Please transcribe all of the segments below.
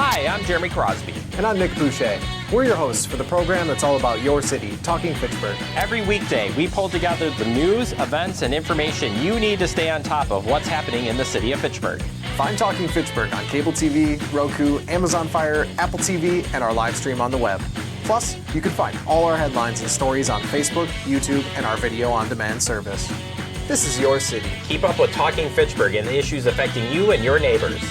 Hi, I'm Jeremy Crosby. And I'm Nick Boucher. We're your hosts for the program that's all about your city, Talking Fitchburg. Every weekday, we pull together the news, events, and information you need to stay on top of what's happening in the city of Fitchburg. Find Talking Fitchburg on cable TV, Roku, Amazon Fire, Apple TV, and our live stream on the web. Plus, you can find all our headlines and stories on Facebook, YouTube, and our video on demand service. This is your city. Keep up with Talking Fitchburg and the issues affecting you and your neighbors.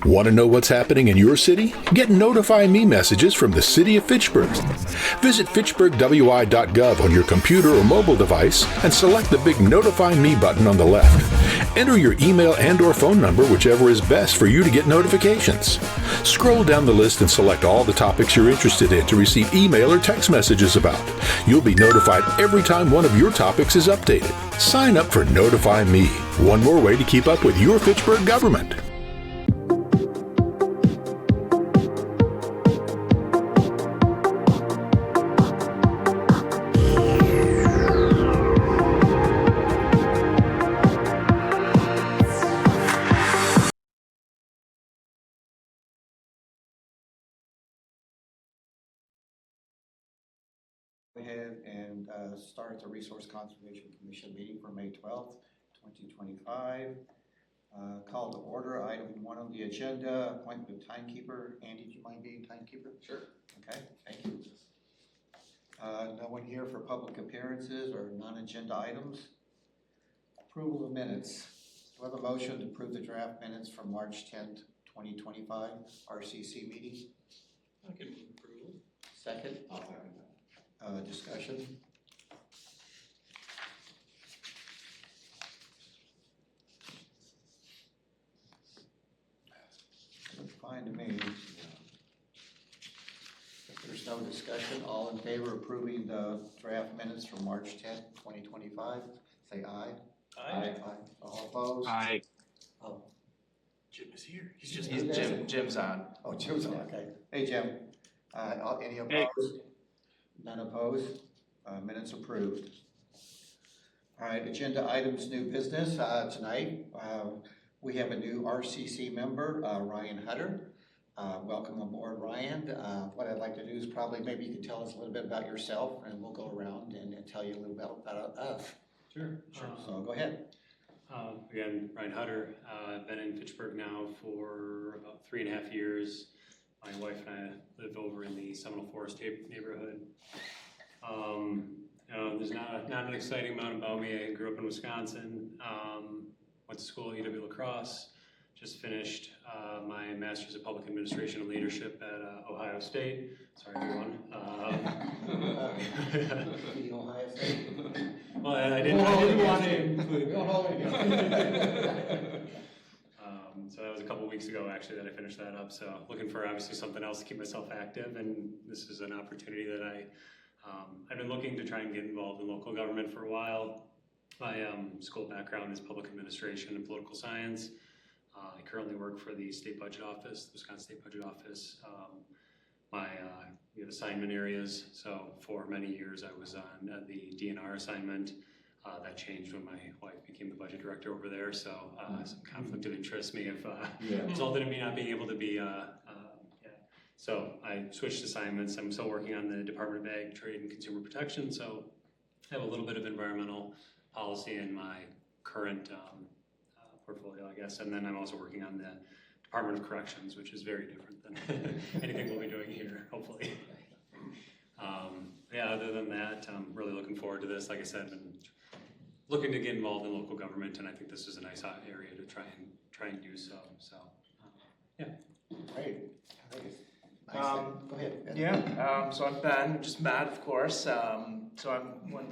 Want to know what's happening in your city? Get Notify Me messages from the City of Fitchburg. Visit fitchburgwi.gov on your computer or mobile device and select the big Notify Me button on the left. Enter your email and/or phone number, whichever is best for you to get notifications. Scroll down the list and select all the topics you're interested in to receive email or text messages about. You'll be notified every time one of your topics is updated. Sign up for Notify Me, one more way to keep up with your Fitchburg government. Ahead and start the Resource Conservation Commission meeting for May 12th, 2025. Call to order item 1 on the agenda, appointment of timekeeper. Andy, do you mind being timekeeper? Sure. Okay, thank you. No one here for public appearances or non-agenda items. Approval of minutes. Do I have a motion to approve the draft minutes from March 10th, 2025 RCC meeting? I can move approval. Second? I'll second that. Discussion. Looks fine to me. If there's no discussion, all in favor of approving the draft minutes from March 10th, 2025, say aye. Aye. All opposed? Aye. Oh, Jim is here. He's just He's there. Jim's on. oh, Jim's on, okay. Hey, Jim. Any opposed? None opposed? Minutes approved. All right, agenda items, new business. Tonight, we have a new RCC member, Ryan Hutter. Welcome aboard, Ryan. What I'd like to do is probably maybe you can tell us a little bit about yourself and we'll go around and tell you a little bit about us. Sure. So go ahead. Again, Ryan Hutter. I've been in Fitchburg now for about 3.5 years. My wife and I live over in the Seminole Forest neighborhood. There's not an exciting amount about me. I grew up in Wisconsin, went to school at UW La Crosse, just finished my Master's of Public Administration and Leadership at Ohio State. Sorry, everyone. Ohio State. Well, I didn't want to include so that was a couple weeks ago, actually, that I finished that up. So looking for obviously something else to keep myself active, and this is an opportunity that I've been looking to try and get involved in local government for a while. My school background is public administration and political science. I currently work for the state budget office, the Wisconsin State Budget Office. My assignment areas. So for many years, I was on the DNR assignment. That changed when my wife became the budget director over there. So some conflict of interest may have resulted in me not being able to be. So I switched assignments. I'm still working on the Department of Ag, Trade, and Consumer Protection. So I have a little bit of environmental policy in my current portfolio, I guess. And then I'm also working on the Department of Corrections, which is very different than anything we'll be doing here, hopefully. Other than that, I'm really looking forward to this. Like I said, I've been looking to get involved in local government, and I think this is a nice area to try and do so. So, yeah. Great. Nice. Go ahead, Ben. Yeah. So I'm Ben, just Matt, of course. So I'm one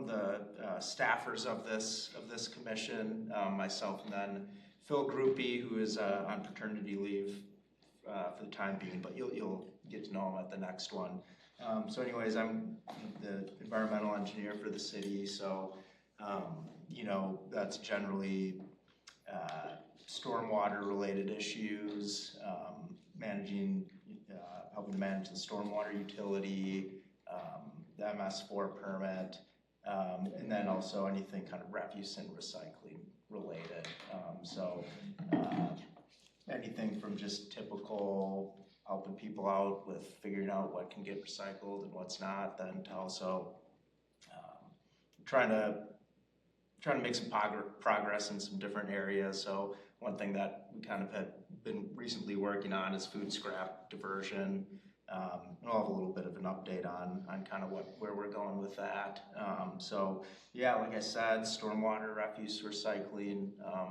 of the staffers of this commission. Myself, and then Phil Groupie, who is on paternity leave for the time being, but you'll get to know him at the next one. So anyways, I'm the environmental engineer for the city, so that's generally stormwater related issues, helping to manage the stormwater utility, the MS4 permit, and then also anything kind of refuse and recycling related. anything from just typical helping people out with figuring out what can get recycled and what's not, then to also trying to make some progress in some different areas. So one thing that we kind of have been recently working on is food scrap diversion. I'll have a little bit of an update on kind of where we're going with that. So yeah, like I said, stormwater refuse recycling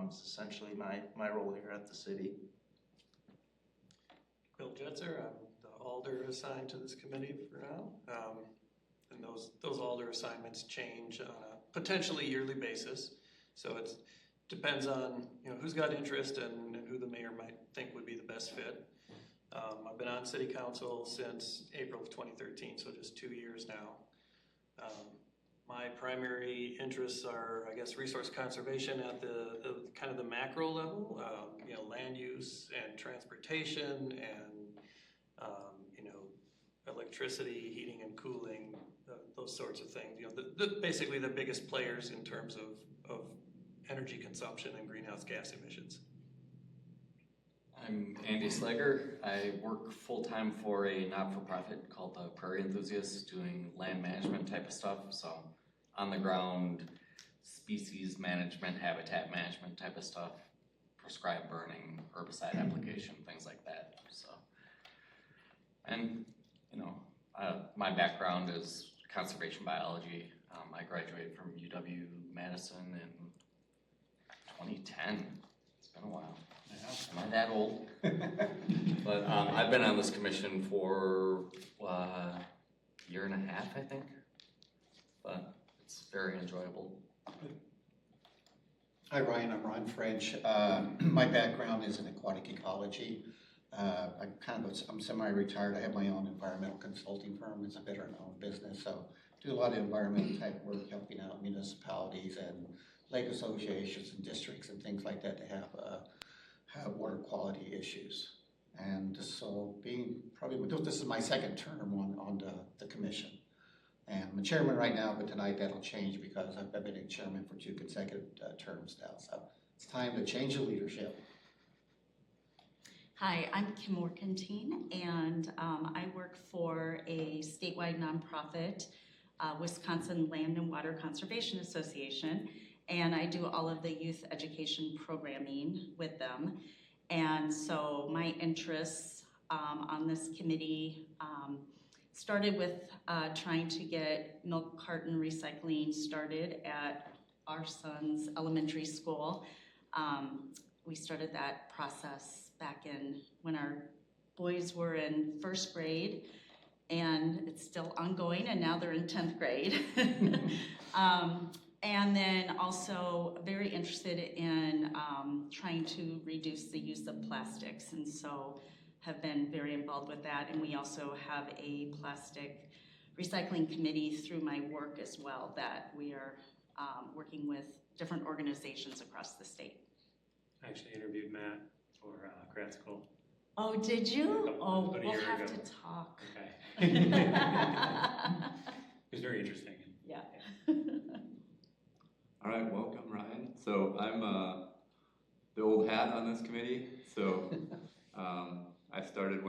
is essentially my role here at the city. Bill Jetzer, I'm the alder assigned to this committee for now. And those alder assignments change on a potentially yearly basis. So it depends on who's got interest and who the mayor might think would be the best fit. I've been on city council since April of 2013, so just 2 years now. My primary interests are, I guess, resource conservation at the kind of the macro level, land use and transportation and, electricity, heating and cooling, those sorts of things. Basically the biggest players in terms of energy consumption and greenhouse gas emissions. I'm Andy Slager. I work full-time for a not-for-profit called the Prairie Enthusiasts, doing land management type of stuff. So on the ground, species management, habitat management type of stuff, prescribed burning, herbicide application, things like that. So, and my background is conservation biology. I graduated from UW-Madison in 2010. It's been a while. Am I that old? But I've been on this commission for a year and a half, I think. But it's very enjoyable. Hi Ryan, I'm Ron French. My background is in aquatic ecology. I'm semi-retired. I have my own environmental consulting firm. It's a veteran-owned business, so do a lot of environmental type work, helping out municipalities and lake associations and districts and things like that to have water quality issues. And so this is my second term on the commission. And I'm a chairman right now, but tonight that'll change because I've been a chairman for 2 consecutive terms now. So it's time to change the leadership. Hi, I'm Kim Workentine, and I work for a statewide nonprofit, Wisconsin Land and Water Conservation Association, and I do all of the youth education programming with them. And so my interests on this committee started with trying to get milk carton recycling started at our son's elementary school. We started that process back in when our boys were in 1st grade, and it's still ongoing, and now they're in 10th grade. And then also very interested in trying to reduce the use of plastics, and so have been very involved with that. And we also have a plastic recycling committee through my work as well that we are working with different organizations across the state. I actually interviewed Matt for grad school. Oh, did you? Oh, about a we'll year have ago. to talk. Okay. It was very interesting. Yeah. All right, welcome Ryan. So I'm the old hat on this committee. So I started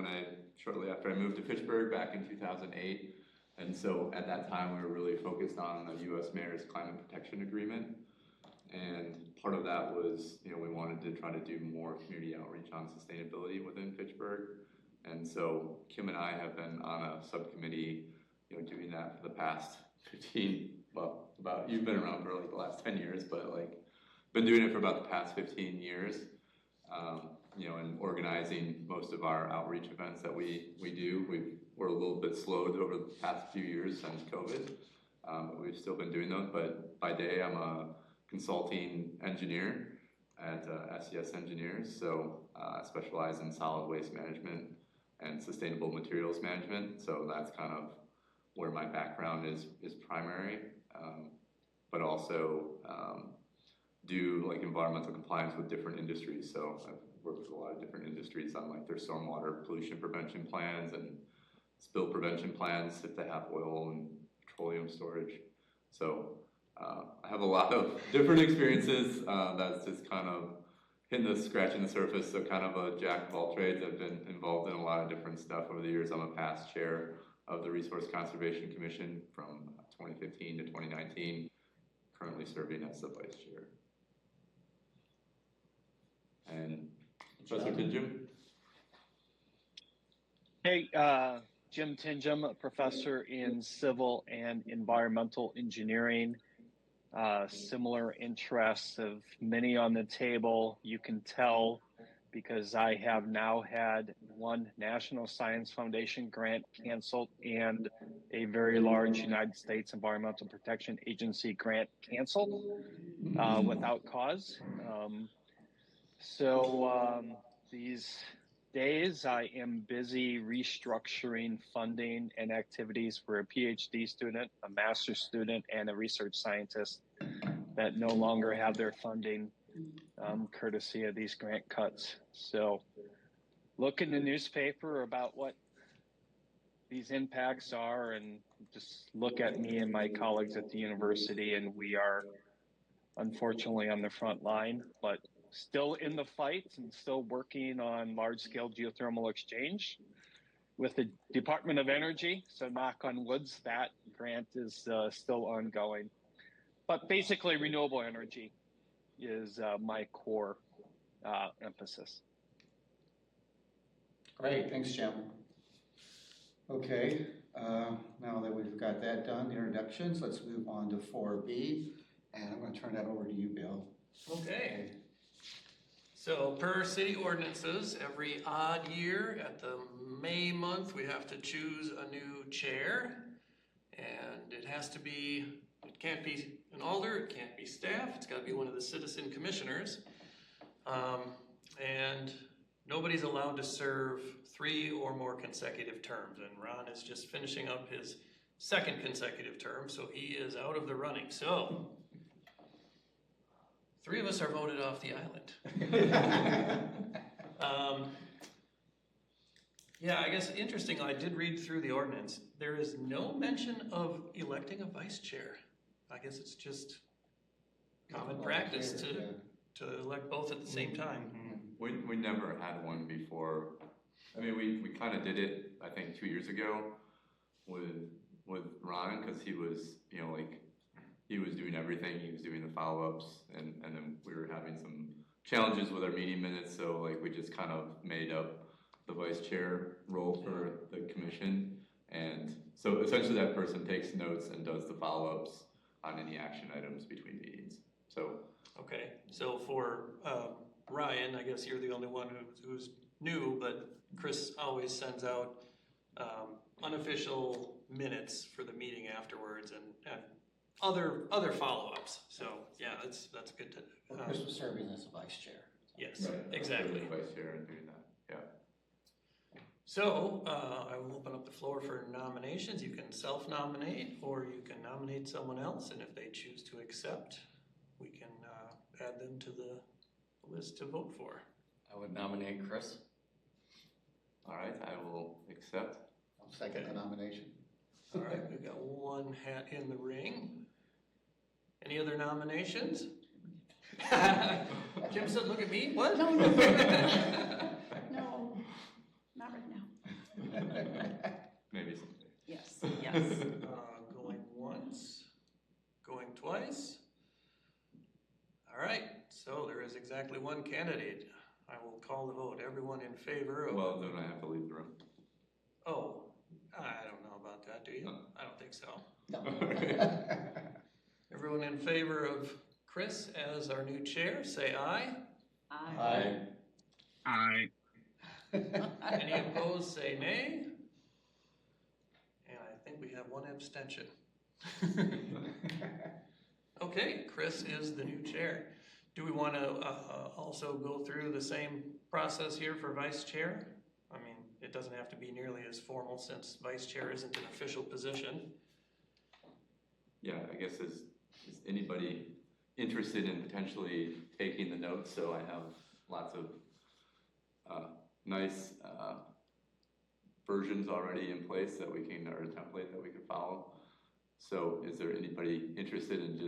shortly after I moved to Fitchburg back in 2008. And so at that time we were really focused on the U.S. Mayor's Climate Protection Agreement. And part of that was, we wanted to try to do more community outreach on sustainability within Fitchburg. And so Kim and I have been on a subcommittee, doing that for the past 15, you've been around for like the last 10 years, but been doing it for about the past 15 years, and organizing most of our outreach events that we do. We're a little bit slowed over the past few years since COVID, but we've still been doing those. But by day, I'm a consulting engineer at SES Engineers, so I specialize in solid waste management and sustainable materials management. So that's kind of where my background is primary, but also do environmental compliance with different industries. So I've worked with a lot of different industries on their stormwater pollution prevention plans and spill prevention plans if they have oil and petroleum storage. So I have a lot of different experiences that's just kind of scratching the surface, so kind of a jack of all trades. I've been involved in a lot of different stuff over the years. I'm a past chair of the Resource Conservation Commission from 2015 to 2019, currently serving as the vice chair. And Professor Tinjum? Hey, Jim Tinjum, a professor in civil and environmental engineering. Similar interests of many on the table. You can tell because I have now had one National Science Foundation grant canceled and a very large United States Environmental Protection Agency grant canceled without cause. These days I am busy restructuring funding and activities for a PhD student, a master's student, and a research scientist that no longer have their funding courtesy of these grant cuts. So look in the newspaper about what these impacts are and just look at me and my colleagues at the university, and we are unfortunately on the front line, but still in the fight and still working on large-scale geothermal exchange with the Department of Energy. So knock on woods, that grant is still ongoing. But basically, renewable energy is my core emphasis. Great, thanks, Jim. Okay, now that we've got that done, the introductions, let's move on to 4B, and I'm going to turn that over to you, Bill. Okay. So per city ordinances, every odd year at the May month, we have to choose a new chair, and it has to be, it can't be an alder, it can't be staff, it's got to be one of the citizen commissioners. And nobody's allowed to serve 3 or more consecutive terms, and Ron is just finishing up his 2nd consecutive term, so he is out of the running. So 3 of us are voted off the island. Yeah, I guess interesting, I did read through the ordinance. There is no mention of electing a vice chair. I guess it's just common practice to elect both at the same time. We never had one before. I mean, we kind of did it, I think, 2 years ago with Ron, because he was, you know, like, he was doing everything. He was doing the follow-ups, and then we were having some challenges with our meeting minutes, so like we just kind of made up the vice chair role for the commission. And so essentially that person takes notes and does the follow-ups on any action items between meetings. So okay, so for Ryan, I guess you're the only one who's new, but Chris always sends out unofficial minutes for the meeting afterwards and other follow-ups. So yeah, that's good to know. Chris was serving as a vice chair. Yes, right, exactly. Vice chair and doing that, yeah. So I will open up the floor for nominations. You can self-nominate or you can nominate someone else, and if they choose to accept, we can add them to the list to vote for. I would nominate Chris. All right, I will accept. I'll second the nomination. All right, we've got one hat in the ring. Any other nominations? Jim said, look at me. What? No, no. No, not right now. Maybe someday. Yes, yes. Going once, going twice. All right, so there is exactly one candidate. I will call the vote. Everyone in favor of... Well, then I have to leave the room. Oh, I don't know about that, do you? No. I don't think so. No. Everyone in favor of Chris as our new chair, say aye. Aye. Aye. Any opposed, say nay. And I think we have one abstention. Okay, Chris is the new chair. Do we want to also go through the same process here for vice chair? I mean, it doesn't have to be nearly as formal since vice chair isn't an official position. Yeah, I guess is anybody interested in potentially taking the notes? So I have lots of nice versions already in place that we can, or a template that we can follow. So is there anybody interested in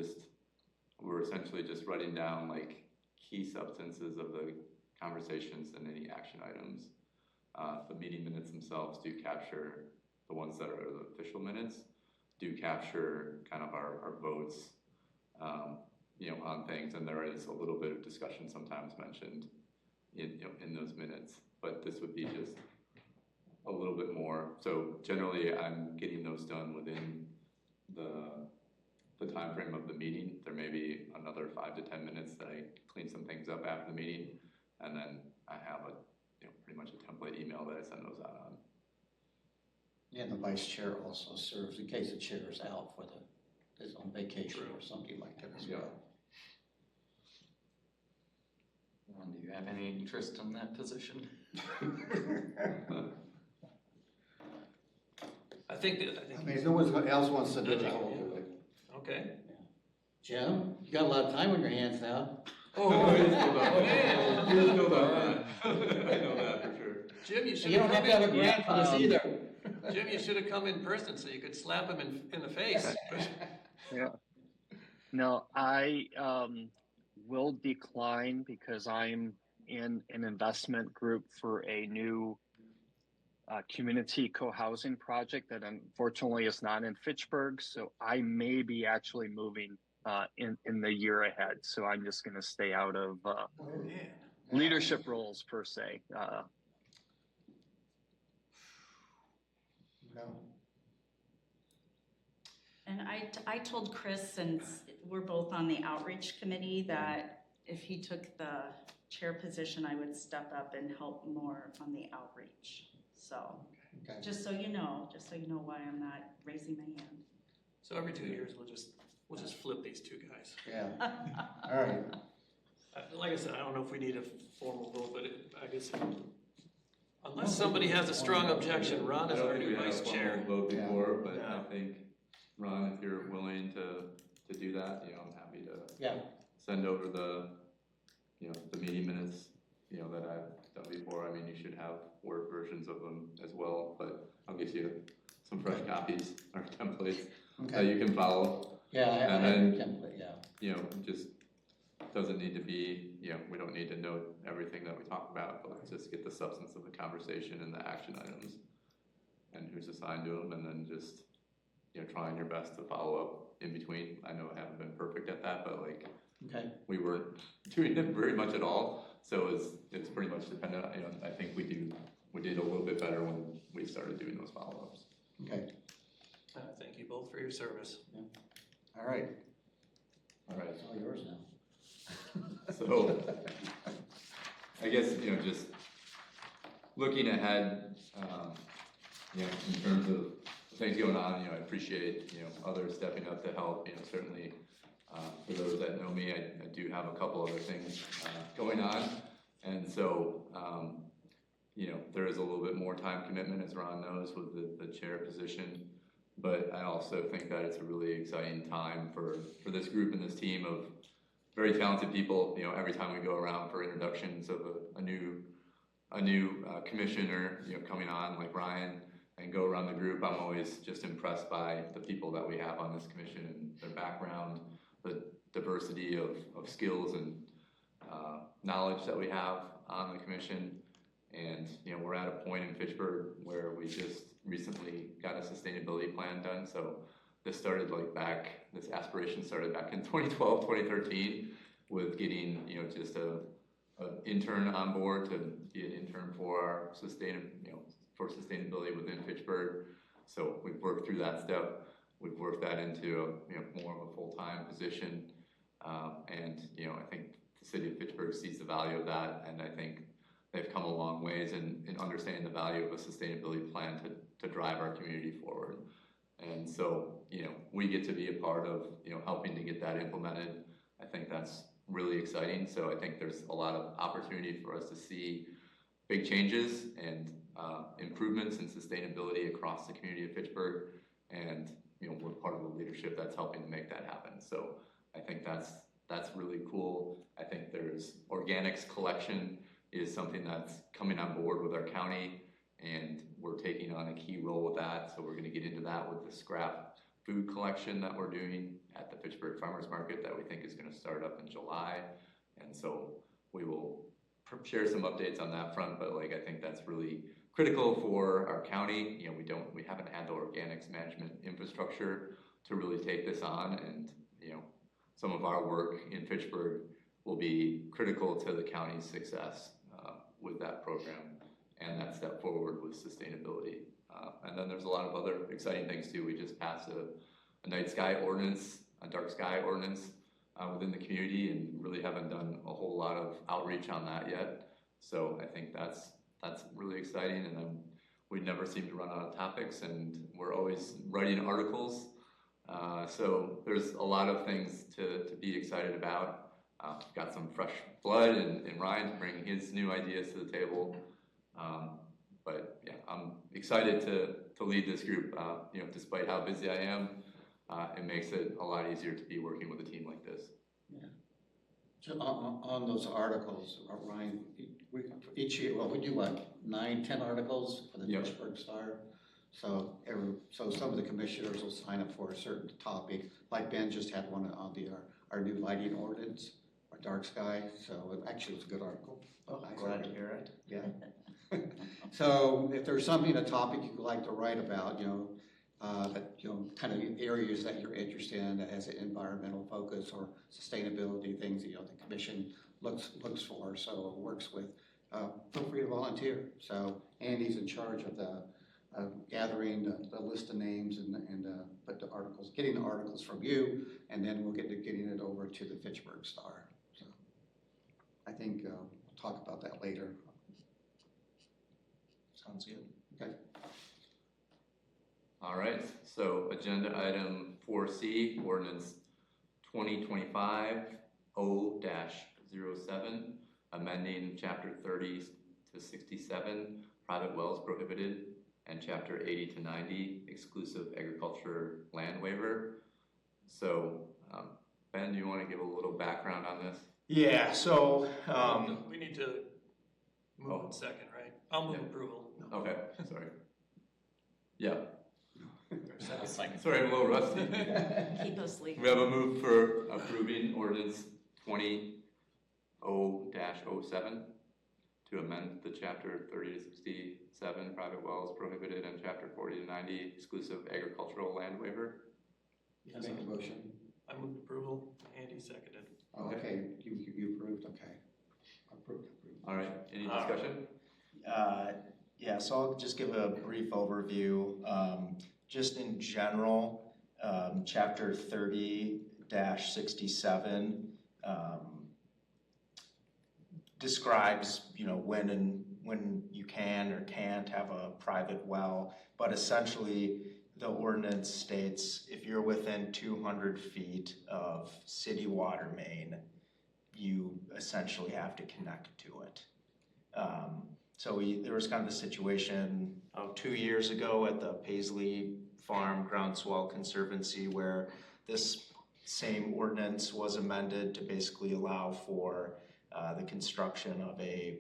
we're essentially just writing down like key substances of the conversations and any action items. The meeting minutes themselves do capture, the ones that are the official minutes, do capture kind of our votes, on things, and there is a little bit of discussion sometimes mentioned in those minutes, but this would be just a little bit more. So generally, I'm getting those done within the time frame of the meeting. There may be another 5 to 10 minutes that I clean some things up after the meeting, and then I have pretty much a template email that I send those out on. Yeah, and the vice chair also serves in case the chair is out is on vacation or something like that as well. Ron, do you have any interest in that position? I think I mean, if no one else wants to do it, I will do it. Okay. Jim, you got a lot of time on your hands now. Oh, it's still done. You're still done. I know that for sure. Jim, you should You don't have to have a grant for this either. Jim, you should have come in person so you could slap him in the face. Yeah. No, I will decline because I'm in an investment group for a new community co-housing project that unfortunately is not in Fitchburg. So I may be actually moving in the year ahead. So I'm just going to stay out of leadership roles per se. No. And I told Chris, since we're both on the outreach committee, that if he took the chair position, I would step up and help more on the outreach. So, Okay. just so you know why I'm not raising my hand. So every 2 years, we'll just flip these two guys. Yeah. All right. Like I said, I don't know if we need a formal vote, but I guess unless somebody has a strong objection, Ron is our new vice chair. I don't think we had a formal vote before, but Yeah. I think, Ron, if you're willing to do that, I'm happy to send over the meeting minutes, that I've done before. I mean, you should have Word versions of them as well, but I'll get you some fresh copies or templates that you can follow. Yeah, I have a template, Just doesn't need to be, we don't need to know everything that we talk about, but let's just get the substance of the conversation and the action items and who's assigned to them, and then just, trying your best to follow up in between. I know I haven't been perfect at that, but we weren't doing it very much at all. So it's pretty much dependent on, I think we did a little bit better when we started doing those follow-ups. Okay. Thank you both for your service. Yeah. All right. It's all yours now. So, I guess, just looking ahead, in terms of things going on, I appreciate, others stepping up to help, certainly, for those that know me, I do have a couple other things going on, and so, there is a little bit more time commitment, as Ron knows, with the chair position, but I also think that it's a really exciting time for this group and this team of very talented people. Every time we go around for introductions of a new commissioner, coming on, like Ryan, and go around the group, I'm always just impressed by the people that we have on this commission and their background, the diversity of skills and knowledge that we have on the commission. And we're at a point in Fitchburg where we just recently got a sustainability plan done. So this aspiration started back in 2012, 2013 with getting just an intern on board to be an intern for our sustainability within Fitchburg. So we've worked through that step. We've worked that into more of a full-time position, and I think the city of Fitchburg sees the value of that, and I think they've come a long ways in understanding the value of a sustainability plan to drive our community forward. And so we get to be a part of helping to get that implemented. I think that's really exciting. So I think there's a lot of opportunity for us to see big changes and improvements in sustainability across the community of Fitchburg, and we're part of the leadership that's helping to make that happen. So I think that's really cool. I think there's organics collection is something that's coming on board with our county, and we're taking on a key role with that. So we're going to get into that with the scrap food collection that we're doing at the Fitchburg Farmers Market that we think is going to start up in July. And so we will share some updates on that front, but like I think that's really critical for our county. You know, we haven't had the organics management infrastructure to really take this on, and you know, some of our work in Fitchburg will be critical to the county's success with that program and that step forward with sustainability. And then there's a lot of other exciting things too. We just passed a night sky ordinance, a dark sky ordinance within the community, and really haven't done a whole lot of outreach on that yet. So I think that's really exciting. And then we never seem to run out of topics, and we're always writing articles. So there's a lot of things to be excited about. Got some fresh blood in Ryan bringing his new ideas to the table. But yeah, I'm excited to lead this group. You know, despite how busy I am, it makes it a lot easier to be working with a team like this. Yeah. So on those articles, Ryan, each year, well, we do what, 9-10 articles for the Fitchburg Star. So some of the commissioners will sign up for a certain topic. Like Ben just had one on our new lighting ordinance, our dark sky. So it actually was a good article. Oh, I'm glad to hear it. Yeah. So if there's something, a topic you'd like to write about, kind of areas that you're interested in that has an environmental focus or sustainability things that the commission looks for, so works with, feel free to volunteer. So Andy's in charge of the gathering the list of names and put the articles, getting the articles from you, and then we'll get to getting it over to the Fitchburg Star. So I think we'll talk about that later. Sounds good. Okay. All right, so agenda item 4C, ordinance 2025-0-07, amending chapter 30 to 67, private wells prohibited, and chapter 80 to 90, exclusive agriculture land waiver. So Ben, do you want to give a little background on this? Yeah, so we need to move in second, right? I'll move approval. Okay, sorry. Yeah. Second. Sorry, I'm a little rusty. Keep us legal. We have a move for approving ordinance 20-0-07 to amend the chapter 30 to 67 private wells prohibited and chapter 40 to 90 exclusive agricultural land waiver. Make a motion. I moved approval. Andy seconded. Oh, okay, you approved. Okay, approved. All right. Any discussion? Yeah, so I'll just give a brief overview. Just in general, chapter 30-67 describes, when you can or can't have a private well, but essentially the ordinance states if you're within 200 feet of city water main, you essentially have to connect to it. So there was kind of a situation 2 years ago at the Paisley Farm Groundswell Conservancy where this same ordinance was amended to basically allow for the construction of a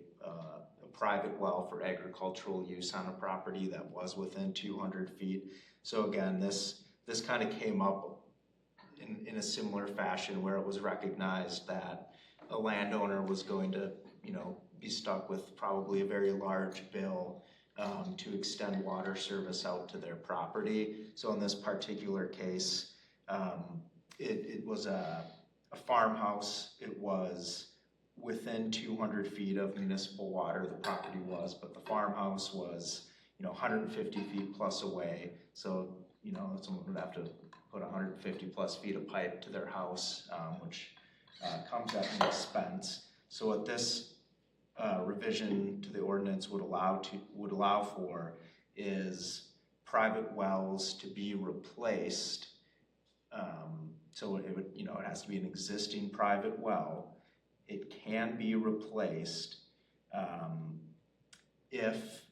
private well for agricultural use on a property that was within 200 feet. So again, this kind of came up in a similar fashion where it was recognized that a landowner was going to, be stuck with probably a very large bill to extend water service out to their property. So in this particular case, it was a farmhouse. It was within 200 feet of municipal water, the property was, but the farmhouse was, 150 feet plus away. So, someone would have to put 150 plus feet of pipe to their house, which comes at an expense. So what this revision to the ordinance would allow for is private wells to be replaced. So it would, it has to be an existing private well. It can be replaced if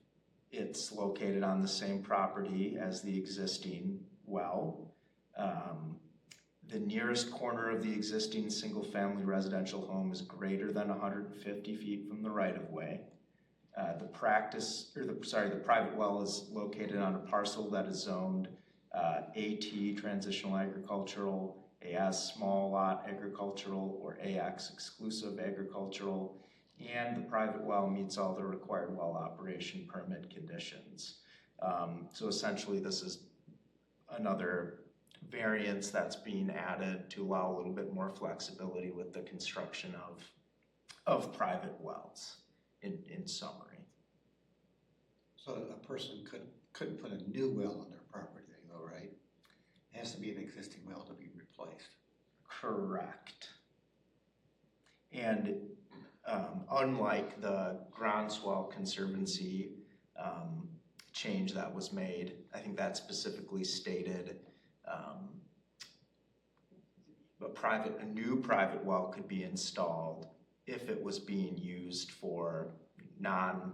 it's located on the same property as the existing well. The nearest corner of the existing single-family residential home is greater than 150 feet from the right-of-way. The private well is located on a parcel that is zoned AT, transitional agricultural, AS small lot agricultural or AX exclusive agricultural, and the private well meets all the required well operation permit conditions. So essentially this is another variance that's being added to allow a little bit more flexibility with the construction of private wells in summary. So a person couldn't put a new well on their property, though, right? It has to be an existing well to be replaced. Correct. And unlike the groundswell conservancy change that was made, I think that specifically stated a new private well could be installed if it was being used for not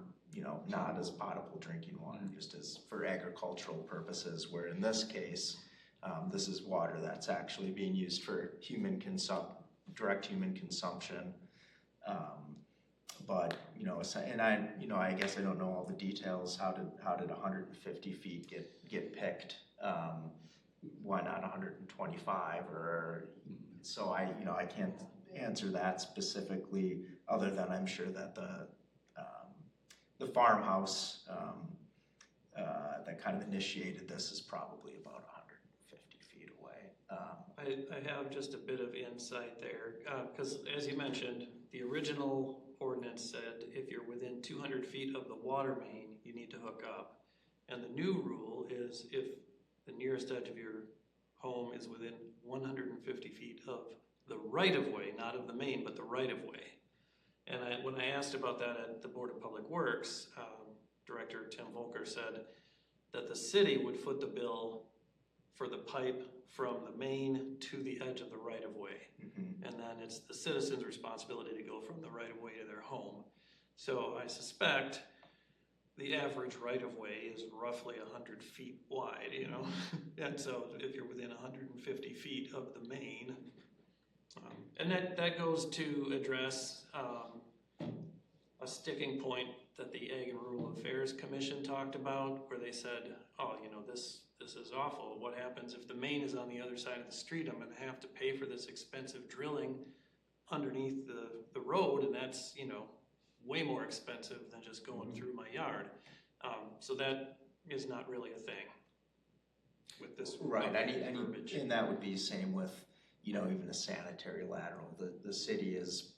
as potable drinking water, just as for agricultural purposes, where in this case, this is water that's actually being used for direct human consumption. But I guess I don't know all the details. How did 150 feet get picked? Why not 125? Or so I can't answer that specifically, other than I'm sure that the farmhouse that kind of initiated this is probably about 150 feet away. I have just a bit of insight there, because as you mentioned, the original ordinance said if you're within 200 feet of the water main, you need to hook up. And the new rule is if the nearest edge of your home is within 150 feet of the right-of-way, not of the main, but the right-of-way. And when I asked about that at the Board of Public Works, Director Tim Volker said that the city would foot the bill for the pipe from the main to the edge of the right-of-way. Mm-hmm. And then it's the citizen's responsibility to go from the right-of-way to their home. So I suspect the average right-of-way is roughly 100 feet wide, and so if you're within 150 feet of the main, and that goes to address a sticking point that the Ag and Rural Affairs Commission talked about, where they said, this is awful. What happens if the main is on the other side of the street? I'm gonna have to pay for this expensive drilling underneath the road, and that's, way more expensive than just going through my yard. So that is not really a thing with this. Right, and that would be same with, even a sanitary lateral. The city is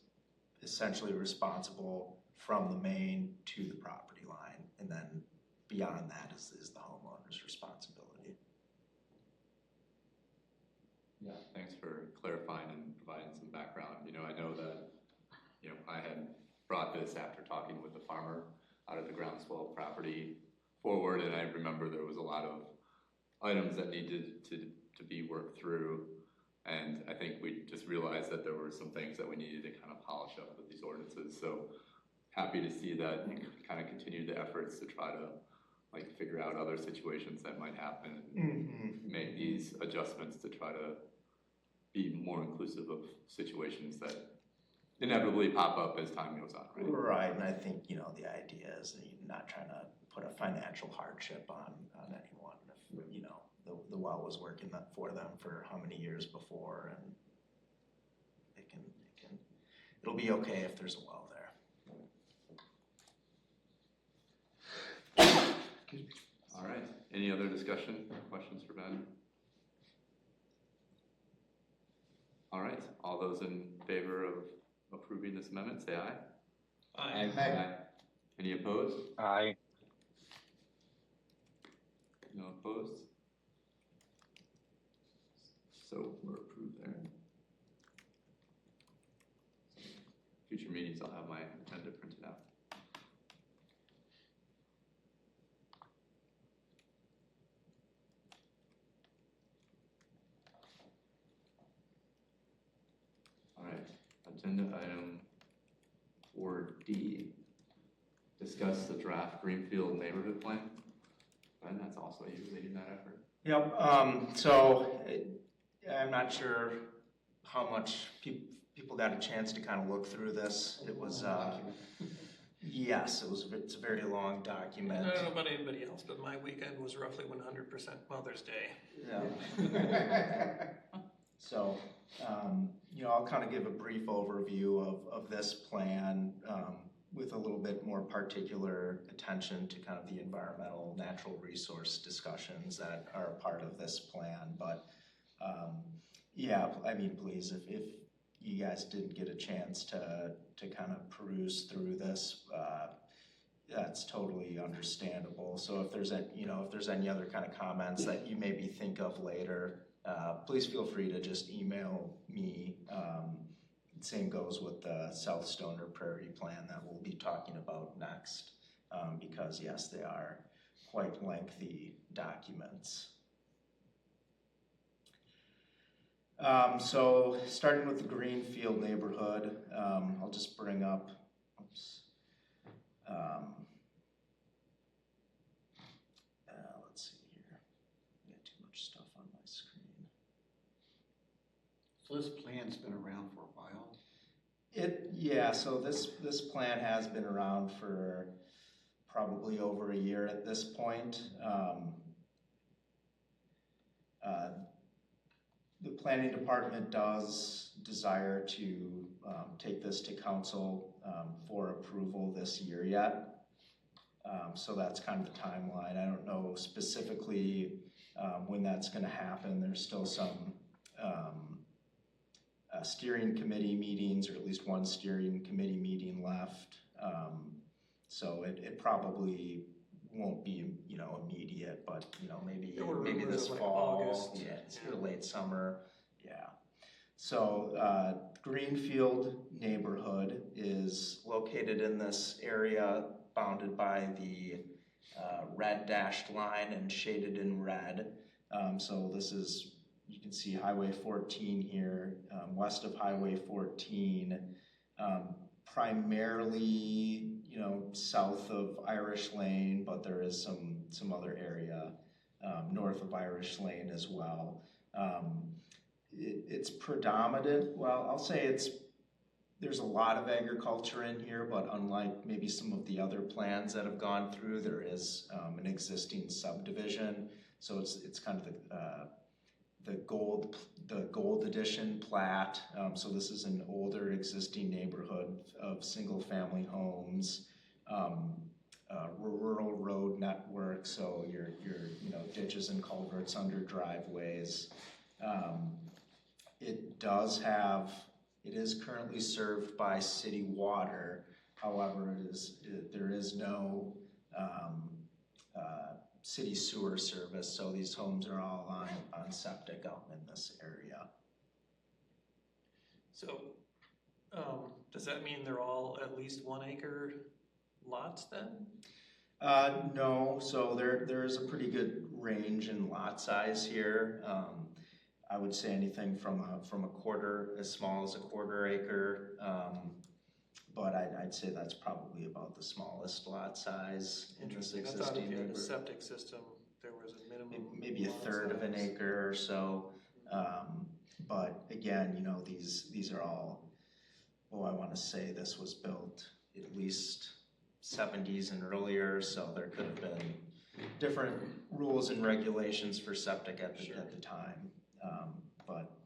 essentially responsible from the main to the property line, and then beyond that is the homeowner's responsibility. Yeah, thanks for clarifying and providing some background. I know that, I had brought this after talking with the farmer out of the groundswell property forward, and I remember there was a lot of items that needed to be worked through, and I think we just realized that there were some things that we needed to kind of polish up with these ordinances. So happy to see that you kind of continue the efforts to try to figure out other situations that might happen and make these adjustments to try to be more inclusive of situations that inevitably pop up as time goes on, right? Right, and I think, the idea is that you're not trying to put a financial hardship on anyone. If, the well was working for them for how many years before, and it'll be okay if there's a well there. All right, any other discussion or questions for Ben? All right, all those in favor of approving this amendment, say aye. Aye. Aye. Any opposed? Aye. No opposed? So we're approved there. Future meetings, I'll have my agenda printed out. All right, agenda item 4D, discuss the draft Greenfield neighborhood plan. Ben, that's also you leading that effort? Yep, so I'm not sure how much people got a chance to kind of look through this. It was, yes, it's a very long document. I don't know about anybody else, but my weekend was roughly 100% Mother's Day. Yeah. So, I'll kind of give a brief overview of this plan with a little bit more particular attention to kind of the environmental natural resource discussions that are a part of this plan. But yeah, I mean, please, if you guys didn't get a chance to kind of peruse through this, that's totally understandable. So if there's any other kind of comments that you maybe think of later, please feel free to just email me. Same goes with the South Stoner Prairie Plan that we'll be talking about next, because yes, they are quite lengthy documents. So starting with the Greenfield neighborhood, I'll just bring up, let's see here, I got too much stuff on my screen. So this plan's been around for a while? Yeah, so this plan has been around for probably over a year at this point. The planning department does desire to take this to council for approval this year yet. So that's kind of the timeline. I don't know specifically when that's going to happen. There's still some steering committee meetings, or at least one steering committee meeting left. So it probably won't be immediate, but maybe this like fall, August. Or late summer, yeah. So Greenfield neighborhood is located in this area bounded by the red dashed line and shaded in red. So this is, you can see Highway 14 here, west of Highway 14, primarily south of Irish Lane, but there is some other area north of Irish Lane as well. It's predominant, well, I'll say there's a lot of agriculture in here, but unlike maybe some of the other plans that have gone through, there is an existing subdivision. So it's kind of the gold edition plat. So this is an older existing neighborhood of single family homes, rural road network. So your ditches and culverts under driveways. It is currently served by city water. However, there is no city sewer service, so these homes are all on septic out in this area. So, does that mean they're all at least 1 acre lots then? No, so there is a pretty good range in lot size here. I would say anything from a quarter, as small as a quarter acre, but I'd say that's probably about the smallest lot size in this existing I thought if you had a neighborhood. septic system, there was a minimum. Maybe a third of an acre or so. But again, these are all, I want to say this was built at least 70s and earlier, so there could have been different rules and regulations for septic at the time. But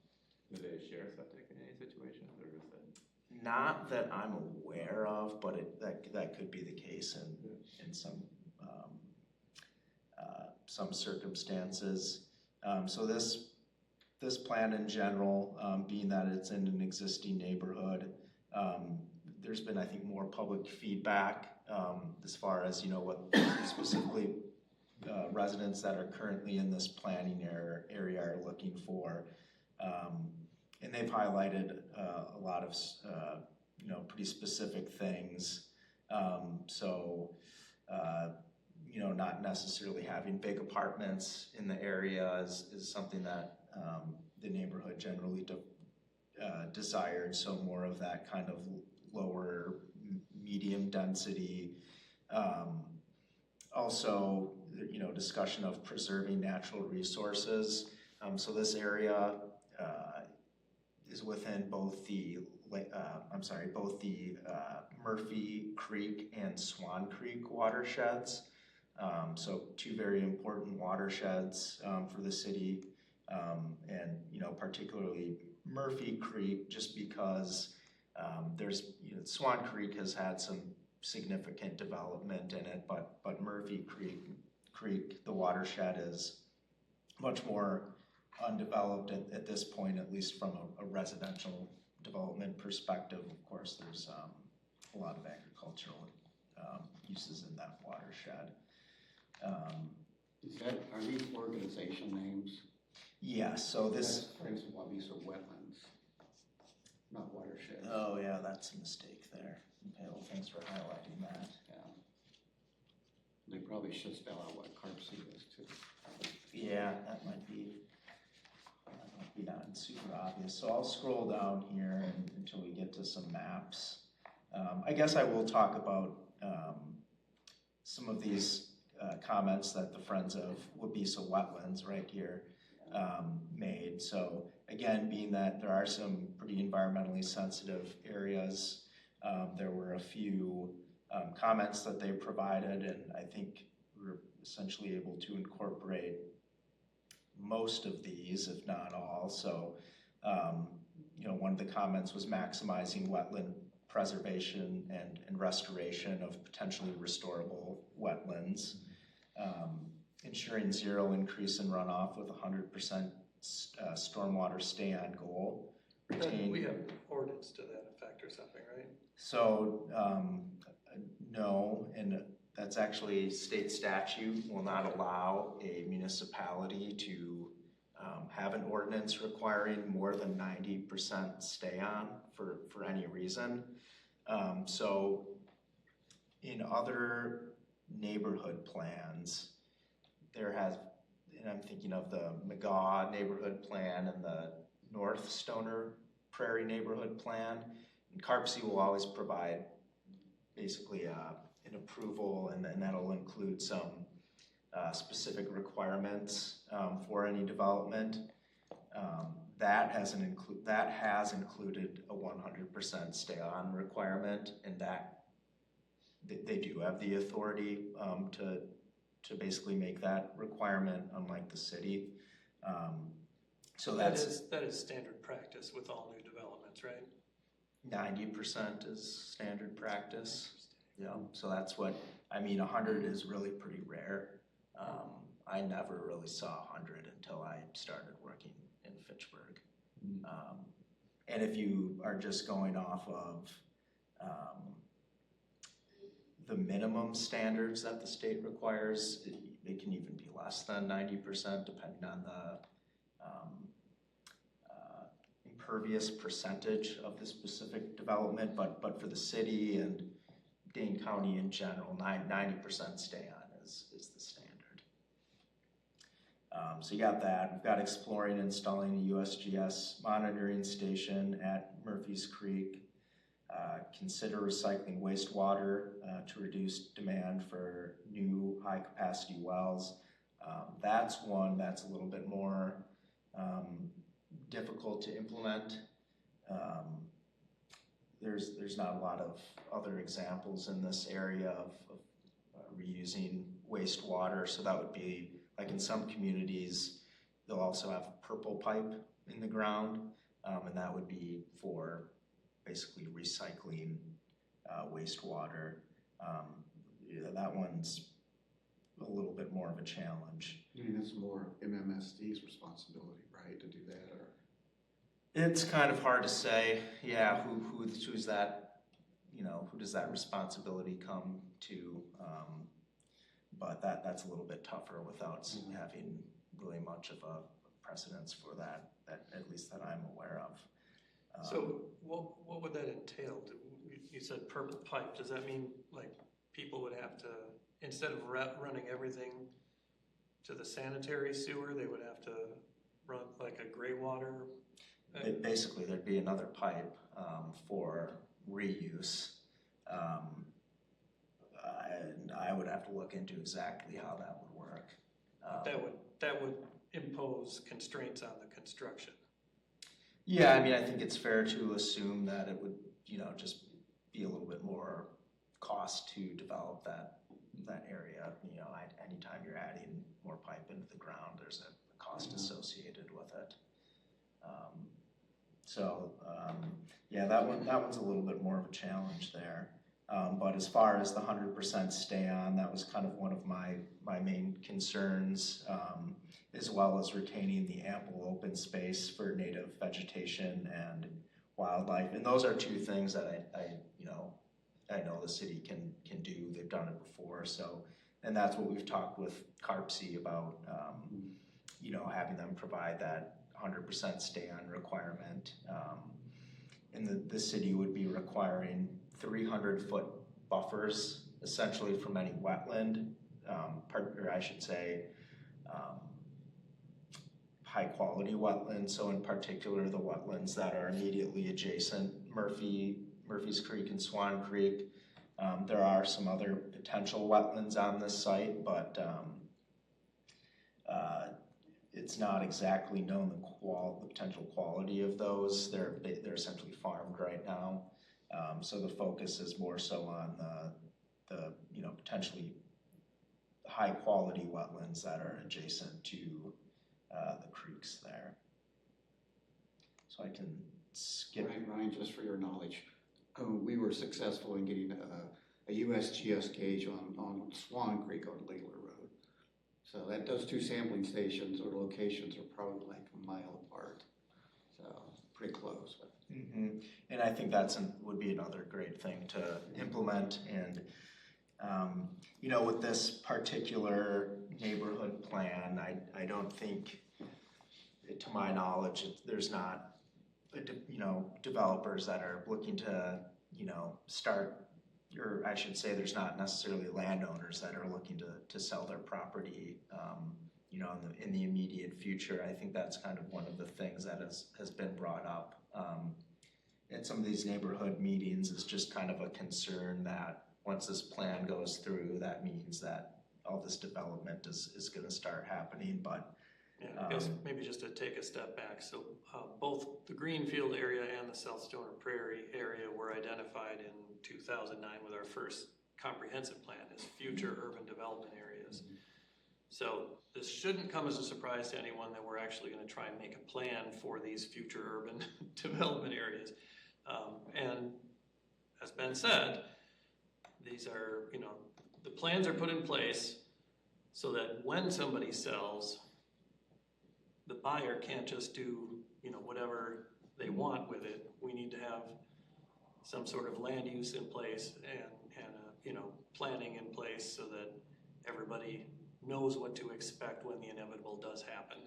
do they share septic in any situations, or is that? Not that I'm aware of, but that could be the case in some circumstances. So this plan in general, being that it's in an existing neighborhood, there's been, I think, more public feedback as far as what specifically residents that are currently in this planning area are looking for. And they've highlighted a lot of pretty specific things. Not necessarily having big apartments in the area is something that the neighborhood generally desired. So more of that kind of lower medium density. Also, discussion of preserving natural resources. So this area is within both the Murphy Creek and Swan Creek watersheds. So two very important watersheds for the city. and particularly Murphy Creek, just because there's Swan Creek has had some significant development in it, but Murphy Creek, the watershed is much more undeveloped at this point, at least from a residential development perspective. Of course, there's a lot of agricultural uses in that watershed. Are these organization names? Yes, so this... For instance, well, these are wetlands, not watersheds. Oh yeah, that's a mistake there. Okay, well, thanks for highlighting that. Yeah. They probably should spell out what carp seed is too. Yeah, that might be not super obvious. So I'll scroll down here until we get to some maps. I guess I will talk about some of these comments that the Friends of Wabisa Wetlands right here made. So again, being that there are some pretty environmentally sensitive areas, there were a few comments that they provided, and I think we were essentially able to incorporate most of these, if not all. So, one of the comments was maximizing wetland preservation and restoration of potentially restorable wetlands, ensuring zero increase in runoff with 100% stormwater stay-on goal. We have ordinance to that effect or something, right? So, no, and that's actually state statute will not allow a municipality to have an ordinance requiring more than 90% stay on for any reason. So in other neighborhood plans, there has, and I'm thinking of the McGaw neighborhood plan and the North Stoner Prairie neighborhood plan, and CARPC will always provide basically an approval, and then that'll include some specific requirements for any development. That has included a 100% stay on requirement, and that they do have the authority to basically make that requirement, unlike the city. So that is standard practice with all new developments, right? 90% is standard practice. Yeah, so that's what, 100 is really pretty rare. I never really saw 100 until I started working in Fitchburg. And if you are just going off of the minimum standards that the state requires, it can even be less than 90% depending on the impervious percentage of the specific development, but for the city and Dane County in general, 90% stay on is the standard. So you got that. We've got exploring and installing a USGS monitoring station at Murphy's Creek. Consider recycling wastewater to reduce demand for new high-capacity wells. That's one that's a little bit more difficult to implement. There's not a lot of other examples in this area of reusing wastewater, so that would be like in some communities they'll also have purple pipe in the ground, and that would be for basically recycling wastewater. That one's a little bit more of a challenge. I mean, it's more MMSD's responsibility, right, to do that, or? It's kind of hard to say, yeah, who's that, who does that responsibility come to? But that's a little bit tougher without having really much of a precedence for that at least that I'm aware of. So what would that entail? You said purple pipe. Does that mean like people would have to, instead of running everything to the sanitary sewer, they would have to run like a gray water? Basically, there'd be another pipe for reuse. And I would have to look into exactly how that would work. That would impose constraints on the construction. Yeah, I think it's fair to assume that it would, just be a little bit more cost to develop that area. Anytime you're adding more pipe into the ground, there's a cost associated with it. Yeah, that one's a little bit more of a challenge there. But as far as the 100% stay on, that was kind of one of my main concerns, as well as retaining the ample open space for native vegetation and wildlife. And those are two things that I know the city can do. They've done it before. So, and that's what we've talked with CARPC about, having them provide that 100% stay on requirement. And the city would be requiring 300-foot buffers essentially from any wetland, or I should say high quality wetlands. So in particular, the wetlands that are immediately adjacent, Murphy's Creek and Swan Creek. There are some other potential wetlands on this site, but it's not exactly known the potential quality of those. They're essentially farmed right now. So the focus is more so on the potentially high quality wetlands that are adjacent to the creeks there. So I can skip. Ryan, just for your knowledge, we were successful in getting a USGS gauge on Swan Creek on Layler Road. So those two sampling stations or locations are probably like a mile apart. So pretty close. Mm-hmm. And I think would be another great thing to implement. And with this particular neighborhood plan, I don't think, to my knowledge, there's not developers that are looking to start, or I should say, there's not necessarily landowners that are looking to sell their property. In the immediate future. I think that's kind of one of the things that has been brought up at some of these neighborhood meetings, is just kind of a concern that once this plan goes through, that means that all this development is going to start happening. But I guess maybe just to take a step back. So both the Greenfield area and the South Stoner Prairie area were identified in 2009 with our first comprehensive plan as future urban development areas. So this shouldn't come as a surprise to anyone that we're actually going to try and make a plan for these future urban development areas. And as Ben said, these are, the plans are put in place so that when somebody sells, the buyer can't just do, whatever they want with it. We need to have some sort of land use in place and planning in place so that everybody knows what to expect when the inevitable does happen.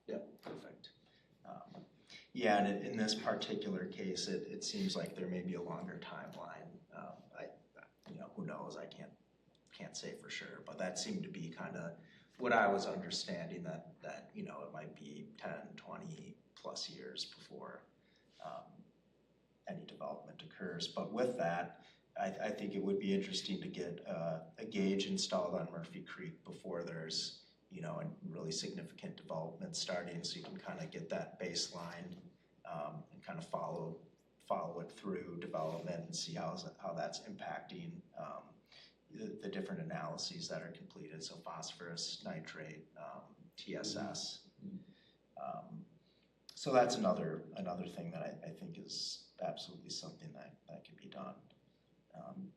Yep, perfect. And in this particular case, it seems like there may be a longer timeline. Who knows? I can't say for sure, but that seemed to be kind of what I was understanding, that it might be 10, 20 plus years before any development occurs. But with that, I think it would be interesting to get a gauge installed on Murphy Creek before there's a really significant development starting, so you can kind of get that baseline and kind of follow it through development and see how that's impacting the different analyses that are completed. So phosphorus, nitrate, TSS. So that's another thing that I think is absolutely something that can be done.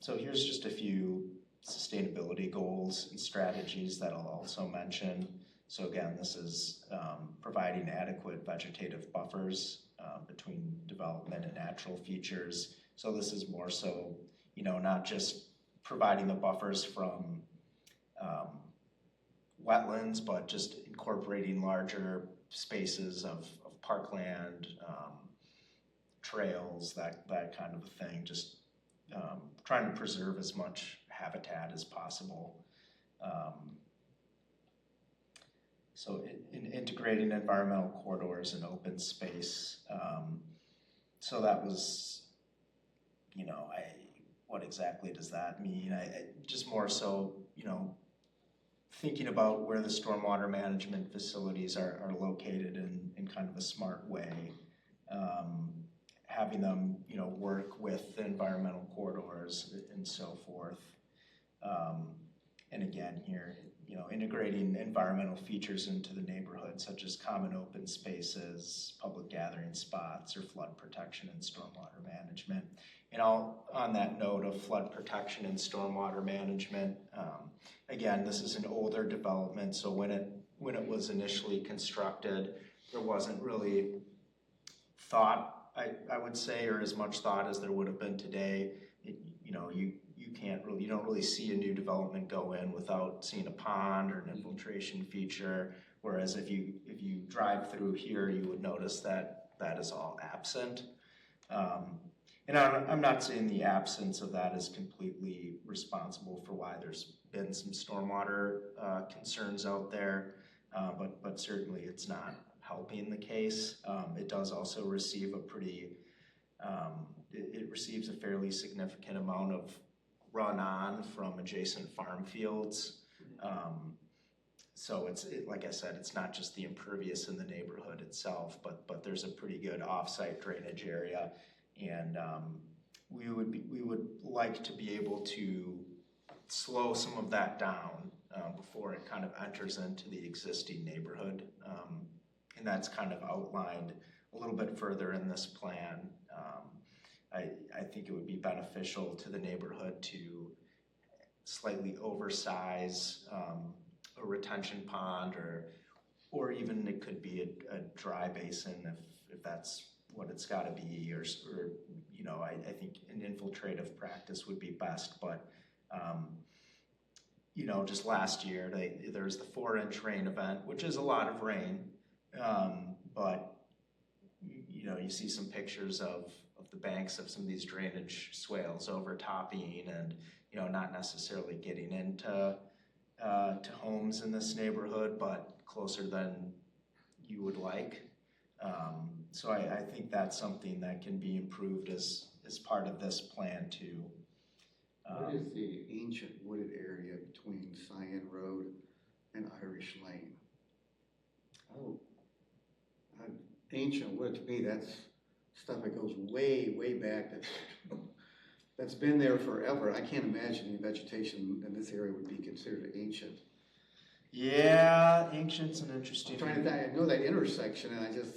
So here's just a few sustainability goals and strategies that I'll also mention. So again, this is providing adequate vegetative buffers between development and natural features. So this is more so, not just providing the buffers from wetlands, but just incorporating larger spaces of parkland, trails, that kind of a thing, just trying to preserve as much habitat as possible. So in integrating environmental corridors and open space. So that was, what exactly does that mean? I just more so, thinking about where the stormwater management facilities are located in kind of a smart way. Having them, work with the environmental corridors and so forth. And again here, integrating environmental features into the neighborhood, such as common open spaces, public gathering spots, or flood protection and stormwater management. And on that note of flood protection and stormwater management, again, this is an older development, so when it was initially constructed, there wasn't really thought, I would say, or as much thought as there would have been today. You don't really see a new development go in without seeing a pond or an infiltration feature. Whereas if you drive through here, you would notice that is all absent. And I'm not saying the absence of that is completely responsible for why there's been some stormwater concerns out there, but certainly it's not helping the case. It does also receive it receives a fairly significant amount of runoff from adjacent farm fields. So like I said, it's not just the impervious in the neighborhood itself, but there's a pretty good off-site drainage area, and we would like to be able to slow some of that down before it kind of enters into the existing neighborhood, and that's kind of outlined a little bit further in this plan. I think it would be beneficial to the neighborhood to slightly oversize a retention pond, or even it could be a dry basin if that's what it's got to be, or I think an infiltrative practice would be best. But just last year there was the 4-inch rain event, which is a lot of rain, but you see some pictures of the banks of some of these drainage swales overtopping and not necessarily getting into to homes in this neighborhood, but closer than you would like. So I think that's something that can be improved as part of this plan too. What is the ancient wooded area between Cyan Road and Irish Lane? Oh, ancient wood, to me, that's stuff that goes way, way back. That's been there forever. I can't imagine any vegetation in this area would be considered ancient. Yeah, ancient's an interesting. I'm trying to think. I know that intersection, and I just.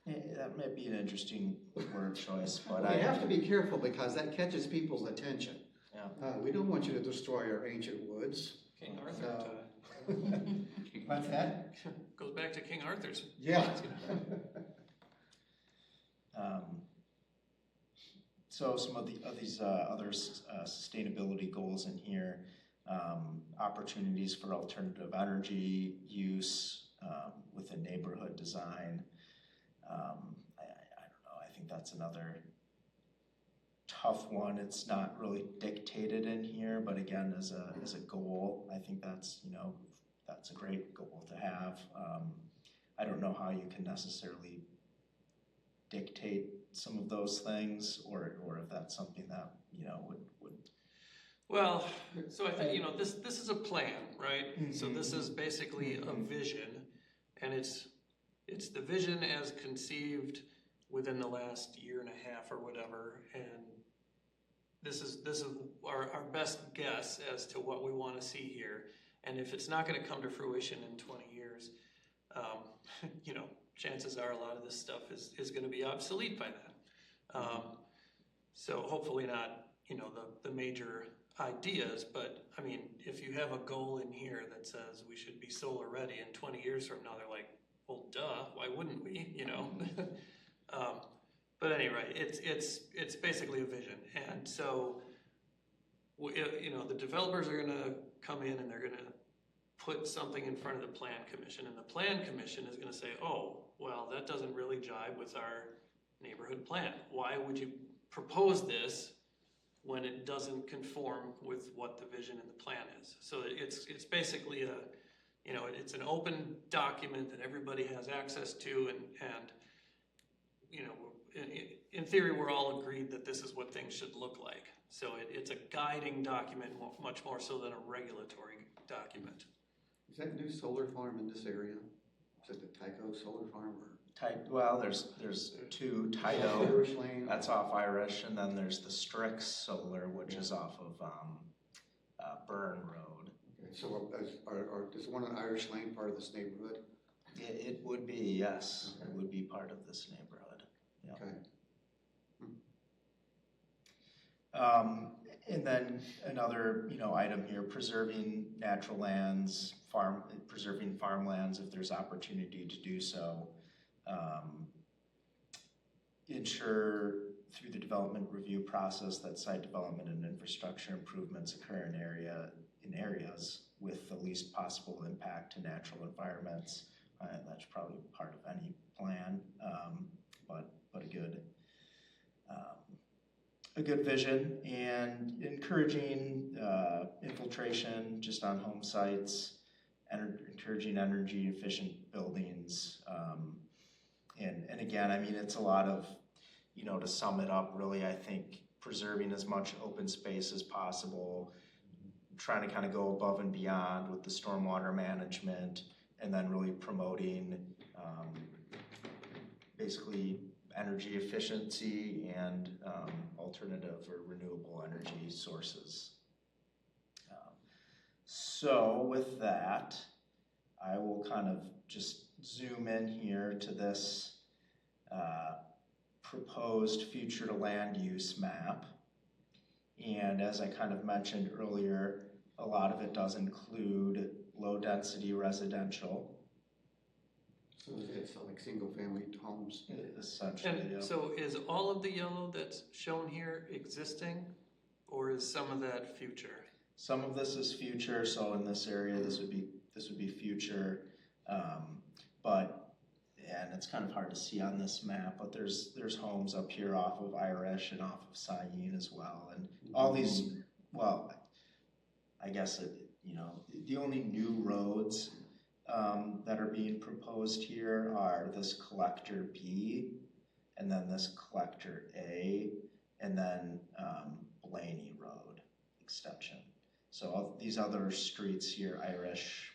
That might be an interesting word choice, but I have to be careful because that catches people's attention. Yeah. We don't want you to destroy our ancient woods. King Arthur. What's that? Goes back to King Arthur's. Yeah. So some of these other sustainability goals in here, opportunities for alternative energy use within neighborhood design. I don't know, I think that's another tough one. It's not really dictated in here, but again, as a goal, I think that's a great goal to have. I don't know how you can necessarily dictate some of those things, or if that's something that would. Well, so I think this is a plan, right? Mm-hmm. So this is basically a vision, and it's the vision as conceived within the last year and a half or whatever, and this is our best guess as to what we want to see here. And if it's not going to come to fruition in 20 years, chances are a lot of this stuff is going to be obsolete by then. So hopefully not, the major ideas, but I mean, if you have a goal in here that says we should be solar ready in 20 years from now, they're like, well, duh, why wouldn't we, But anyway, it's basically a vision. And so, the developers are going to come in and they're going to put something in front of the Plan Commission, and the Plan Commission is going to say, oh, well, that doesn't really jive with our neighborhood plan. Why would you propose this when it doesn't conform with what the vision and the plan is? So it's basically it's an open document that everybody has access to, and in theory, we're all agreed that this is what things should look like. So it's a guiding document much more so than a regulatory document. Is that new solar farm in this area? Is it the Tyco solar farm? Well, there's two, Tyco, that's off Irish, and then there's the Strix Solar, which is off of Burn Road. Okay, so is one on Irish Lane part of this neighborhood? It would be, yes, it would be part of this neighborhood. Yeah. Okay. And then another, item here, preserving natural lands, preserving farmlands if there's opportunity to do so. Ensure through the development review process that site development and infrastructure improvements occur in areas with the least possible impact to natural environments. That's probably part of any plan, but a good vision, and encouraging infiltration just on home sites, encouraging energy efficient buildings, and again, I mean, it's a lot of, to sum it up, really, I think preserving as much open space as possible, trying to kind of go above and beyond with the stormwater management, and then really promoting basically energy efficiency and alternative or renewable energy sources. So with that, I will kind of just zoom in here to this proposed future land use map. And as I kind of mentioned earlier, a lot of it does include low density residential. So it's like single family homes? Essentially, And yeah. so is all of the yellow that's shown here existing, or is some of that future? Some of this is future, so in this area, this would be future, and it's kind of hard to see on this map, but there's homes up here off of Irish and off of Sayene as well, and all these, well, I guess the only new roads that are being proposed here are this collector B, and then this collector A, and then Blaney Road extension. So all these other streets here, Irish,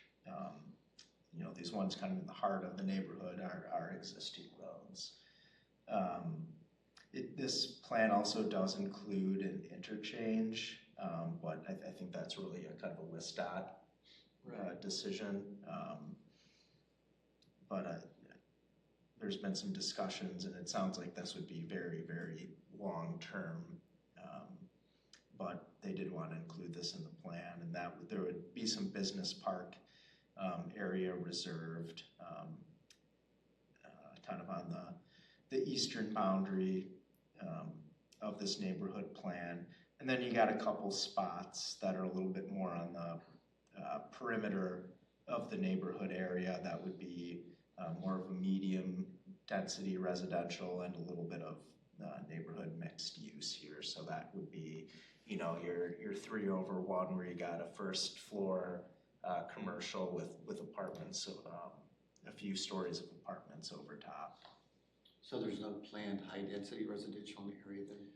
these ones kind of in the heart of the neighborhood are existing roads. This plan also does include an interchange, but I think that's really a kind of a WSDOT decision. But there's been some discussions, and it sounds like this would be very, very long-term, but they did want to include this in the plan, and that there would be some business park area reserved, kind of on the eastern boundary of this neighborhood plan. And then you got a couple spots that are a little bit more on the perimeter of the neighborhood area that would be more of a medium density residential and a little bit of neighborhood mixed use here. So that would be, your 3/1 where you got a first floor commercial with apartments, a few stories of apartments over top. So there's no planned high density residential in the area then?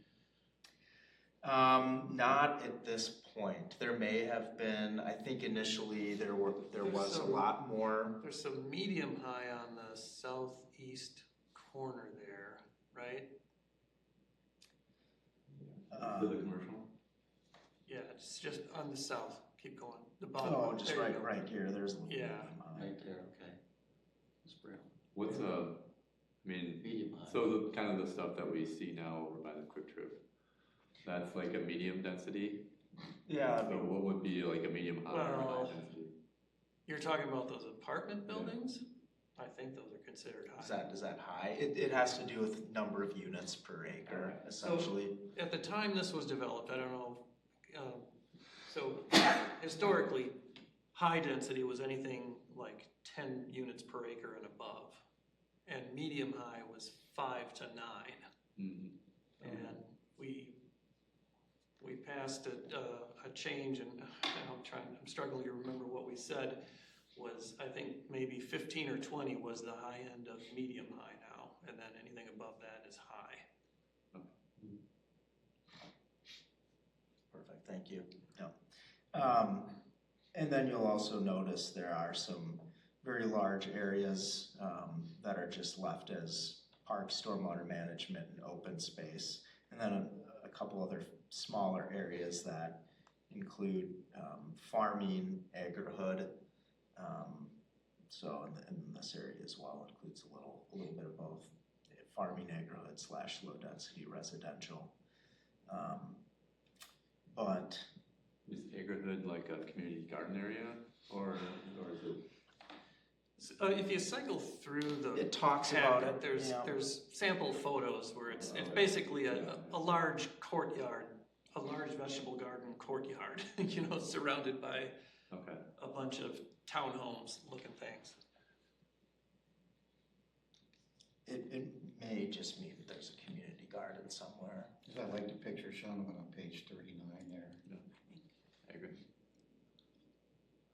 Not at this point. There may have been. I think initially there was a lot more. There's some medium high on the southeast corner there, right? For the commercial? Yeah, it's just on the south. Keep going. The bottom. Oh, just there you right go. here. There's a little Yeah. medium high. Right there, okay. That's brilliant. What's Medium high. so the kind of the stuff that we see now over by the Quick Trip, that's like a medium density? Yeah. So what would be like a medium high or a Well, high density? You're talking about those apartment buildings? I think those are considered high. Is that high? It has to do with number of units per acre, essentially. So at the time this was developed, I don't know, so historically, high density was anything like 10 units per acre and above. And medium high was 5 to 9. Mm-hmm. And we passed a change, and I'm struggling to remember what we said was, I think maybe 15 or 20 was the high end of medium high now, and then anything above that is high. Perfect, thank you. Yeah. And then you'll also notice there are some very large areas that are just left as park, stormwater management, and open space. And then a couple other smaller areas that include farming, agrihood. So in this area as well includes a little bit of both farming, agrihood / low density residential. But is agrihood like a community garden area, or is it? If you cycle through it talks about it. There's sample photos where it's basically a large courtyard, a large vegetable garden courtyard, surrounded by a bunch of townhomes looking things. It may just mean that there's a community garden somewhere. I like the picture shown on page 39 there. Yeah, I agree.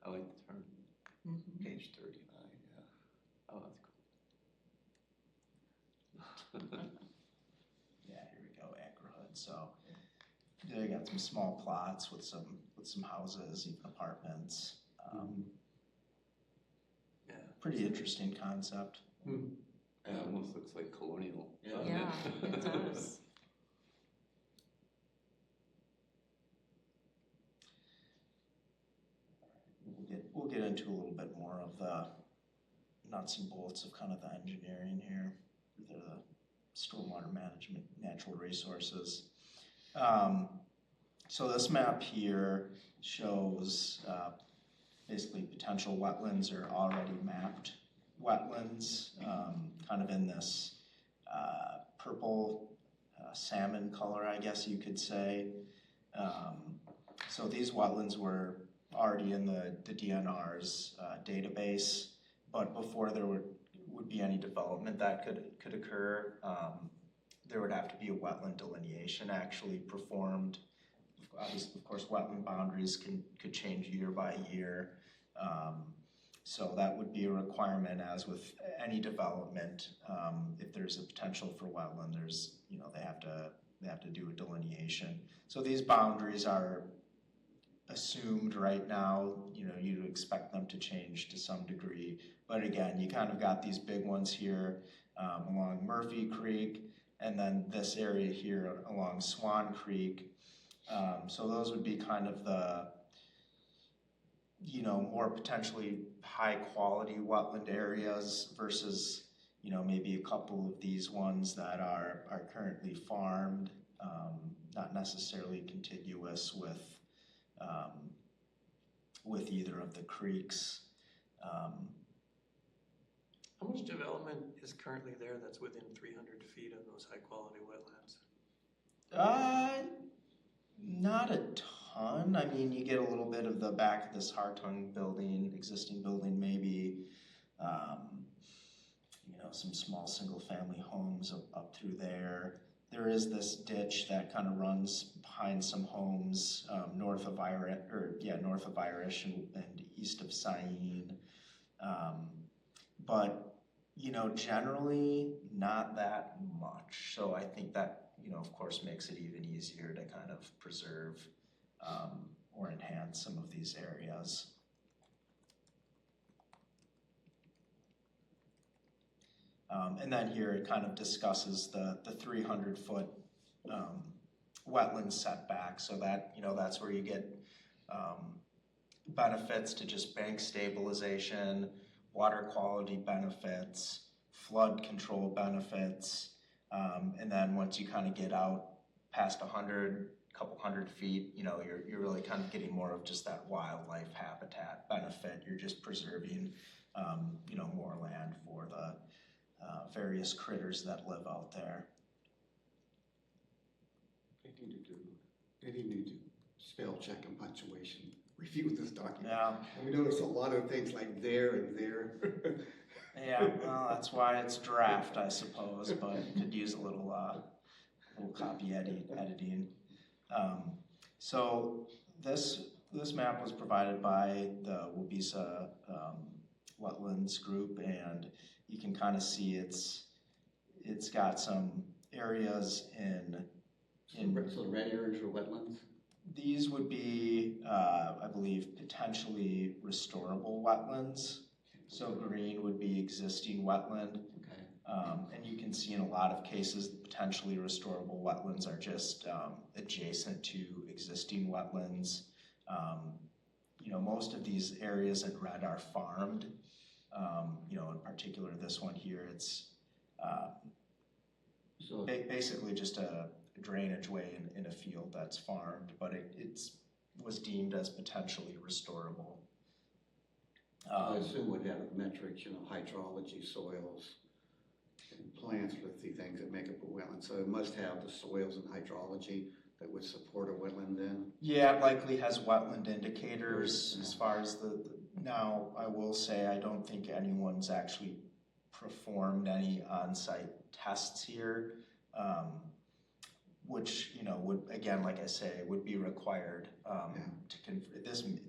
I like the term. Mm-hmm. Page 39, yeah. Oh, that's cool. Yeah, here we go, agrihood. So they got some small plots with some houses, even apartments. Yeah. Pretty interesting concept. It almost looks like colonial. Yeah, it does. We'll get into a little bit more of the nuts and bolts of kind of the engineering here, the stormwater management, natural resources. So this map here shows basically potential wetlands or already mapped wetlands, kind of in this purple salmon color, I guess you could say. So these wetlands were already in the DNR's database, but before there would be any development that could occur, there would have to be a wetland delineation actually performed. Obviously, of course, wetland boundaries could change year by year. So that would be a requirement, as with any development. If there's a potential for wetland, they have to do a delineation. So these boundaries are assumed right now. You'd expect them to change to some degree, but again, you kind of got these big ones here along Murphy Creek, and then this area here along Swan Creek. So those would be kind of the more potentially high quality wetland areas versus maybe a couple of these ones that are currently farmed, not necessarily contiguous with either of the creeks. How much development is currently there that's within 300 feet of those high quality wetlands? Not a ton. I mean, you get a little bit of the back of this Hartung building, existing building, maybe, some small single family homes up through there. There is this ditch that kind of runs behind some homes north of Irish and east of Sayin. But generally not that much. So I think that of course makes it even easier to kind of preserve or enhance some of these areas. And then here it kind of discusses the 300-foot wetland setback. So that that's where you get benefits to just bank stabilization, water quality benefits, flood control benefits, and then once you kind of get out past couple hundred feet, you're really kind of getting more of just that wildlife habitat benefit. You're just preserving, more land for the various critters that live out there. They need to spell check and punctuation review this document. Yeah. And we notice a lot of things like there and there. Yeah, well, that's why it's draft, I suppose, but it could use a little copy editing. So this map was provided by the Wabisa Wetlands Group, and you can kind of see it's got some areas in So the red areas are wetlands? These would be, I believe, potentially restorable wetlands. So green would be existing wetland. Okay. And you can see in a lot of cases, potentially restorable wetlands are just adjacent to existing wetlands. Most of these areas in red are farmed. In particular, this one here, it's basically just a drainage way in a field that's farmed, but it was deemed as potentially restorable. I assume would have metrics, hydrology, soils, and plants with the things that make up a wetland. So it must have the soils and hydrology that would support a wetland then? Yeah, it likely has wetland indicators as far as now, I will say I don't think anyone's actually performed any on-site tests here, which, would, again, like I say, would be required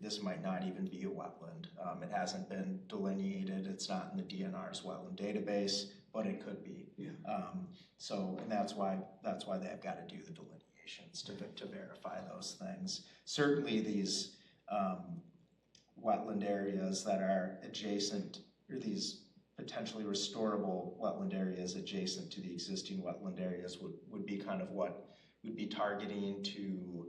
this might not even be a wetland. It hasn't been delineated. It's not in the DNR's wetland database, but it could be. Yeah. And that's why they've got to do the delineations to verify those things. Certainly these wetland areas that are adjacent, or these potentially restorable wetland areas adjacent to the existing wetland areas would be kind of what we'd be targeting to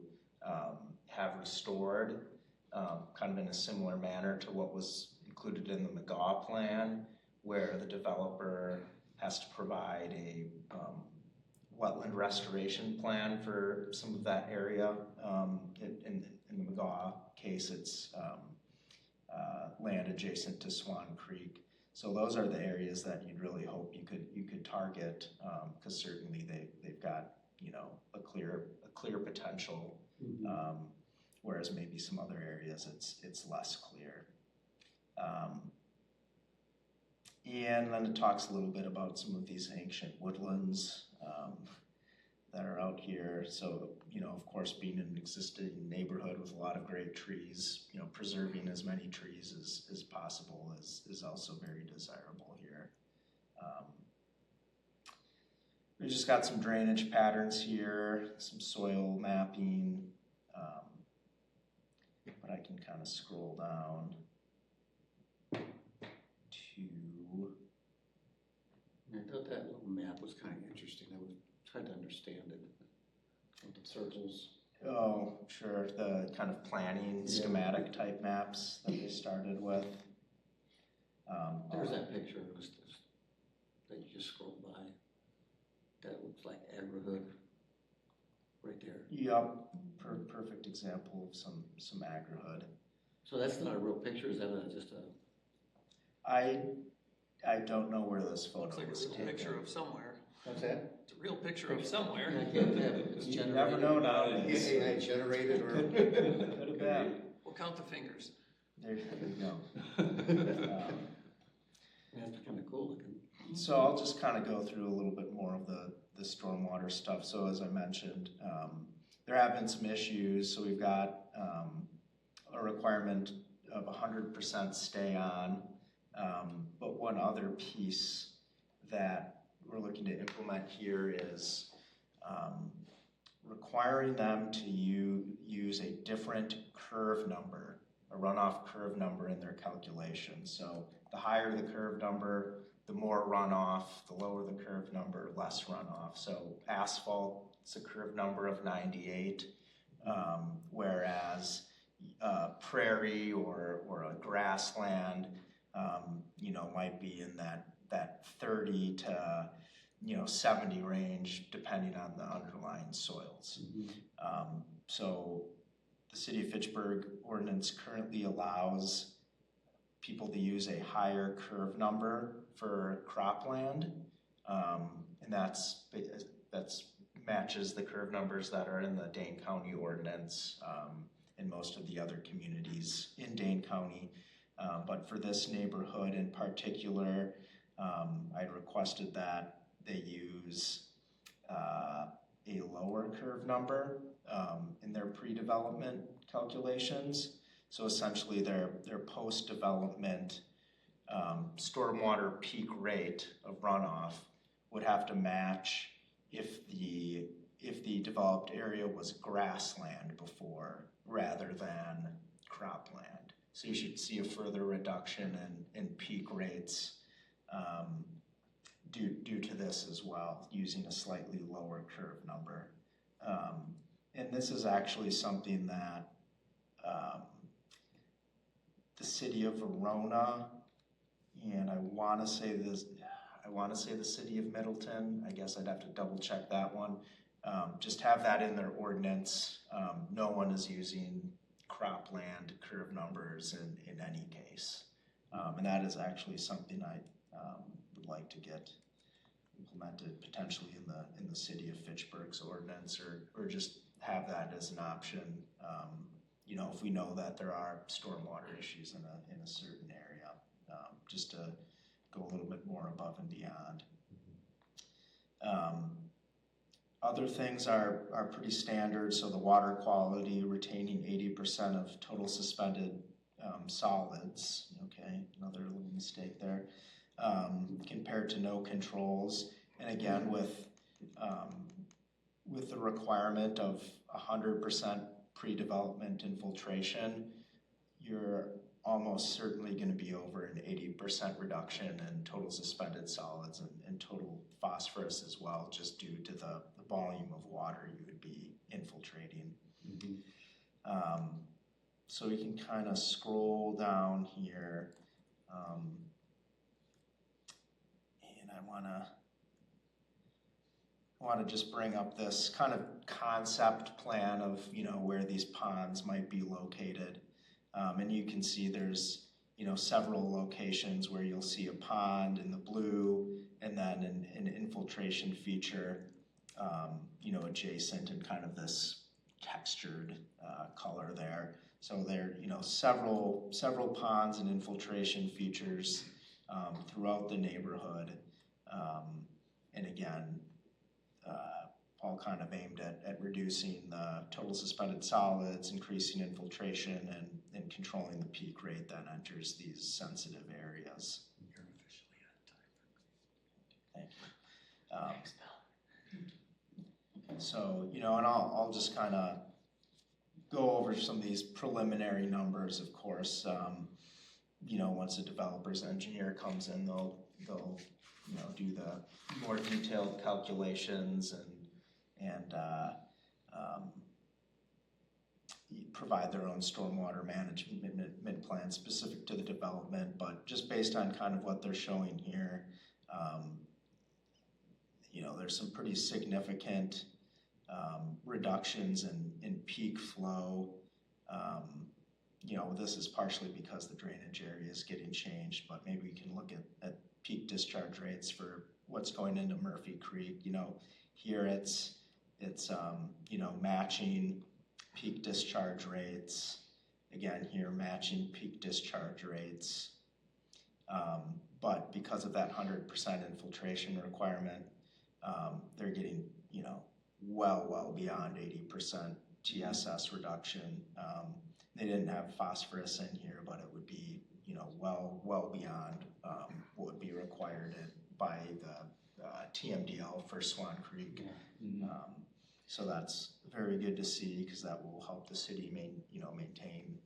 have restored, kind of in a similar manner to what was included in the McGaw plan, where the developer has to provide a wetland restoration plan for some of that area. In the McGaw case, it's land adjacent to Swan Creek. So those are the areas that you'd really hope you could target, because certainly they've got a clear potential, whereas maybe some other areas it's less clear. And then it talks a little bit about some of these ancient woodlands that are out here. So, of course, being an existing neighborhood with a lot of great trees, preserving as many trees as possible is also very desirable here. We just got some drainage patterns here, some soil mapping, but I can kind of scroll down to... I thought that little map was kind of interesting. I was trying to understand it. With the circles. Oh, sure. The kind of planning schematic type maps that they started with. There's that picture that you just scrolled by. That looks like agri-hood right there. Yep. Perfect example of some agri-hood. So that's not a real picture. Is that just a? I don't know where this photo Looks like was it's a picture of somewhere. What's that? It's a real picture of somewhere. I can't have it. It's You never know nowadays. AI generated or. Could have been. We'll count the fingers. There you go. That's kind of cool looking. So I'll just kind of go through a little bit more of the stormwater stuff. So as I mentioned, there have been some issues. So we've got a requirement of 100% stay on. But one other piece that we're looking to implement here is requiring them to use a different curve number, a runoff curve number in their calculations. So the higher the curve number, the more runoff, the lower the curve number, less runoff. So asphalt, it's a curve number of 98, whereas prairie or a grassland, might be in that 30 to 70 range, depending on the underlying soils. So the City of Fitchburg ordinance currently allows people to use a higher curve number for cropland, and that's matches the curve numbers that are in the Dane County ordinance and most of the other communities in Dane County. But for this neighborhood in particular, I'd requested that they use a lower curve number in their pre-development calculations. So essentially their post-development stormwater peak rate of runoff would have to match if the developed area was grassland before rather than cropland. So you should see a further reduction in peak rates due to this as well, using a slightly lower curve number. And this is actually something that the city of Verona, and I want to say the city of Middleton. I guess I'd have to double check that one. Just have that in their ordinance. No one is using cropland curve numbers in any case. And that is actually something I would like to get implemented potentially in the city of Fitchburg's ordinance, or just have that as an option. You know, if we know that there are stormwater issues in a certain area, just to go a little bit more above and beyond. Other things are pretty standard. So the water quality, retaining 80% of total suspended solids. Okay, another little mistake there. Compared to no controls, and again with the requirement of 100% pre-development infiltration, you're almost certainly going to be over an 80% reduction in total suspended solids and total phosphorus as well, just due to the volume of water you would be infiltrating. So we can kind of scroll down here, and I want to just bring up this kind of concept plan of, you know, where these ponds might be located. And you can see there's, you know, several locations where you'll see a pond in the blue, and then an infiltration feature, you know, adjacent in kind of this textured color there. So there, you know, several ponds and infiltration features throughout the neighborhood, and again, all kind of aimed at reducing the total suspended solids, increasing infiltration, and controlling the peak rate that enters these sensitive areas. You're officially out of time. Thank you. So, you know, and I'll just kind of go over some of these preliminary numbers, of course. You know, once a developer's engineer comes in, they'll you know, do the more detailed calculations and provide their own stormwater management plan specific to the development. But just based on kind of what they're showing here, you know, there's some pretty significant reductions in peak flow. You know, this is partially because the drainage area is getting changed, but maybe we can look at peak discharge rates for what's going into Murphy Creek. You know, here it's you know, matching peak discharge rates. Again, here matching peak discharge rates. But because of that 100% infiltration requirement, they're getting, you know, well beyond 80% TSS reduction. They didn't have phosphorus in here, but it would be, you know, well beyond what would be required by the TMDL for Swan Creek. So that's very good to see, because that will help the city maintain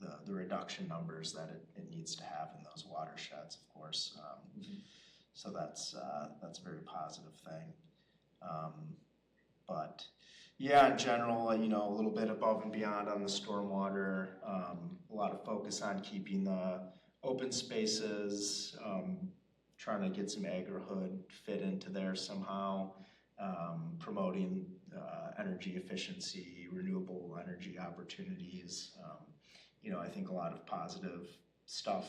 the reduction numbers that it needs to have in those watersheds, of course. So that's a very positive thing. But yeah, in general, you know, a little bit above and beyond on the stormwater, a lot of focus on keeping the open spaces, trying to get some agri-hood fit into there somehow, promoting energy efficiency, renewable energy opportunities. You know, I think a lot of positive stuff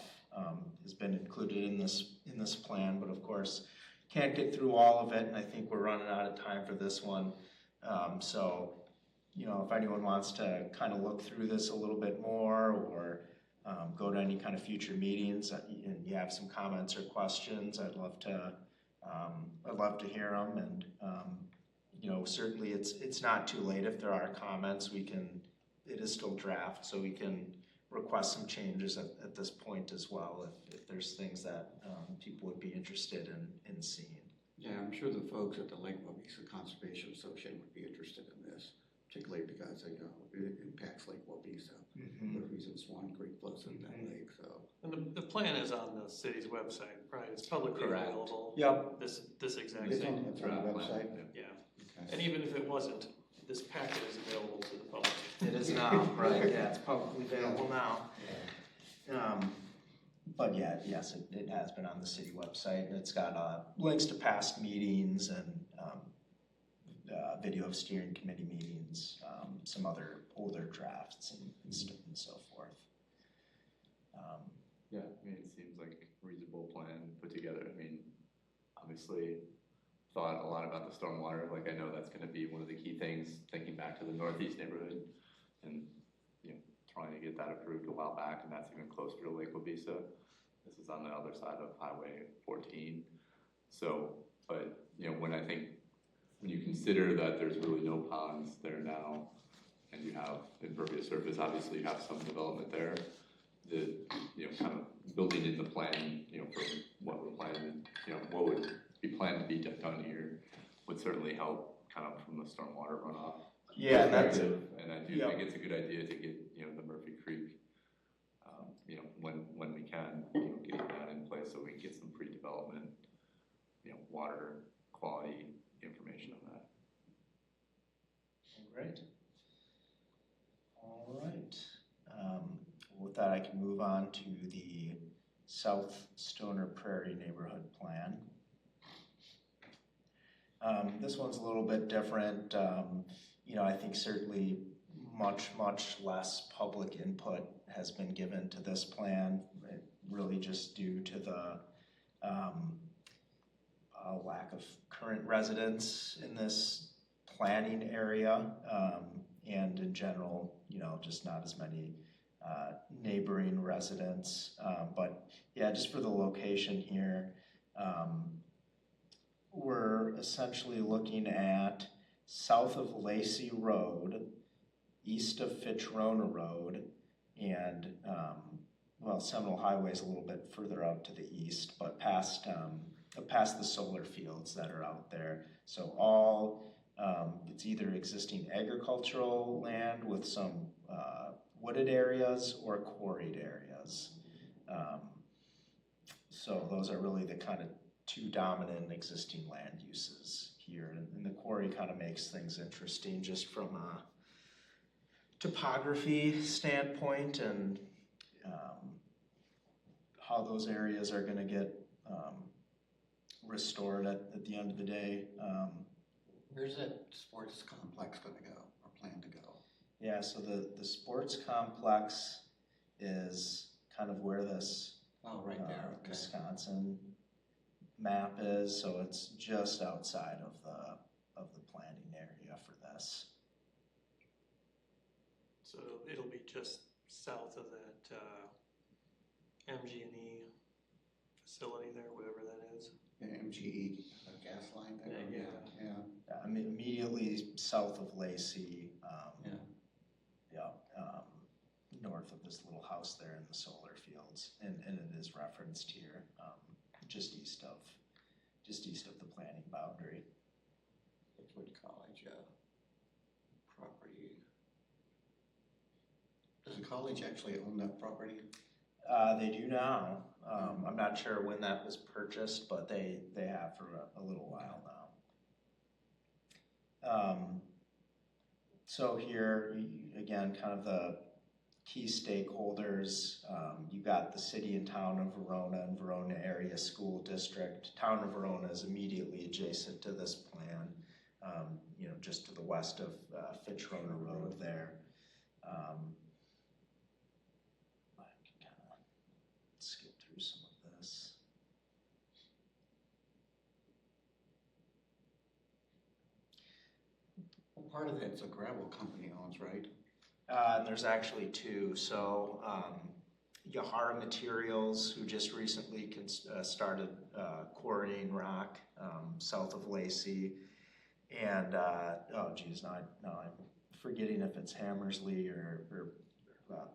has been included in this plan, but of course can't get through all of it, and I think we're running out of time for this one. So, you know, if anyone wants to kind of look through this a little bit more, or go to any kind of future meetings and you have some comments or questions, I'd love to hear them. And you know, certainly it's not too late if there are comments. It is still draft, so we can request some changes at this point as well if there's things that people would be interested in seeing. Yeah, I'm sure the folks at the Lake Wabeesa Conservation Association would be interested in this, particularly because you know, it impacts Lake Wabeesa. The reason Swan Creek flows in that lake. So, and the plan is on the city's website, right? It's publicly available. Yep. This exact it's thing. on the website. Yeah. Okay. And even if it wasn't, this packet is available to the public. It is now, right, yeah, it's publicly available now. But yeah, yes, it has been on the city website, and it's got links to past meetings and video of steering committee meetings, some other older drafts and so forth. Yeah, I mean, it seems like a reasonable plan put together. I mean, obviously thought a lot about the stormwater. Like, I know that's going to be one of the key things, thinking back to the northeast neighborhood and, you know, trying to get that approved a while back, and that's even closer to Lake Wabisa. This is on the other side of Highway 14. So, but, you know, when you consider that there's really no ponds there now, and you have impervious surface, obviously you have some development there, the, you know, kind of building in the plan, you know, for what we're planning, you know, what would be planned to be done here would certainly help kind of from the stormwater runoff. Yeah, and I do think it's a good idea to get, you know, the Murphy Creek, you know, when we can, you know, getting that in place so we can get some pre-development, you know, water quality information on that. Great. All right. With that, I can move on to the South Stoner Prairie Neighborhood Plan. This one's a little bit different. You know, I think certainly much less public input has been given to this plan, really just due to the lack of current residents in this planning area, and in general, you know, just not as many neighboring residents. But yeah, just for the location here, we're essentially looking at south of Lacey Road, east of Fitchrona Road, and well, Seminole Highway is a little bit further out to the east, but past the solar fields that are out there. So all it's either existing agricultural land with some wooded areas or quarried areas. So those are really the kind of two dominant existing land uses here. And the quarry kind of makes things interesting just from a topography standpoint and how those areas are going to get restored at the end of the day. Where's that sports complex going to go or plan to go? Yeah, so the sports complex is kind of where this right there, okay. Wisconsin map is, so it's just outside of the planning area for this. So it'll be just south of that MG&E facility there, whatever that is. Yeah, MGE gas line there. Yeah, I mean, immediately south of Lacey. North of this little house there in the solar fields, and it is referenced here, just east of the planning boundary. Fitchburg College property. Does the college actually own that property? They do now. I'm not sure when that was purchased, but they have for a little while now. So here, again, kind of the key stakeholders. You got the city and town of Verona and Verona Area School District. Town of Verona is immediately adjacent to this plan, you know, just to the west of Fitchrona Road there. I can kind of skip through some of this. Well, part of that's a gravel company owns, right? And there's actually two. So Yahara Materials, who just recently started quarrying rock south of Lacey, and oh geez, now I'm forgetting if it's Hammersley or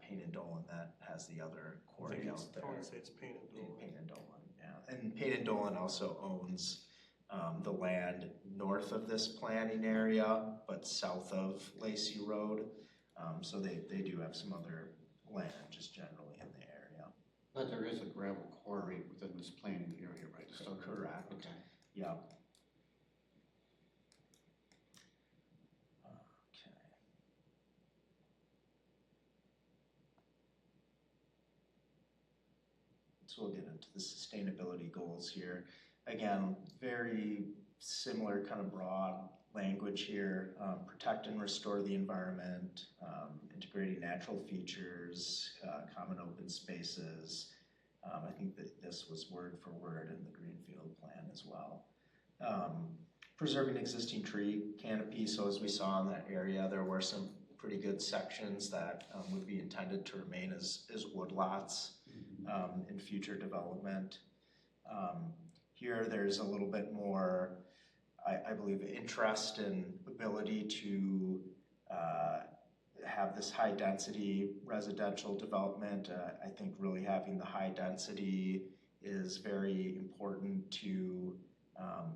Payne and Dolan that has the other quarry out there. I want to say it's Payne and Dolan. Payne and Dolan, yeah. And Payne and Dolan also owns the land north of this planning area, but south of Lacey Road. So they do have some other land just generally in the area. But there is a gravel quarry within this planning area, right? So correct. Okay. Yeah. so we'll get into the sustainability goals here. Again, very similar kind of broad language here. Protect and restore the environment, integrating natural features, common open spaces. I think that this was word for word in the Greenfield plan as well. Preserving existing tree canopy. So as we saw in that area, there were some pretty good sections that would be intended to remain as woodlots in future development. Here there's a little bit more, I believe, interest and ability to have this high density residential development. I think really having the high density is very important to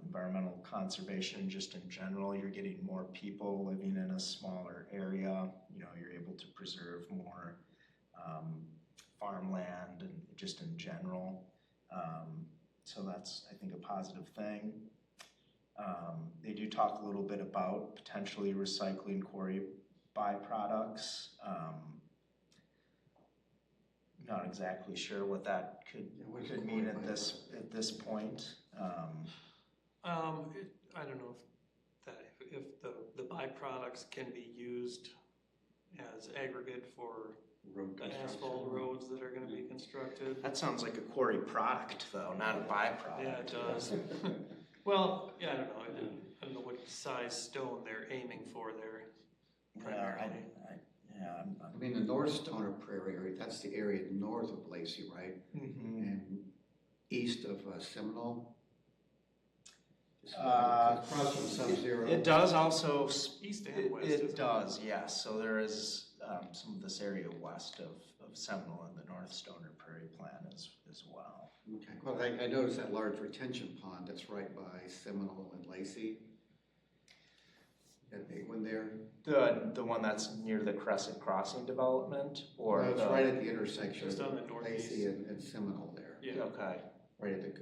environmental conservation just in general. You're getting more people living in a smaller area. You know, you're able to preserve more farmland and just in general. So that's, I think, a positive thing. They do talk a little bit about potentially recycling quarry byproducts. Not exactly sure what that could mean at this point. I don't know if the byproducts can be used as aggregate for the asphalt roads that are going to be constructed. That sounds like a quarry product, though, not a byproduct. Yeah, it does. Well, yeah, I don't know. I don't know what size stone they're aiming for there. Primarily. I mean, the North Stoner Prairie area, that's the area north of Lacey, right? And east of Seminole. Across from Sub-Zero. It does also, east and west. It does, yes. So there is some of this area west of Seminole and the North Stoner Prairie Plan as well. Okay. Well, I noticed that large retention pond that's right by Seminole and Lacey. That big one there. The one that's near the Crescent Crossing development, or it's right at the intersection just on the of northeast. Lacey and Seminole there. Yeah. Okay. Right at the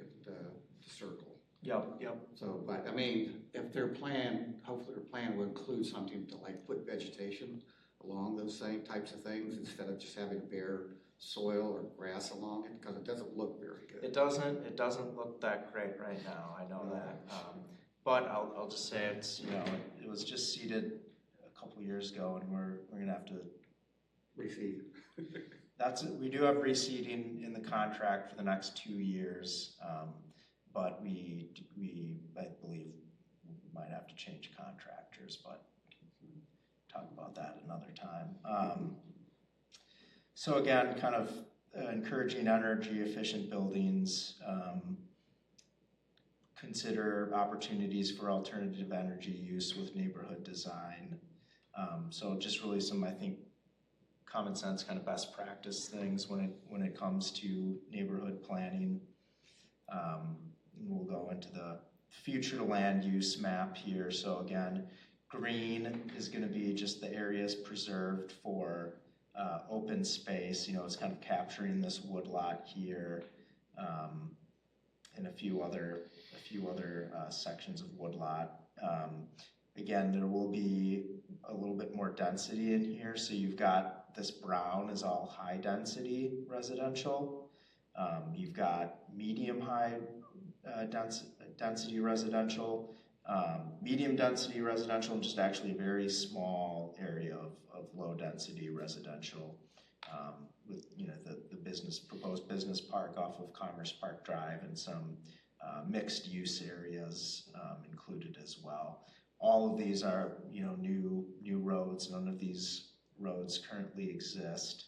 circle. Yep. So, but I mean, if their plan, hopefully their plan will include something to like put vegetation along those same types of things instead of just having bare soil or grass along it, because it doesn't look very good. It doesn't look that great right now. I know that. But I'll just say it's, you know, it was just seeded a couple years ago, and we're gonna have to reseed. We do have reseeding in the contract for the next 2 years, but we I believe might have to change contractors, but talk about that another time. So again, kind of encouraging energy efficient buildings. Consider opportunities for alternative energy use with neighborhood design. So just really some, I think, common sense kind of best practice things when it comes to neighborhood planning. We'll go into the future land use map here. So again, green is going to be just the areas preserved for open space. You know, it's kind of capturing this woodlot here, and a few other sections of woodlot. Again, there will be a little bit more density in here. So you've got this brown is all high density residential. You've got medium high density residential, medium density residential, and just actually a very small area of low density residential, with, you know, the proposed business park off of Commerce Park Drive and some mixed use areas included as well. All of these are, you know, new roads. None of these roads currently exist.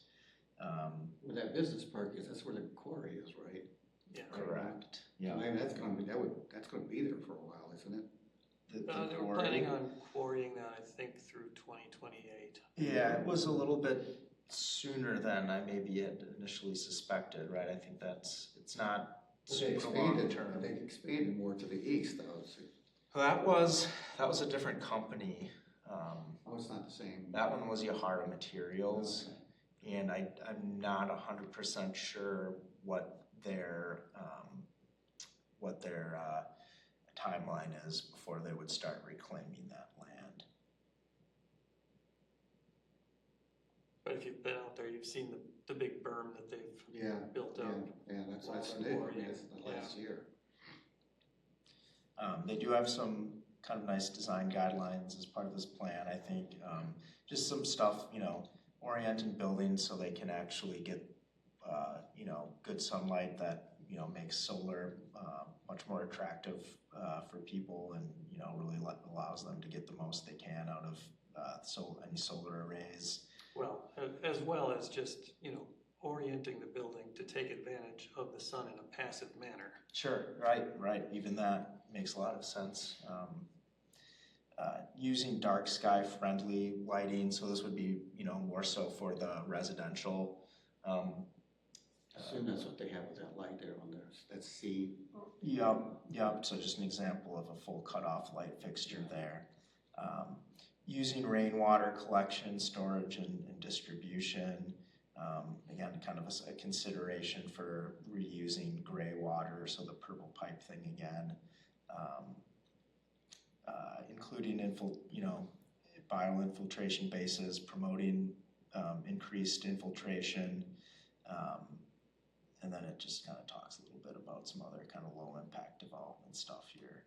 Where that business park is, that's where the quarry is, right? Yeah. Correct. Yeah. I mean, that's going to be there for a while, isn't it? They were planning on quarrying that, I think, through 2028. Yeah, it was a little bit sooner than I maybe had initially suspected, right? I think it's not super long term. They expanded more to the east, though. So. Well, that was a different company. Oh, it's not the same. That one was Yahara Materials, okay. And I'm not 100% sure what their timeline is before they would start reclaiming that land. But if you've been out there, you've seen the big berm that they've built up. Yeah, That's new, it's the last year. They do have some kind of nice design guidelines as part of this plan, I think. Just some stuff, orienting buildings so they can actually get, good sunlight that, makes solar much more attractive for people and, really allows them to get the most they can out of any solar arrays. Well as just, orienting the building to take advantage of the sun in a passive manner. Sure, right. Even that makes a lot of sense. Using dark sky friendly lighting, so this would be, more so for the residential. I assume that's what they have with that light there on there. That's C. Yep. So just an example of a full cutoff light fixture there. Using rainwater collection, storage, and distribution. Again, kind of a consideration for reusing gray water, so the purple pipe thing again. Including bioinfiltration bases, promoting increased infiltration, and then it just kind of talks a little bit about some other kind of low impact development stuff here.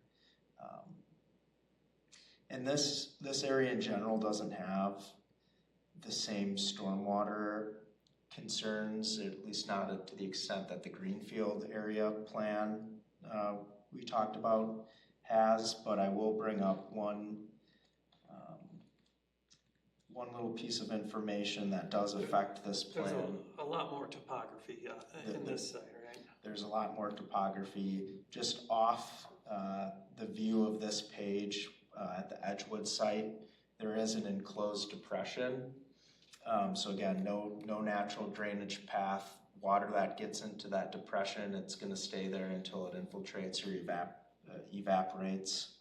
And this area in general doesn't have the same stormwater concerns, at least not to the extent that the Greenfield area plan we talked about has, but I will bring up one little piece of information that does affect this plan. There's a lot more topography in this site, right? There's a lot more topography just off the view of this page at the Edgewood site. There is an enclosed depression. So again, no natural drainage path. Water that gets into that depression, it's going to stay there until it infiltrates or evaporates.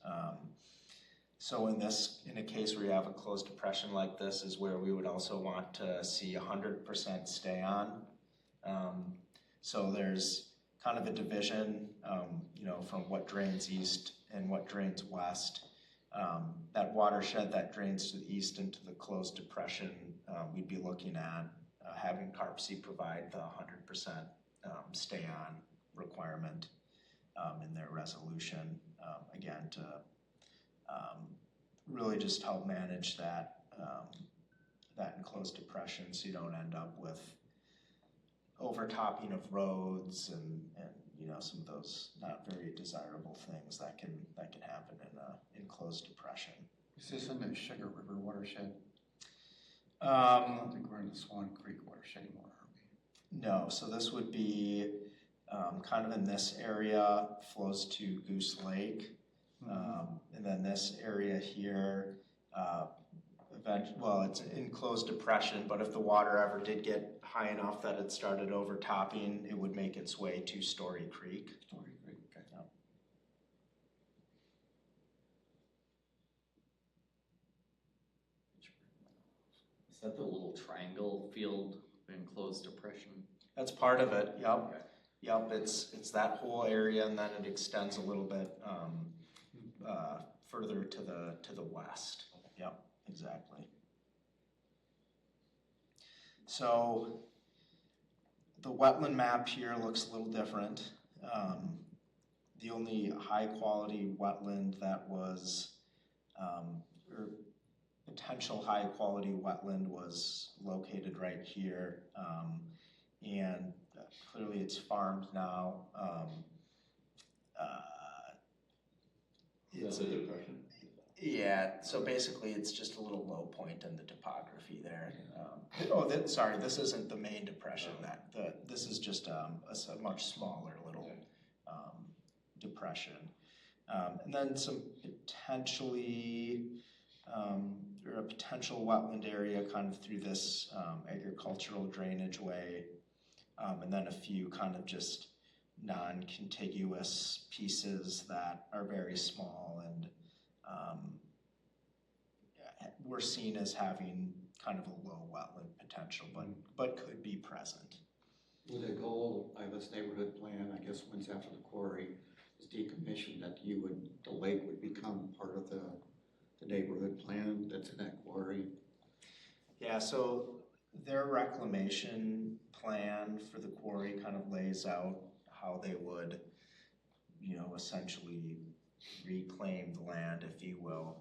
So in a case where you have a closed depression like this is where we would also want to see 100% stay on. So there's kind of a division, from what drains east and what drains west. That watershed that drains to the east into the closed depression, we'd be looking at having CARPC provide the 100% stay on requirement in their resolution, again, to really just help manage that enclosed depression so you don't end up with overtopping of roads and some of those not very desirable things that can happen in an enclosed depression. Is this in the Sugar River watershed? I don't think we're in the Swan Creek watershed anymore, are we? No, so this would be kind of in this area, flows to Goose Lake. And then this area here, it's an enclosed depression, but if the water ever did get high enough that it started overtopping, it would make its way to Story Creek. Story Creek, okay. Yep. Is that the little triangle field enclosed depression? That's part of it, yep. Okay. Yep, it's that whole area, and then it extends a little bit further to the west. Yep, exactly. So the wetland map here looks a little different. The only high quality wetland that was, or potential high quality wetland was located right here. And clearly it's farmed now. It's a depression. Yeah, so basically it's just a little low point in the topography there. Sorry, this isn't the main depression. This is just a much smaller little depression. And then some potentially, or a potential wetland area kind of through this agricultural drainage way. And then a few kind of just non-contiguous pieces that are very small and we're seen as having kind of a low wetland potential, but could be present. With a goal, this neighborhood plan, I guess once after the quarry is decommissioned, that the lake would become part of the neighborhood plan that's in that quarry. Yeah, so their reclamation plan for the quarry kind of lays out how they would, essentially reclaim the land, if you will.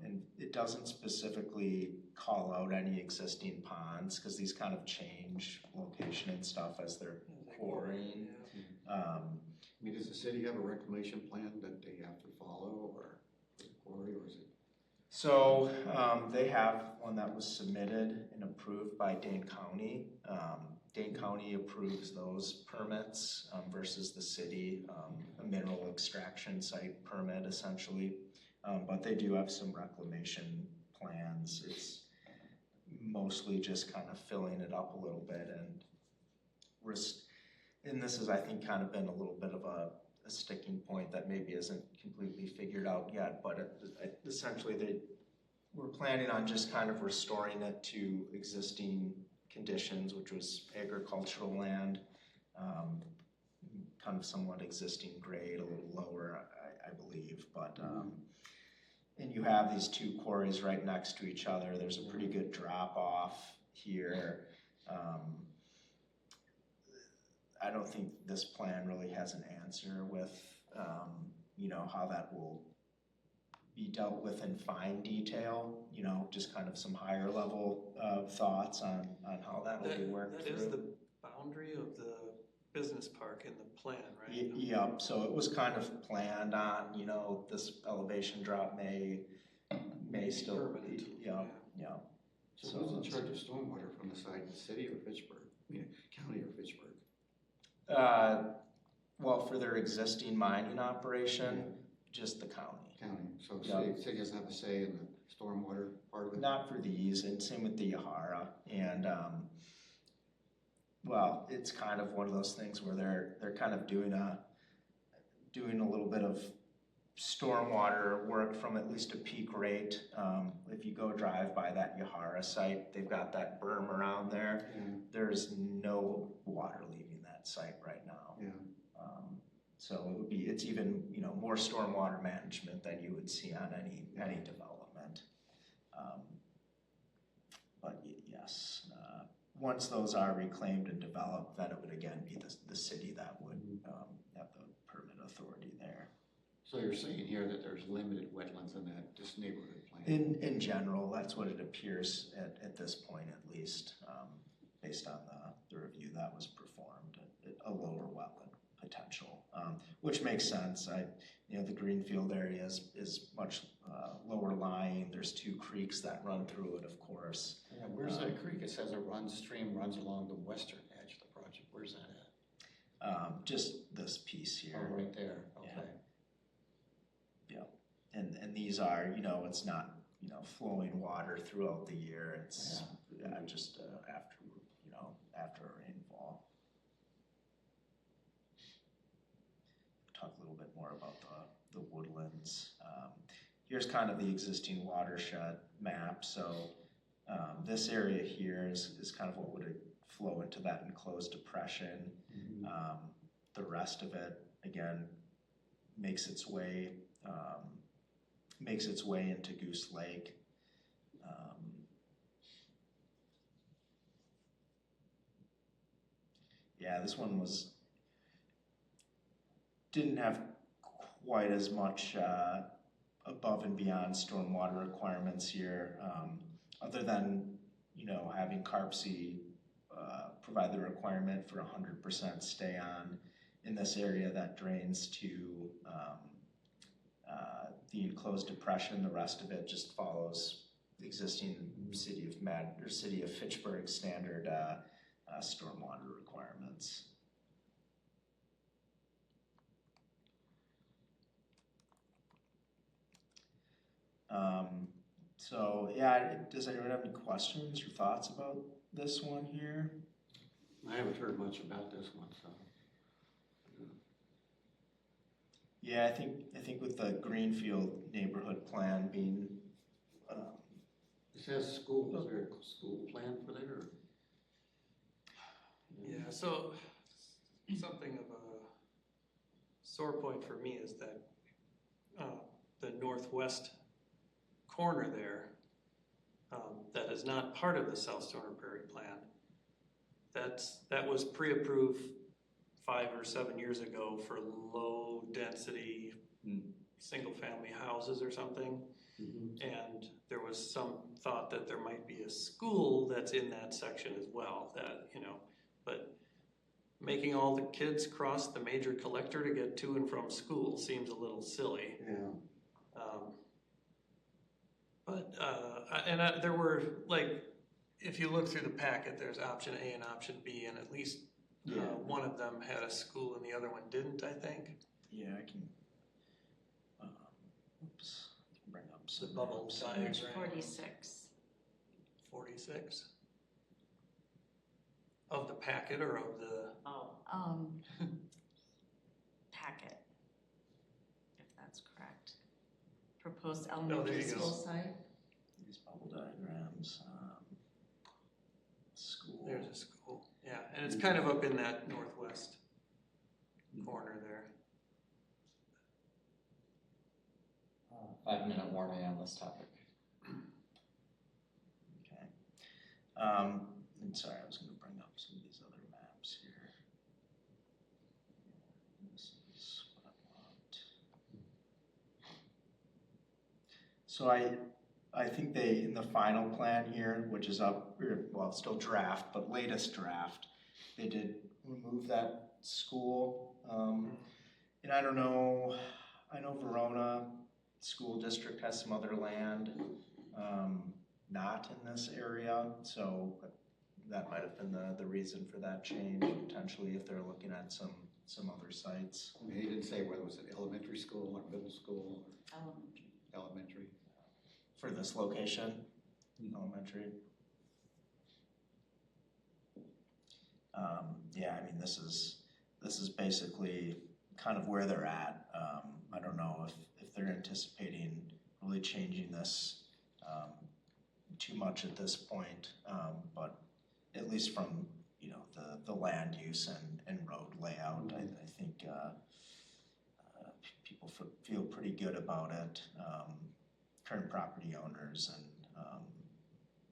And it doesn't specifically call out any existing ponds, because these kind of change location and stuff as they're quarrying. Does the city have a reclamation plan that they have to follow, or for the quarry, or is it? So they have one that was submitted and approved by Dane County. Dane County approves those permits versus the city, a mineral extraction site permit essentially. But they do have some reclamation plans. It's mostly just kind of filling it up a little bit, and this has, I think, kind of been a little bit of a sticking point that maybe isn't completely figured out yet, but essentially they were planning on just kind of restoring it to existing conditions, which was agricultural land, kind of somewhat existing grade, a little lower, I believe, but and you have these two quarries right next to each other. There's a pretty good drop off here. I don't think this plan really has an answer with, how that will be dealt with in fine detail, just kind of some higher level thoughts on how that will be worked through. That is the boundary of the business park in the plan, right? Yep, so it was kind of planned on, this elevation drop may still permanent. Yeah. So who's in charge of stormwater from the side, the city or Fitchburg? County or Fitchburg? Well, for their existing mining operation, just the county. County, so the city doesn't have a say in the stormwater part of it? Not for these, and same with the Yahara, and well, it's kind of one of those things where they're kind of doing a little bit of stormwater work from at least a peak rate. If you go drive by that Yahara site, they've got that berm around there. There's no water leaving that site right now. So it's even more stormwater management than you would see on any development. But yes, once those are reclaimed and developed, then it would again be the city that would have the permit authority there. So you're saying here that there's limited wetlands in this neighborhood plan? In general, that's what it appears at this point, at least, based on the review that was performed, a lower wetland potential, which makes sense. The Greenfield area is much lower lying. There's two creeks that run through it, of course. Yeah, where's that creek? It says stream runs along the western edge of the project. Where's that at? Just this piece here. Oh, right there. Okay. Yeah. And these are, it's not, flowing water throughout the year. It's just after a rainfall. Talk a little bit more about the woodlands. Here's kind of the existing watershed map. So this area here is kind of what would flow into that enclosed depression. The rest of it, again, makes its way into Goose Lake. This one didn't have quite as much above and beyond stormwater requirements here, other than having CARPC provide the requirement for 100% stay on in this area that drains to the enclosed depression. The rest of it just follows the existing city of Fitchburg standard stormwater requirements. Does anyone have any questions or thoughts about this one here? I haven't heard much about this one, so. Yeah, I think with the Greenfield neighborhood plan being. It says school. Is there a school plan for there? Yeah, so something of a sore point for me is that the northwest corner there, that is not part of the South Stoner Prairie plan. That was pre-approved 5 or 7 years ago for low density, single family houses or something. And there was some thought that there might be a school that's in that section as well, that, you know, but making all the kids cross the major collector to get to and from school seems a little silly. There were, like, if you look through the packet, there's option A and option B, and at least one of them had a school and the other one didn't, I think. Yeah, I can, bring up The bubble diagram. 46. 46? Of the packet or of the? Packet, if that's correct. Proposed there elementary you go. school site. these bubble diagrams, school. There's a school, yeah, and it's kind of up in that northwest corner there. 5-minute warning on this topic. Okay. And sorry, I was going to bring up some of these other maps here. This is what I want. So I think they, in the final plan here, which is up, well, still draft, but latest draft, they did remove that school. And I don't know, I know Verona School District has some other land not in this area, so that might have been the reason for that change, potentially, if they're looking at some other sites. I mean, he didn't say whether it was an elementary school or middle school or elementary. For this location, elementary. Yeah, I mean, this is basically kind of where they're at. I don't know if they're anticipating really changing this too much at this point, but at least from, you know, the land use and road layout, I think people feel pretty good about it. Current property owners and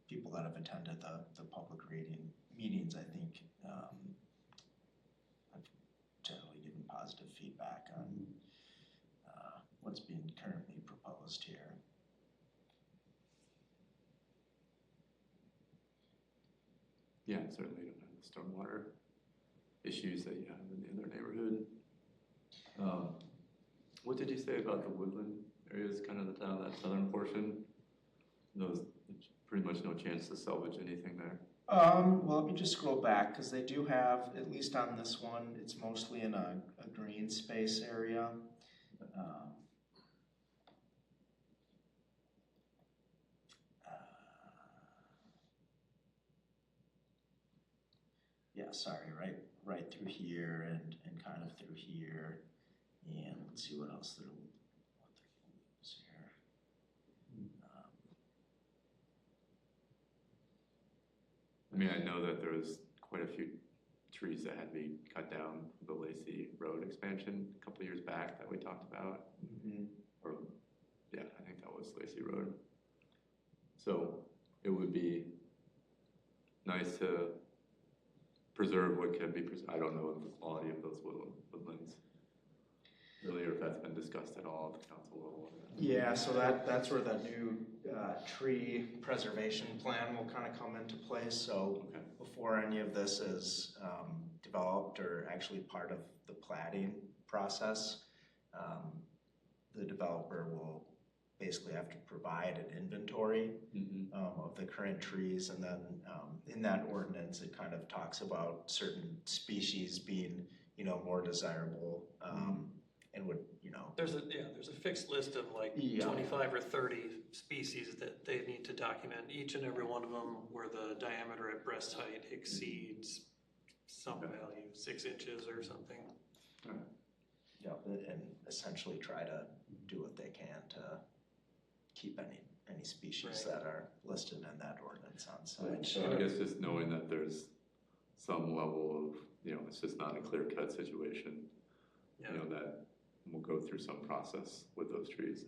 people that have attended the public meetings, I think, have generally given positive feedback on what's being currently proposed here. Yeah, certainly don't have the stormwater issues that you have in the other neighborhood. What did you say about the woodland areas, kind of that southern portion? There's pretty much no chance to salvage anything there. Well, let me just scroll back, because they do have, at least on this one, it's mostly in a green space area. Yeah, sorry, right through here and kind of through here, and let's see what else what they're gonna lose here. I mean, I know that there was quite a few trees that had to be cut down for the Lacey Road expansion a couple of years back that we talked about. Or, yeah, I think that was Lacey Road. So it would be nice to preserve what can be preserved. I don't know the quality of those woodlands really, or if that's been discussed at all at the council level. Yeah, so that's where the new tree preservation plan will kind of come into place. So before any of this is developed or actually part of the platting process, the developer will basically have to provide an inventory of the current trees, and then in that ordinance it kind of talks about certain species being, you know, more desirable and would, you know. There's a fixed list of like 25 or 30 species that they need to document, each and every one of them where the diameter at breast height exceeds some value, 6 inches or something. Yeah, and essentially try to do what they can to keep any species that are listed in that ordinance on site. So I guess just knowing that there's some level of, you know, it's just not a clear-cut situation, you know, that we'll go through some process with those trees.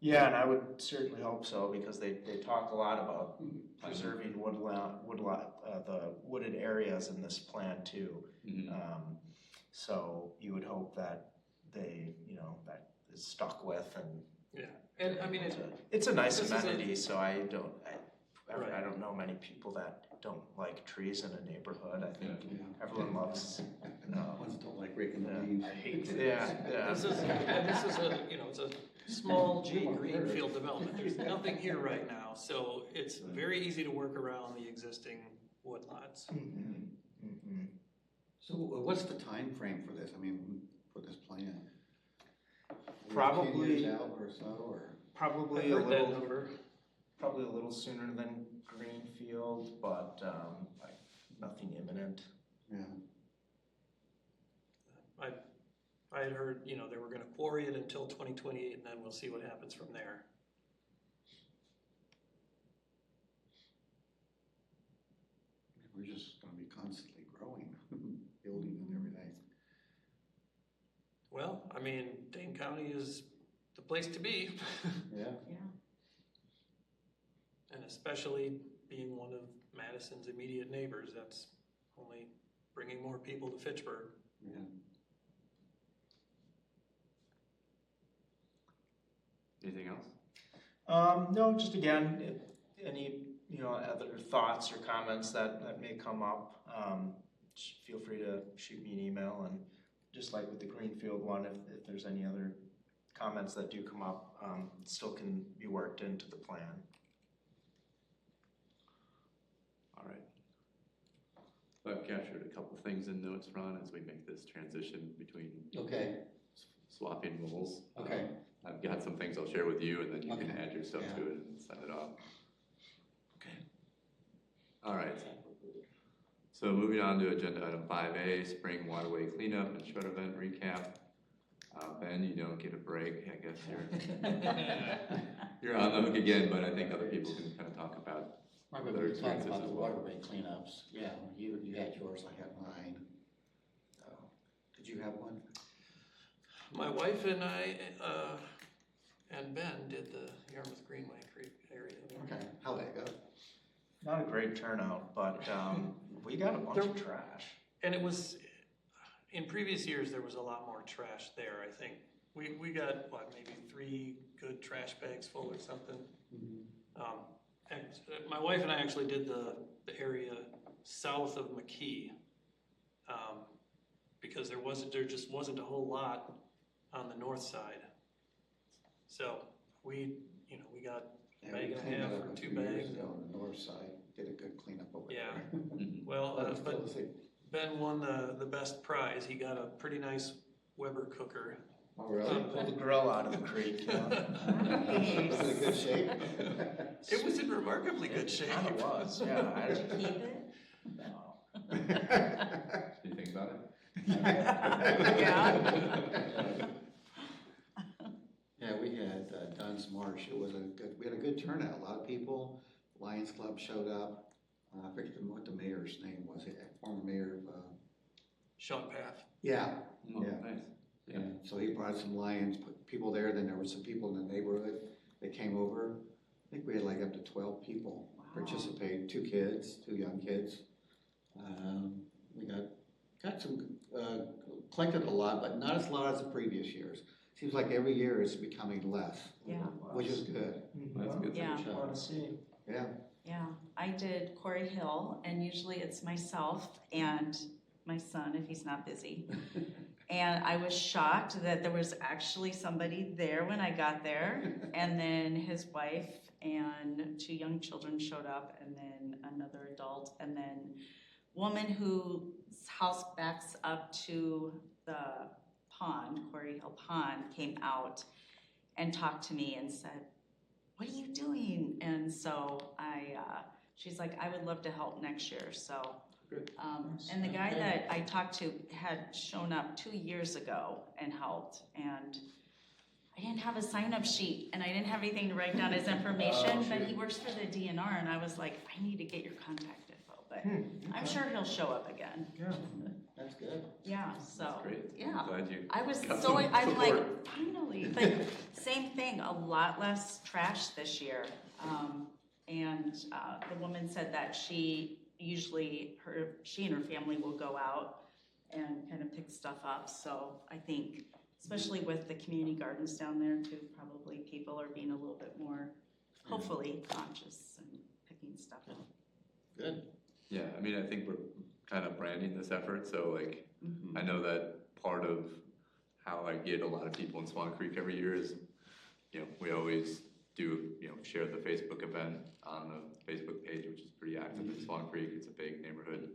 Yeah, and I would certainly hope so, because they talk a lot about preserving the wooded areas in this plan too. So you would hope that they, that is stuck with, and Yeah, and I mean, it's a nice this is amenity, so I don't know many people that don't like trees in a neighborhood. I think everyone loves. Ones that don't like raking the leaves. I hate. Yeah. This is a, it's a small G greenfield development. There's nothing here right now, so it's very easy to work around the existing woodlots. So what's the time frame for this? I mean, for this plan? Probably 10 years out or so, or? Probably a little sooner than greenfield, but nothing imminent. Yeah. I had heard, they were gonna quarry it until 2028, and then we'll see what happens from there. We're just gonna be constantly growing, building and everything. Well, I mean, Dane County is the place to be. Yeah. And especially being one of Madison's immediate neighbors, that's only bringing more people to Fitchburg. Yeah. Anything else? No, just again, any other thoughts or comments that may come up, feel free to shoot me an email, and just like with the greenfield one, if there's any other comments that do come up, still can be worked into the plan. All right. So I've captured a couple things in notes, Ron, as we make this transition between swapping roles. Okay. I've got some things I'll share with you, and then you can add your stuff to it and send it off. Okay. All right. So moving on to agenda item 5A, spring waterway cleanup and shred event recap. Ben, you don't get a break. I guess you're on the hook again, but I think other people can kind of talk about their experiences about as the well. waterway cleanups. Yeah, you had yours, I had mine. Did you have one? My wife and I, and Ben did the Yarmouth Greenway Creek area. Okay, how'd that go? Not a great turnout, but we got a bunch of trash. And it was, in previous years, there was a lot more trash there, I think. We got, maybe 3 good trash bags full or something. And my wife and I actually did the area south of McKee, because there just wasn't a whole lot on the north side. So we got a bag and a half or 2 bags. On the north side, did a good cleanup over there. Well, but Ben won the best prize. He got a pretty nice Weber cooker. Oh, really? Pulled the grill out of the creek. Was it in good shape? It was in remarkably good shape. It was, yeah. Did you keep it? No. Do you think about it? Yeah, we had Dunn's Marsh. We had a good turnout. A lot of people. Lions Club showed up. I forget what the mayor's name was. Former mayor of. Sean Paff. Yeah. Oh, nice. Yeah. So he brought some Lions people there. Then there were some people in the neighborhood that came over. I think we had like up to 12 people participate. 2 young kids. We got some collected a lot, but not as lot as the previous years. Seems like every year is becoming less. Yeah. Which is good. That's good. Yeah. Want to see. Yeah. Yeah, I did Quarry Hill, and usually it's myself and my son if he's not busy. And I was shocked that there was actually somebody there when I got there, and then his wife and 2 young children showed up, and then another adult, and then woman whose house backs up to the pond, Quarry Hill Pond, came out and talked to me and said, "What are you doing?" And so she's like, "I would love to help next year." So, and the guy that I talked to had shown up 2 years ago and helped, and I didn't have a sign-up sheet, and I didn't have anything to write down his information, but he works for the DNR, and I was like, I need to get your contact info, but I'm sure he'll show up again. Yeah. That's good. Yeah, so, That's great. yeah. I'm glad you I was got so, some I'm like, support. finally, but same thing, a lot less trash this year. And the woman said that she and her family will go out and kind of pick stuff up. So I think, especially with the community gardens down there too, probably people are being a little bit more, hopefully, conscious and picking stuff up. Good. Yeah, I mean, I think we're kind of branding this effort, so like, I know that part of how I get a lot of people in Swan Creek every year is, you know, we always do, you know, share the Facebook event on the Facebook page, which is pretty active in Swan Creek. It's a big neighborhood.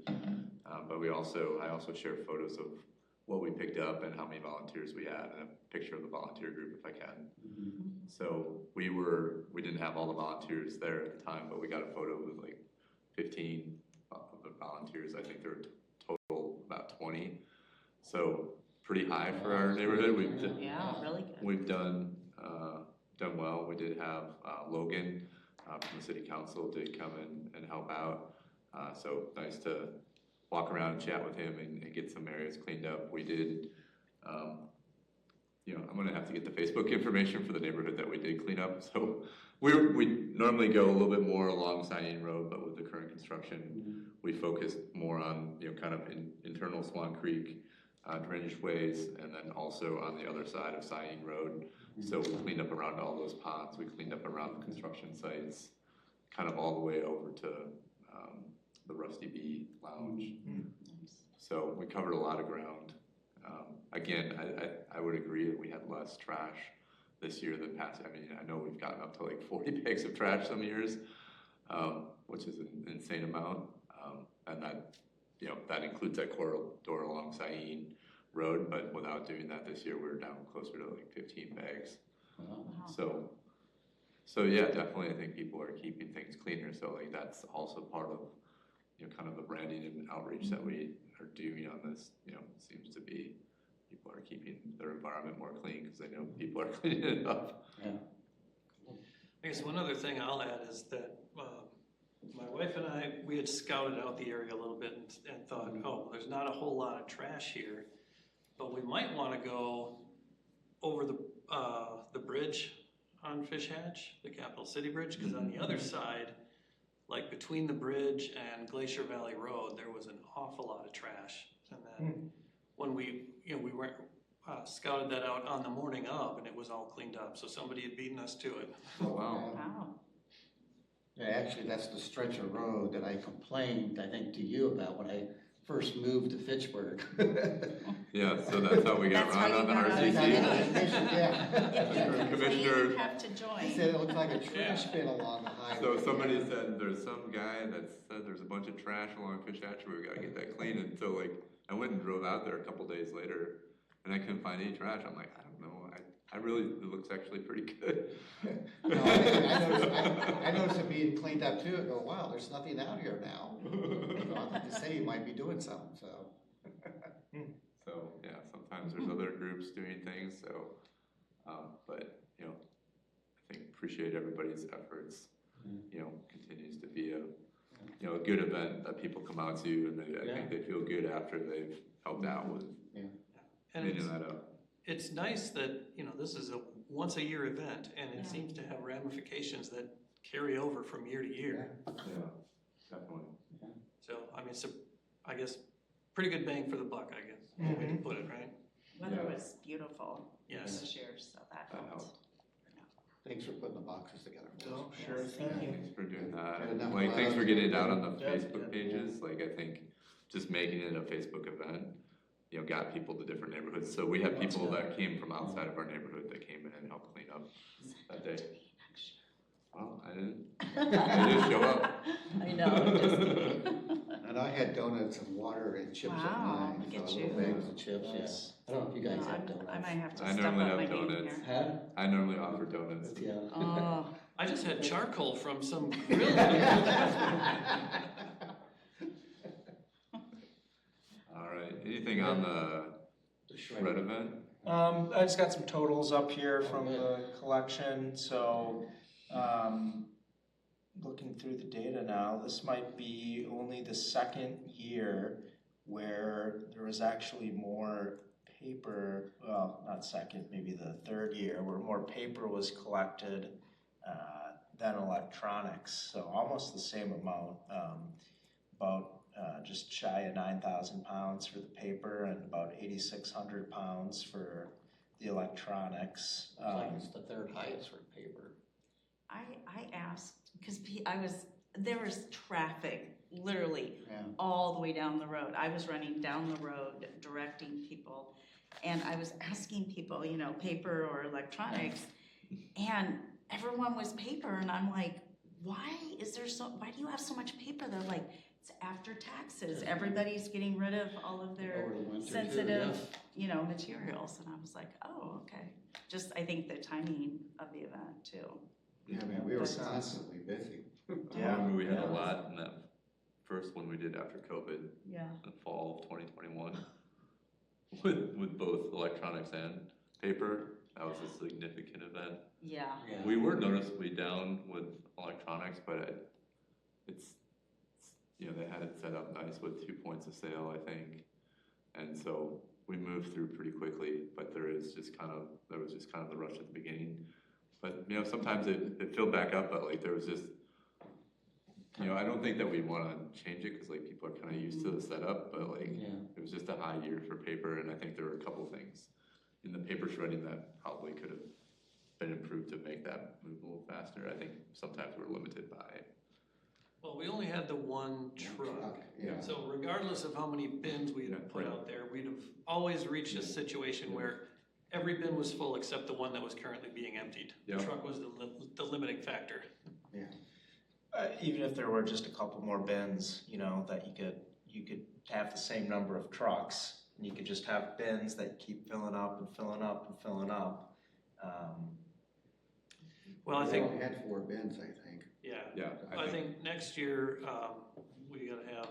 But I also share photos of what we picked up and how many volunteers we had, and a picture of the volunteer group if I can. So we didn't have all the volunteers there at the time, but we got a photo with like 15 of the volunteers. I think there were total about 20. So pretty high for our neighborhood. Really good. We've done well. We did have Logan from the city council did come in and help out. So nice to walk around and chat with him and get some areas cleaned up. We did, you know, I'm gonna have to get the Facebook information for the neighborhood that we did clean up. So we normally go a little bit more along Signing Road, but with the current construction, we focused more on, you know, kind of internal Swan Creek drainage ways, and then also on the other side of Signing Road. So we cleaned up around all those ponds. We cleaned up around the construction sites, kind of all the way over to the Rusty Bee Lounge. So we covered a lot of ground. Again, I would agree that we had less trash this year than past. I mean, I know we've gotten up to like 40 bags of trash some years, which is an insane amount. And that, you know, that includes that corridor along Sain Road, but without doing that this year, we're down closer to like 15 bags. So yeah, definitely, I think people are keeping things cleaner. So like that's also part of, you know, kind of the branding and outreach that we are doing on this. You know, seems to be people are keeping their environment more clean because they know people are cleaning it up. I guess one other thing I'll add is that my wife and I, we had scouted out the area a little bit and thought, oh, there's not a whole lot of trash here, but we might want to go over the bridge on Fish Hatch, the Capital City Bridge, because on the other side, like between the bridge and Glacier Valley Road, there was an awful lot of trash. And then when we went scouted that out on the morning of, and it was all cleaned up. So somebody had beaten us to it. Oh, wow. Yeah, actually, that's the stretch of road that I complained, I think, to you about when I first moved to Fitchburg. Yeah, so that's how we got Ron on the RCC. Yeah. Commissioner You have to join. He said it looked like a trash bin along the highway. So somebody said there's some guy that said there's a bunch of trash along Fish Hatch, we gotta get that clean. And so like, I went and drove out there a couple days later and I couldn't find any trash. I'm like, I don't know. It looks actually pretty good. No, I noticed it being cleaned up too. I go, wow, there's nothing out here now. So I think to say you might be doing something, so. So yeah, sometimes there's other groups doing things, so, but, you know, I think appreciate everybody's efforts, you know, continues to be a good event that people come out to, and I think they feel good after they've helped out with cleaning that up. It's nice that, you know, this is a once a year event, and it seems to have ramifications that carry over from year to year. Yeah, definitely. So, I mean, I guess, pretty good bang for the buck, I guess, is the way to put it, right? Weather was beautiful this year, so that helped. Thanks for putting the boxes together. Oh, sure thing. Thanks for doing that. Like, thanks for getting it out on the Facebook pages. Like, I think just making it a Facebook event, you know, got people to different neighborhoods. So we had people that came from outside of our neighborhood that came in and helped clean up that day. Well, I didn't. I just show up. I know, just kidding. And I had donuts and water and chips at mine. Look at so you. little bags of chips, yes. I don't know if you guys have donuts. I might have to I step normally up my have game donuts. here. I normally offer donuts. Yeah. Oh. I just had charcoal from some grill. All right. Anything on the shred event? I just got some totals up here from the collection. So, looking through the data now, this might be only the second year where there was actually more paper, well, not second, maybe the third year, where more paper was collected than electronics. So almost the same amount, about just shy of 9,000 pounds for the paper and about 8,600 pounds for the electronics. It's like it's the third highest for paper. I asked, because there was traffic literally Yeah. all the way down the road. I was running down the road directing people, and I was asking people, you know, paper or electronics, and everyone was paper, and I'm like, why do you have so much paper? They're like, it's after taxes. Everybody's getting rid of all of their Over the winter too, sensitive, yeah. you know, materials. And I was like, oh, okay. Just, I think the timing of the event too. Yeah, I mean, we were constantly busy. I remember we had a lot in that first one we did after COVID, Yeah. the fall of 2021, with both electronics and paper. That was a significant event. Yeah. We were noticeably down with electronics, but it's you know, they had it set up nice with 2 points of sale, I think, and so we moved through pretty quickly. But there was just kind of the rush at the beginning. But you know, sometimes it filled back up, but like there was just, you know, I don't think that we want to change it because like people are kind of used to the setup, but like it was just a high year for paper, and I think there were a couple things in the paper shredding that probably could have been improved to make that move a little faster. I think sometimes we're limited by. Well, we only had the one truck. Yeah. So regardless of how many bins we had put out there, we'd have always reached a situation where every bin was full except the one that was currently being emptied. Yep. The truck was the limiting factor. Yeah. Even if there were just a couple more bins, you know, that you could have the same number of trucks, and you could just have bins that keep filling up and filling up and filling up. Well, I think We had 4 bins, I think. Yeah, I think next year, we gotta have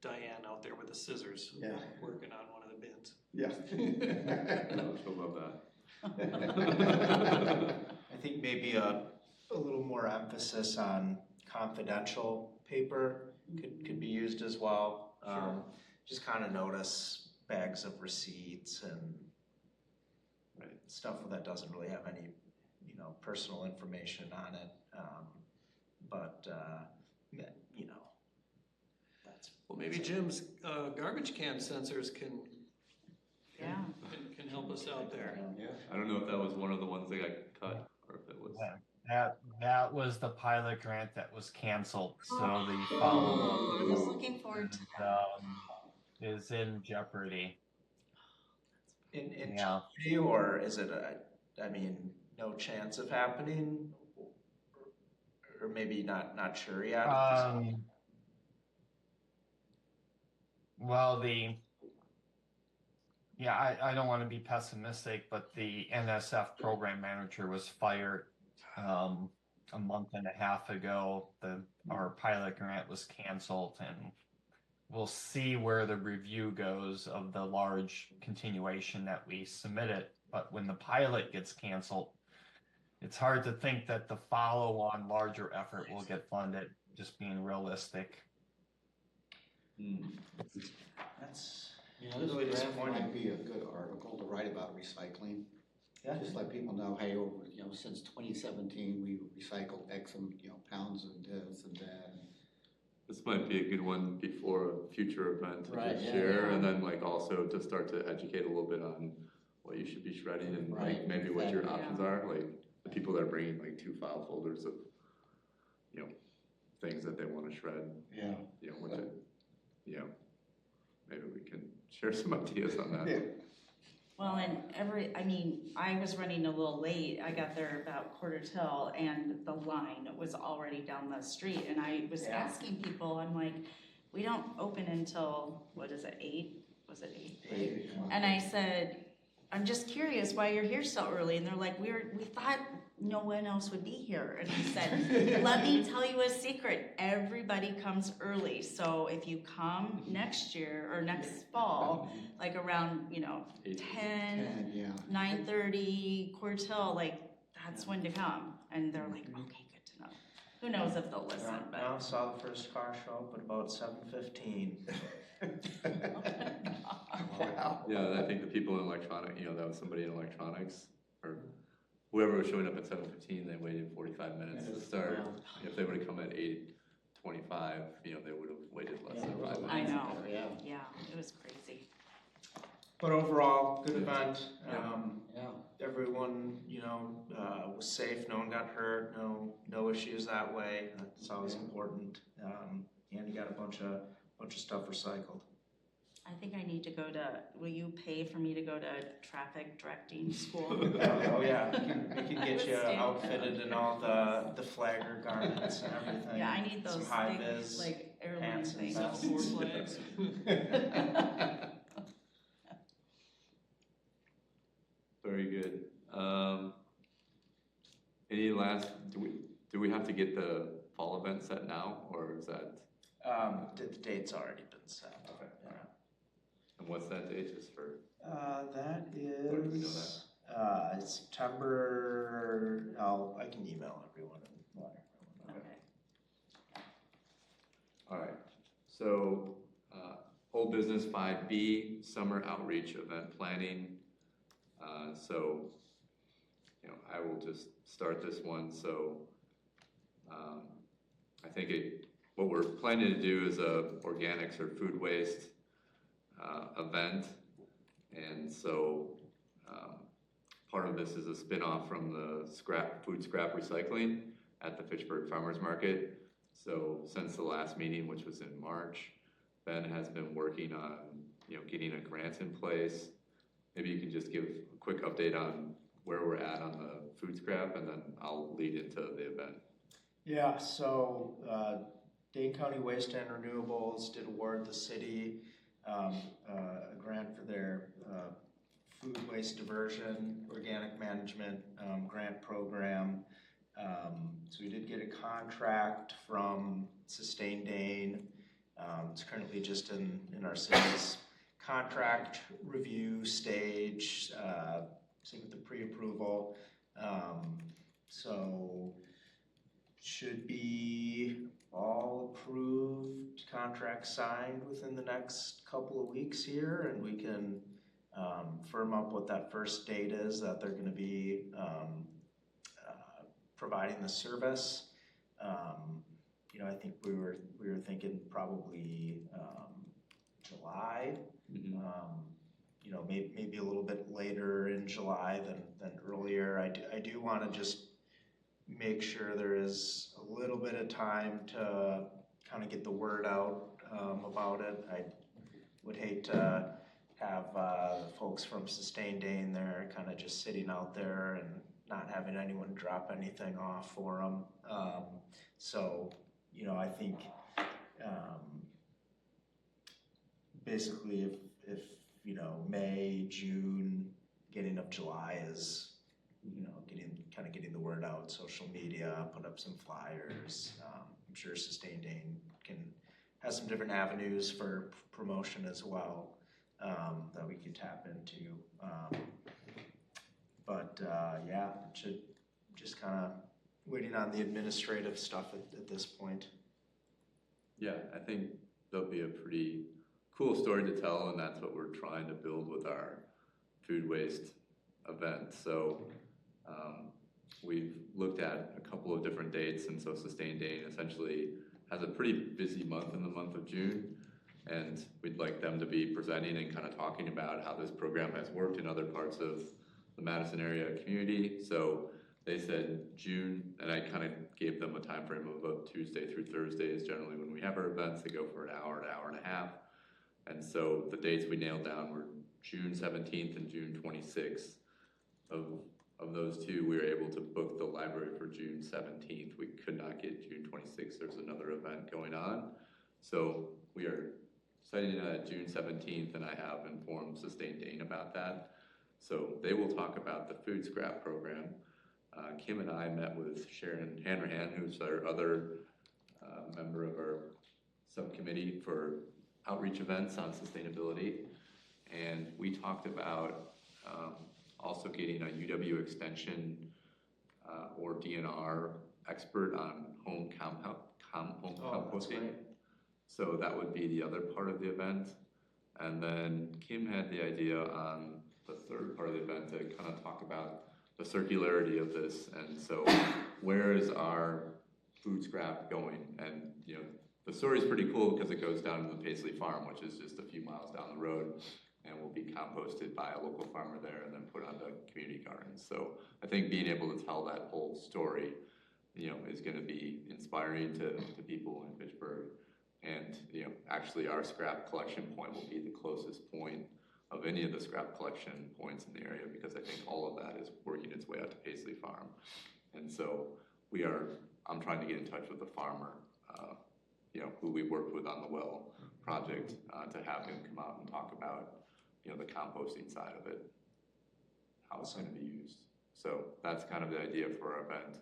Diane out there with the scissors. Yeah. Working on one of the bins. Yeah. She'll love that. I think maybe a little more emphasis on confidential paper could be used as well. Just kind of notice bags of receipts and stuff that doesn't really have any, you know, personal information on it. But you know, that's Well, maybe Jim's garbage can sensors can help us out there. Yeah. I don't know if that was one of the ones that got cut or if it was. That was the pilot grant that was canceled. So the follow-up I was looking forward to is in jeopardy. in jeopardy, or is it no chance of happening, or maybe not sure yet? Well, I don't want to be pessimistic, but the NSF program manager was fired a month and a half ago. Our pilot grant was canceled, and we'll see where the review goes of the large continuation that we submitted. But when the pilot gets canceled, it's hard to think that the follow-on larger effort will get funded, just being realistic. That's This really grant disappointing. might be a good article to write about recycling. Yeah. Just let people know, hey, since 2017, we recycled X, pounds of this and that. This might be a good one before a future event to Right, just yeah. share, and then like also to start to educate a little bit on what you should be shredding and like maybe what your options are. Like the people that are bringing like 2 file folders of, things that they want to shred. Yeah. Maybe we can share some ideas on that. Yeah. Well, and I was running a little late. I got there about 9:45, and the line was already down the street. And I was asking people, I'm like, we don't open until, 8? Was it 8? 8. And I said, I'm just curious why you're here so early. And they're like, we thought no one else would be here. And I said, let me tell you a secret. Everybody comes early. So if you come next year or next fall, like around, 10, 9:30, 9:45, that's when to come. And they're like, okay, good to know. Who knows if they'll listen, but. I saw the first car show up at about 7:15. Wow. Yeah, I think the people in electronic, that was somebody in electronics, or whoever was showing up at 7:15, they waited 45 minutes to start. If they would have come at 25, you know, they would have waited less than 5 minutes. I know, Yeah. yeah, it was crazy. But overall, good event. Yeah. Everyone, was safe. No one got hurt. No issues that way. That's always important. And you got a bunch of stuff recycled. I think I need to go to, will you pay for me to go to traffic directing school? Oh yeah, we can get you outfitted in all the flagger garments and everything. Yeah, I need those Some high big, vis like, airline pants and things. stuff. 4 flags. Very good. Any last, do we have to get the fall event set now, or is that? The date's already been set. Okay. Yeah. And what's that date, just for? That Or do we know is September. I can email everyone and let everyone know. All right, so, old business 5B, summer outreach event planning. So, I will just start this one. So, I think what we're planning to do is a organics or food waste event. And so, part of this is a spin-off from the food scrap recycling at the Fitchburg Farmers Market. So since the last meeting, which was in March, Ben has been working on, getting a grant in place. Maybe you can just give a quick update on where we're at on the food scrap, and then I'll lead into the event. Yeah, so Dane County Waste and Renewables did award the city a grant for their food waste diversion, organic management grant program. So we did get a contract from Sustain Dane. It's currently just in our city's contract review stage, same with the pre-approval. So should be all approved, contract signed within the next couple of weeks here, and we can firm up what that first date is that they're going to be providing the service. I think we were thinking probably July. Maybe a little bit later in July than earlier. I do want to just make sure there is a little bit of time to kind of get the word out about it. I would hate to have folks from Sustain Dane there kind of just sitting out there and not having anyone drop anything off for them. So, I think basically if May, June, beginning of July is, getting the word out, social media, put up some flyers. I'm sure Sustain Dane has some different avenues for promotion as well that we could tap into. Should just kind of waiting on the administrative stuff at this point. Yeah, I think there'll be a pretty cool story to tell, and that's what we're trying to build with our food waste event. So we've looked at a couple of different dates, and so Sustain Dane essentially has a pretty busy month in the month of June, and we'd like them to be presenting and kind of talking about how this program has worked in other parts of the Madison area community. So they said June, and I kind of gave them a time frame of about Tuesday through Thursday is generally when we have our events. They go for an hour and a half. And so the dates we nailed down were June 17th and June 26th. Of those two, we were able to book the library for June 17th. We could not get June 26th. There's another event going on. So we are setting it at June 17th, and I have informed Sustain Dane about that. So they will talk about the food scrap program. Kim and I met with Sharon Hanrahan, who's our other member of our subcommittee for outreach events on sustainability. And we talked about also getting a UW Extension or DNR expert on home composting. So that would be the other part of the event. And then Kim had the idea on the third part of the event to kind of talk about the circularity of this. And so where is our food scrap going. And the story is pretty cool because it goes down to the Paisley Farm, which is just a few miles down the road, and will be composted by a local farmer there and then put onto community gardens. So I think being able to tell that whole story, is going to be inspiring to people in Fitchburg. And actually our scrap collection point will be the closest point of any of the scrap collection points in the area, because I think all of that is working its way out to Paisley Farm. And so I'm trying to get in touch with the farmer, who we worked with on the well project, to have him come out and talk about, the composting side of it, how it's going to be used. So that's kind of the idea for our event.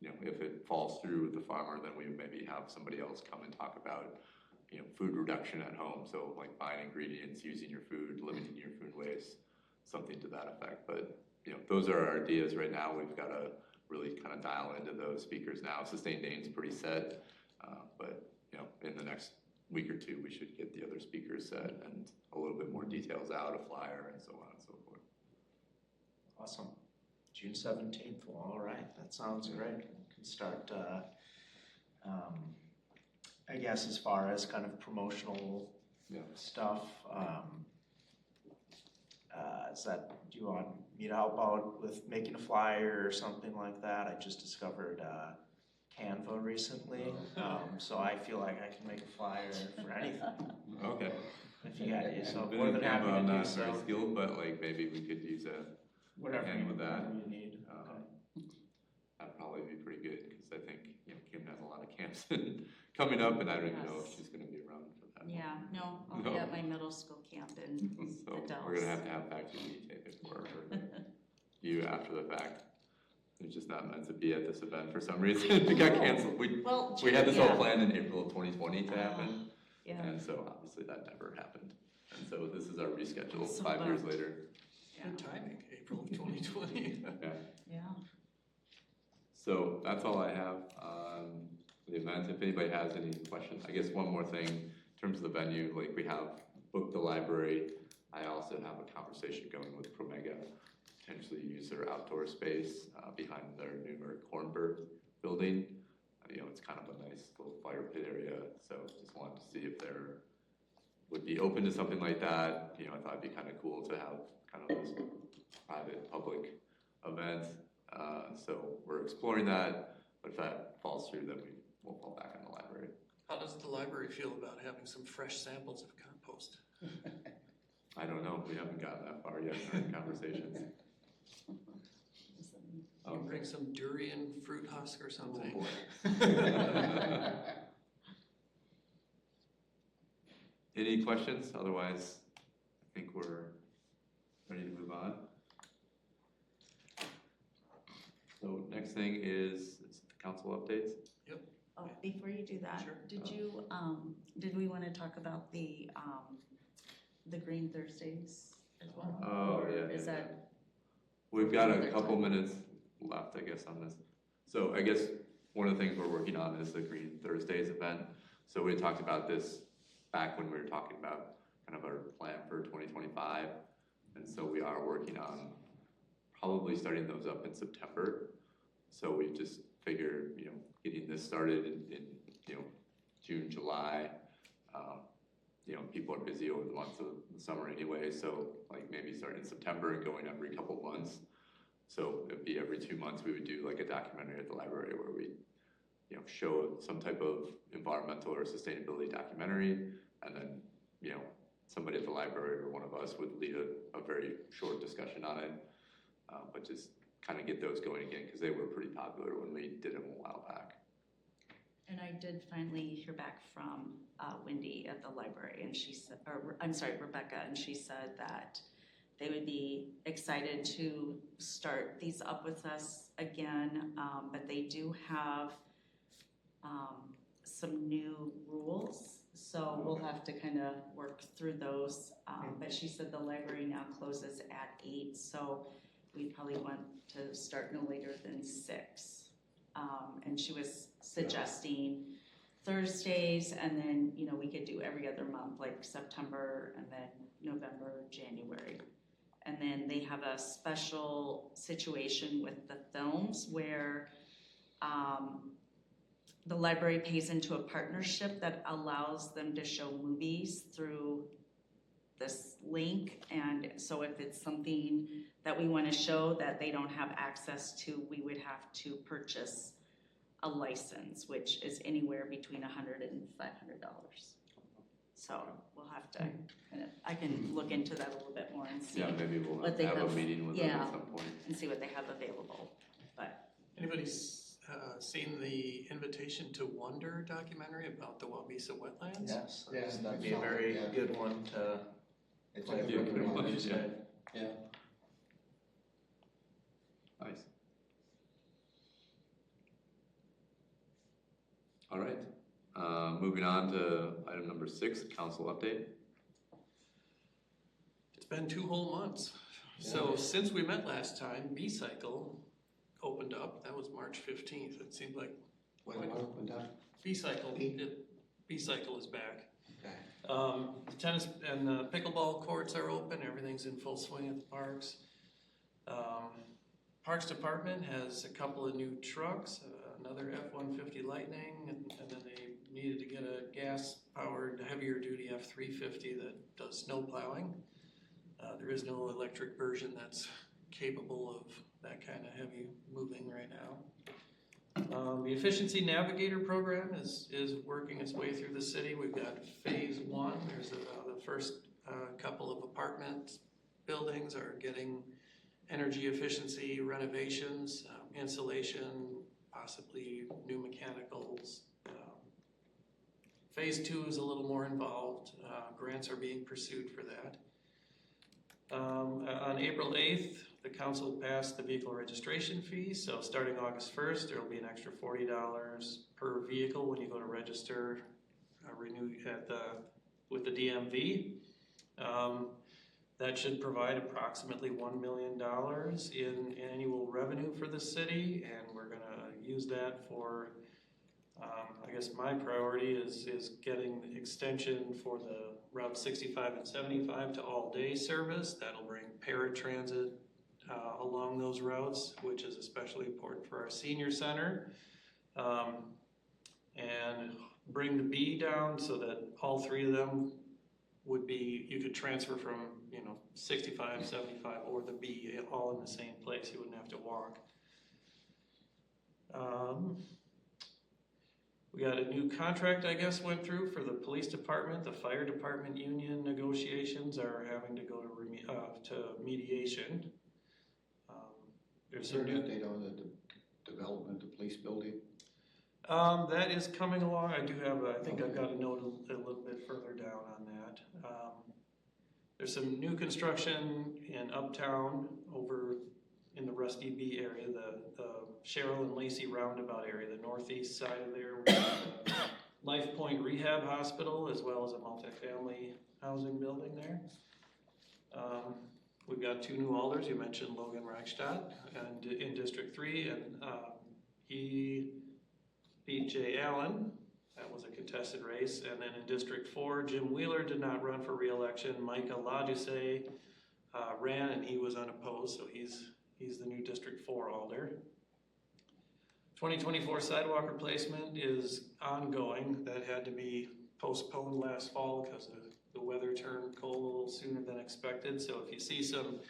If it falls through with the farmer, then we maybe have somebody else come and talk about, food reduction at home. So like buying ingredients, using your food, limiting your food waste, something to that effect. But, those are our ideas right now. We've got to really kind of dial into those speakers now. Sustained Dane's pretty set, but, in the next week or two, we should get the other speakers set and a little bit more details out, a flyer and so on and so forth. Awesome. June 17th. Well, all right. That sounds great. We can start, I guess, as far as kind of promotional stuff. Do you want me to help out with making a flyer or something like that? I just discovered Canva recently, so I feel like I can make a flyer for anything. Okay. If you got it, so more than happy to I'm do not so. very skilled, but like maybe we could use Whatever hand with that. you need. That'd probably be pretty good, because I think Kim has a lot of camps coming up, and I don't even know if she's going to be around for that. Yeah, no, I'll be at my middle school camp in So adults. we're going to have FACTv tape it for you after the fact. It's just not meant to be at this event for some reason. It got canceled. We had this all planned in April of 2020 to happen, and so obviously that never happened. And so this is our reschedule 5 years later. Good timing, April of 2020. Yeah. So that's all I have on the event. If anybody has any questions, I guess one more thing in terms of the venue, like we have booked the library. I also have a conversation going with Promega, potentially use their outdoor space behind their newer Cornberg building. It's kind of a nice little fire pit area. So just wanted to see if there would be open to something like that. I thought it'd be kind of cool to have kind of this private public event. So we're exploring that, but if that falls through, then we'll fall back in the library. How does the library feel about having some fresh samples of compost? I don't know. We haven't gotten that far yet in our conversations. Bring some durian fruit husk or something. Oh, Any questions? Otherwise, I think we're ready to move on. So next thing is the council updates. Yep. Oh, before you do that, Sure. did we want to talk about the Green Thursdays as well? Oh, Or yeah. is that? We've got a couple minutes left, I guess, on this. So I guess one of the things we're working on is the Green Thursdays event. So we talked about this back when we were talking about kind of our plan for 2025. And so we are working on probably starting those up in September. So we just figured, getting this started in June, July. People are busy over the months of the summer anyway. So like maybe starting in September and going every couple months. So it'd be every 2 months we would do like a documentary at the library where we, show some type of environmental or sustainability documentary, and then, somebody at the library or one of us would lead a very short discussion on it, but just kind of get those going again because they were pretty popular when we did them a while back. And I did finally hear back from Wendy at the library, and she said, Rebecca, and she said that they would be excited to start these up with us again, but they do have some new rules, so we'll have to kind of work through those. But she said the library now closes at 8, so we probably want to start no later than 6. And she was suggesting Thursdays, and then we could do every other month, like September, and then November, January. And then they have a special situation with the films where the library pays into a partnership that allows them to show movies through this link. And so if it's something that we want to show that they don't have access to, we would have to purchase a license, which is anywhere between $100 and $500. So we'll have to, I can look into that a little bit more and see. Yeah, maybe we'll what they have a meeting with them at some point. And see what they have available. But Anybody's seen the Invitation to Wonder documentary about the Wabisa wetlands? Yes, Yeah, that'd be a very good one to. It's play a for good everyone one, interested. yeah. Nice. All right, moving on to item number 6, council update. It's been 2 whole months. So since we met last time, B-Cycle opened up. That was March 15th. It seemed like What opened up? B-Cycle, B-Cycle is back. Okay. The tennis and the pickleball courts are open. Everything's in full swing at the parks. Parks Department has a couple of new trucks, another F-150 Lightning, and then they needed to get a gas-powered, heavier-duty F-350 that does snow plowing. There is no electric version that's capable of that kind of heavy moving right now. The Efficiency Navigator program is working its way through the city. We've got phase 1. There's the first couple of apartment buildings are getting energy efficiency renovations, insulation, possibly new mechanicals. Phase 2 is a little more involved. Grants are being pursued for that. On April 8th, the council passed the vehicle registration fee. So starting August 1st, there will be an extra $40 per vehicle when you go to register, renew with the DMV. That should provide approximately $1 million in annual revenue for the city, and we're going to use that for, I guess my priority is getting extension for the Route 65 and 75 to all-day service. That'll bring paratransit along those routes, which is especially important for our senior center, and bring the B down so that all 3 of them would be, you could transfer from, 65, 75, or the B all in the same place. You wouldn't have to walk. We got a new contract, I guess, went through for the police department. The fire department union negotiations are having to go to mediation. Is there an update on the development of the police building? That is coming along. I do have, I think I've got a note a little bit further down on that. There's some new construction in Uptown over in the Rusty B area, the Cheryl and Lacey roundabout area, the northeast side of there. We have a Life Point Rehab Hospital as well as a multifamily housing building there. We've got 2 new alders. You mentioned Logan Reichstadt and in District 3, and he beat Jay Allen. That was a contested race. And then in District 4, Jim Wheeler did not run for re-election. Micah Laduse ran and he was unopposed, so he's the new District 4 alder. 2024 sidewalk replacement is ongoing. That had to be postponed last fall because the weather turned cold a little sooner than expected. So if you see some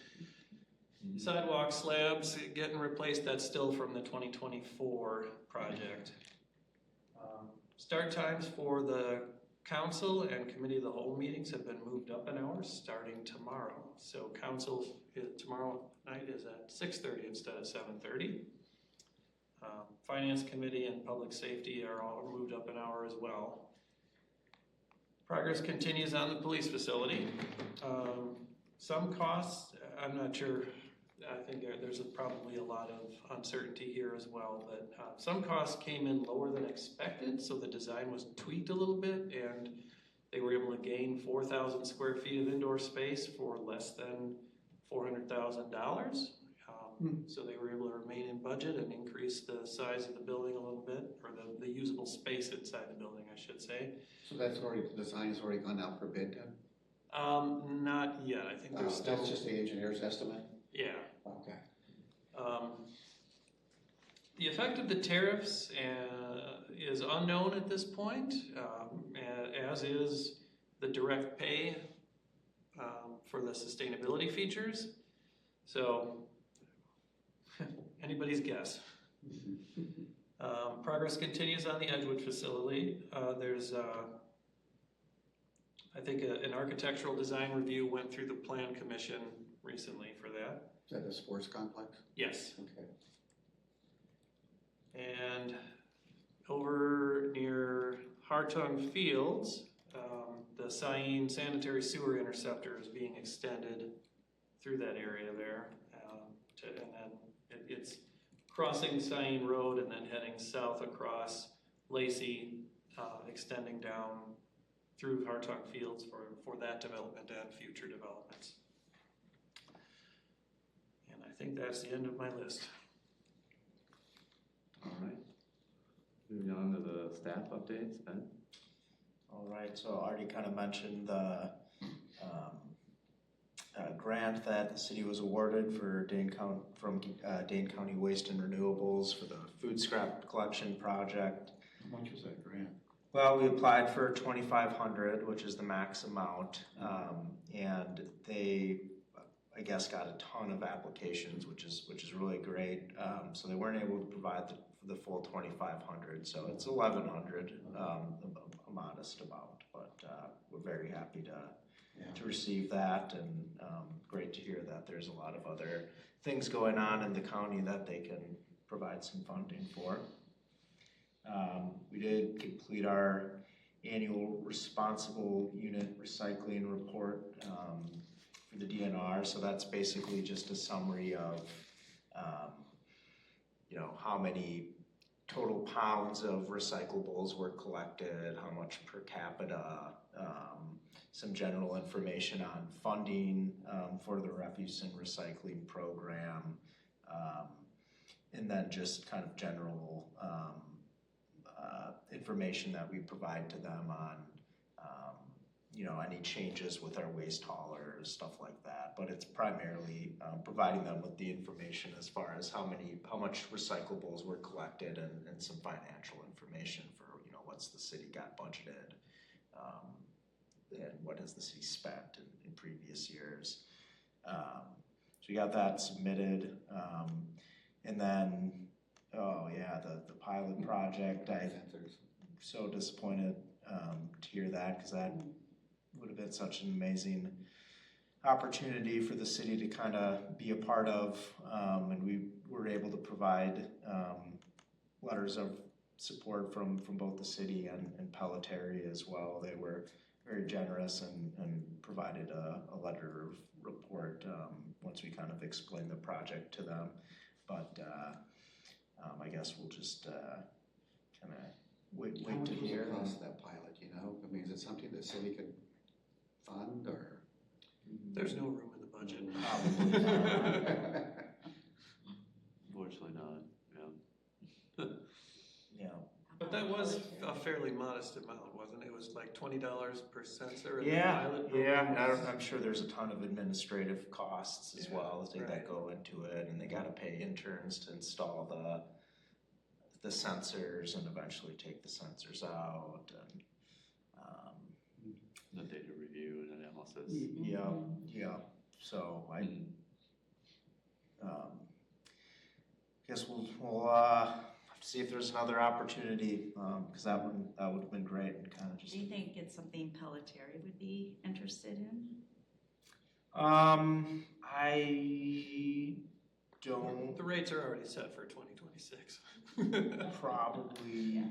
sidewalk slabs getting replaced, that's still from the 2024 project. Start times for the council and committee of the whole meetings have been moved up an hour starting tomorrow. So council tomorrow night is at 6:30 instead of 7:30. Finance committee and public safety are all moved up an hour as well. Progress continues on the police facility. Some costs, I'm not sure, I think there's probably a lot of uncertainty here as well, but some costs came in lower than expected, so the design was tweaked a little bit, and they were able to gain 4,000 square feet of indoor space for less than $400,000. So they were able to remain in budget and increase the size of the building a little bit, or the usable space inside the building, I should say. So the design has already gone out for bid then? Not yet. I think there's still. That's just the engineer's estimate? Yeah. Okay. The effect of the tariffs is unknown at this point, as is the direct pay for the sustainability features. So, anybody's guess. Progress continues on the Edgewood facility. There's, I think, an architectural design review went through the Plan Commission recently for that. Is that the sports complex? Yes. Okay. And over near Hartung Fields, the Sain sanitary sewer interceptor is being extended through that area there. And then it's crossing Sain Road and then heading south across Lacey, extending down through Hartung Fields for that development and future developments. And I think that's the end of my list. All right. Moving on to the staff updates, Ben. All right, so I already kind of mentioned the grant that the city was awarded for Dane County Waste and Renewables for the food scrap collection project. How much was that grant? Well, we applied for $2,500, which is the max amount, and they, I guess, got a ton of applications, which is really great. So they weren't able to provide the full $2,500, so it's $1,100, a modest amount, but we're very happy to receive that, and great to hear that there's a lot of other things going on in the county that they can provide some funding for. We did complete our annual responsible unit recycling report for the DNR, so that's basically just a summary of how many total pounds of recyclables were collected, how much per capita, some general information on funding for the refuse and recycling program, and then just kind of general information that we provide to them on any changes with our waste haulers, stuff like that. But it's primarily providing them with the information as far as how much recyclables were collected, and some financial information for what's the city got budgeted, and what has the city spent in previous years. So we got that submitted, and then the pilot project. I'm so disappointed to hear that, because that would have been such an amazing opportunity for the city to kind of be a part of, and we were able to provide letters of support from both the city and Pelletary as well. They were very generous and provided a letter of report once we kind of explained the project to them. But I guess we'll just kind of wait to hear. How much was the cost of that pilot, I mean, is it something the city could fund, or? There's no room in the budget. Unfortunately not, yeah. Yeah. But that was a fairly modest amount, wasn't it? It was like $20 per sensor in the Yeah, pilot yeah, program. and I'm sure there's a ton of administrative costs as well that go into it, and they got to pay interns to install the sensors and eventually take the sensors out, and the data review and analysis. yeah. So I guess we'll see if there's another opportunity, because that would have been great, and kind of just. Do you think it's something Pelletary would be interested in? I don't. The rates are already set for 2026. Probably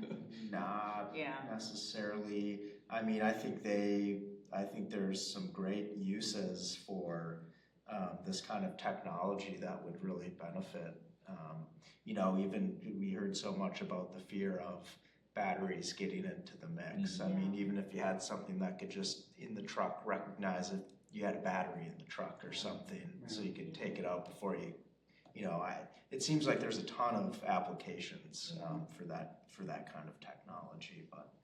not necessarily. I mean, I think there's some great uses for this kind of technology that would really benefit. Even we heard so much about the fear of batteries getting into the mix. I mean, even if you had something that could just in the truck recognize if you had a battery in the truck or something, so you could take it out before you. It seems like there's a ton of applications for that kind of technology, but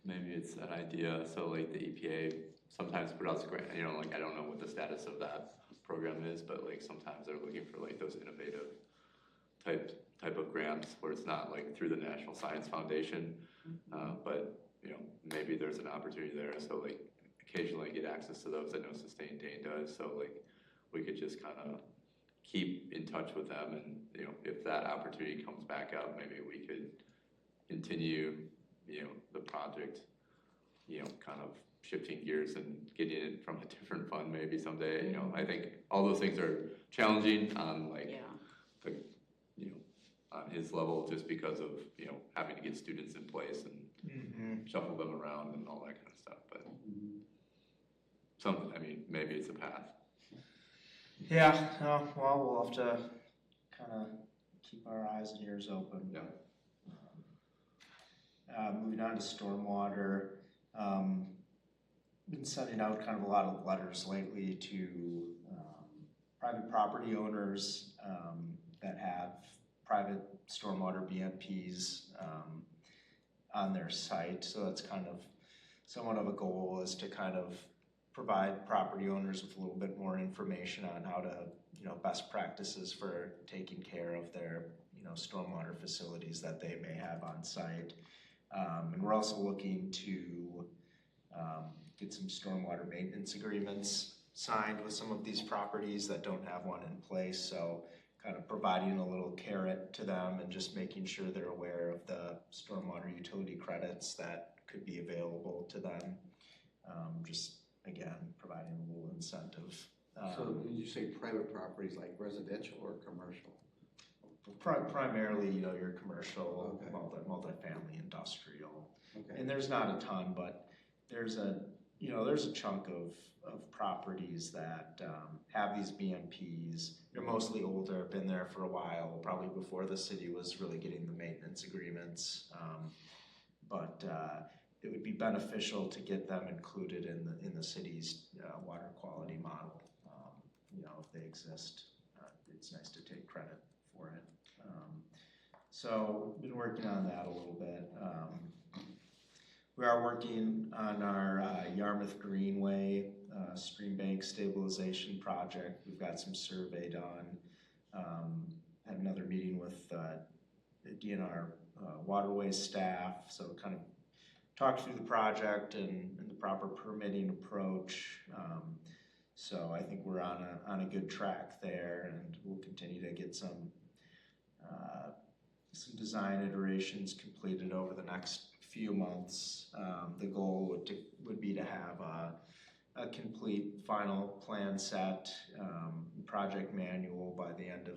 maybe it's that idea. So like the EPA sometimes put out a grant. I don't know what the status of that program is, but like sometimes they're looking for like those innovative type of grants where it's not like through the National Science Foundation, but you know, maybe there's an opportunity there. So like occasionally I get access to those. I know Sustain Dane does. So like we could just kind of keep in touch with them, and you know, if that opportunity comes back up, maybe we could continue, you know, the project, you know, kind of shifting gears and getting it from a different fund maybe someday. You know, I think all those things are challenging on like the, you know, on his level, just because of, you know, having to get students in place and shuffle them around and all that kind of stuff. But something, I mean, maybe it's a path. Yeah, well, we'll have to kind of keep our eyes and ears open. Yeah. Moving on to stormwater, been sending out kind of a lot of letters lately to private property owners that have private stormwater BMPs on their site. So that's kind of somewhat of a goal, is to kind of provide property owners with a little bit more information on how to, you know, best practices for taking care of their, you know, stormwater facilities that they may have on site. And we're also looking to get some stormwater maintenance agreements signed with some of these properties that don't have one in place. So kind of providing a little carrot to them and just making sure they're aware of the stormwater utility credits that could be available to them. Just again, providing a little incentive. So did you say private properties like residential or commercial? Primarily, you know, your commercial, multifamily, industrial. And there's not a ton, but there's a chunk of properties that have these BMPs. They're mostly older, been there for a while, probably before the city was really getting the maintenance agreements. But it would be beneficial to get them included in the city's water quality model. You know, if they exist, it's nice to take credit for it. So been working on that a little bit. We are working on our Yarmouth Greenway stream bank stabilization project. We've got some survey done. Had another meeting with the DNR waterways staff, so kind of talked through the project and the proper permitting approach. So I think we're on a good track there, and we'll continue to get some design iterations completed over the next few months. The goal would be to have a complete final plan set, project manual by the end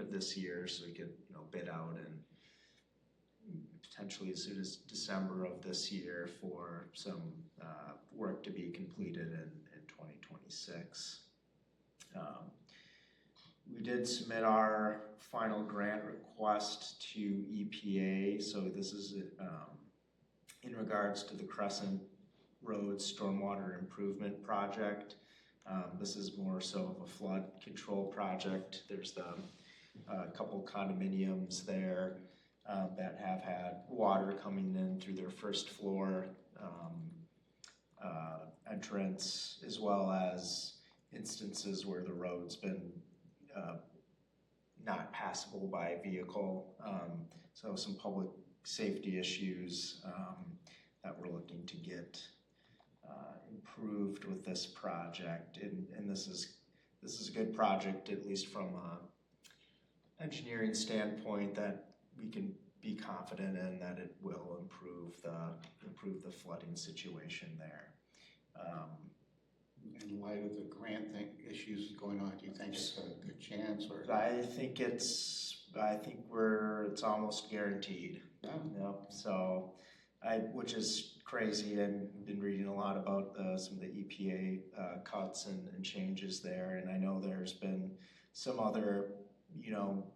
of this year, so we could, you know, bid out and potentially as soon as December of this year for some work to be completed in 2026. We did submit our final grant request to EPA, so this is in regards to the Crescent Road Stormwater Improvement Project. This is more so of a flood control project. There's a couple condominiums there that have had water coming in through their first floor entrance, as well as instances where the road's been not passable by a vehicle. So some public safety issues that we're looking to get improved with this project. And this is a good project, at least from an engineering standpoint, that we can be confident in that it will improve the flooding situation there. In light of the grant issues going on, do you think it's a good chance, or? I think it's almost guaranteed. Yeah. Yep. So, which is crazy. I've been reading a lot about some of the EPA cuts and changes there, and I know there's been some other, you know,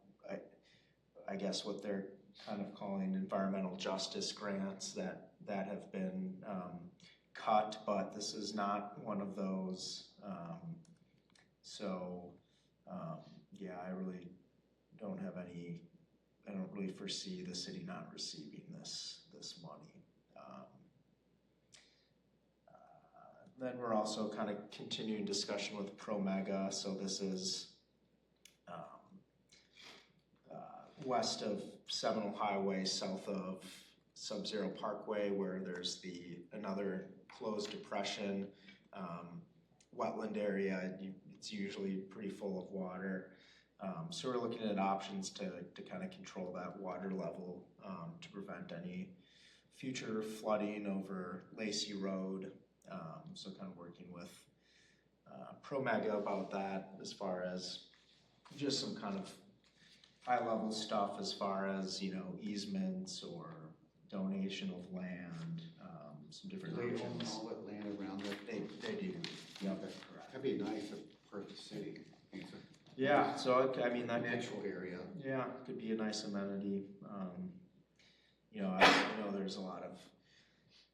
I guess what they're kind of calling environmental justice grants that have been cut, but this is not one of those. Yeah, I don't really foresee the city not receiving this money. Then we're also kind of continuing discussion with ProMega. So this is west of Seminole Highway, south of Sub-Zero Parkway, where there's another closed depression, wetland area. It's usually pretty full of water. So we're looking at options to kind of control that water level to prevent any future flooding over Lacey Road. So kind of working with ProMega about that as far as just some kind of high-level stuff as far as, easements or donation of land, some different Do they own options. all that land around it? They do. Yep. That'd be nice if part of the city. Yeah, so that natural area. Yeah, could be a nice amenity. I know there's a lot of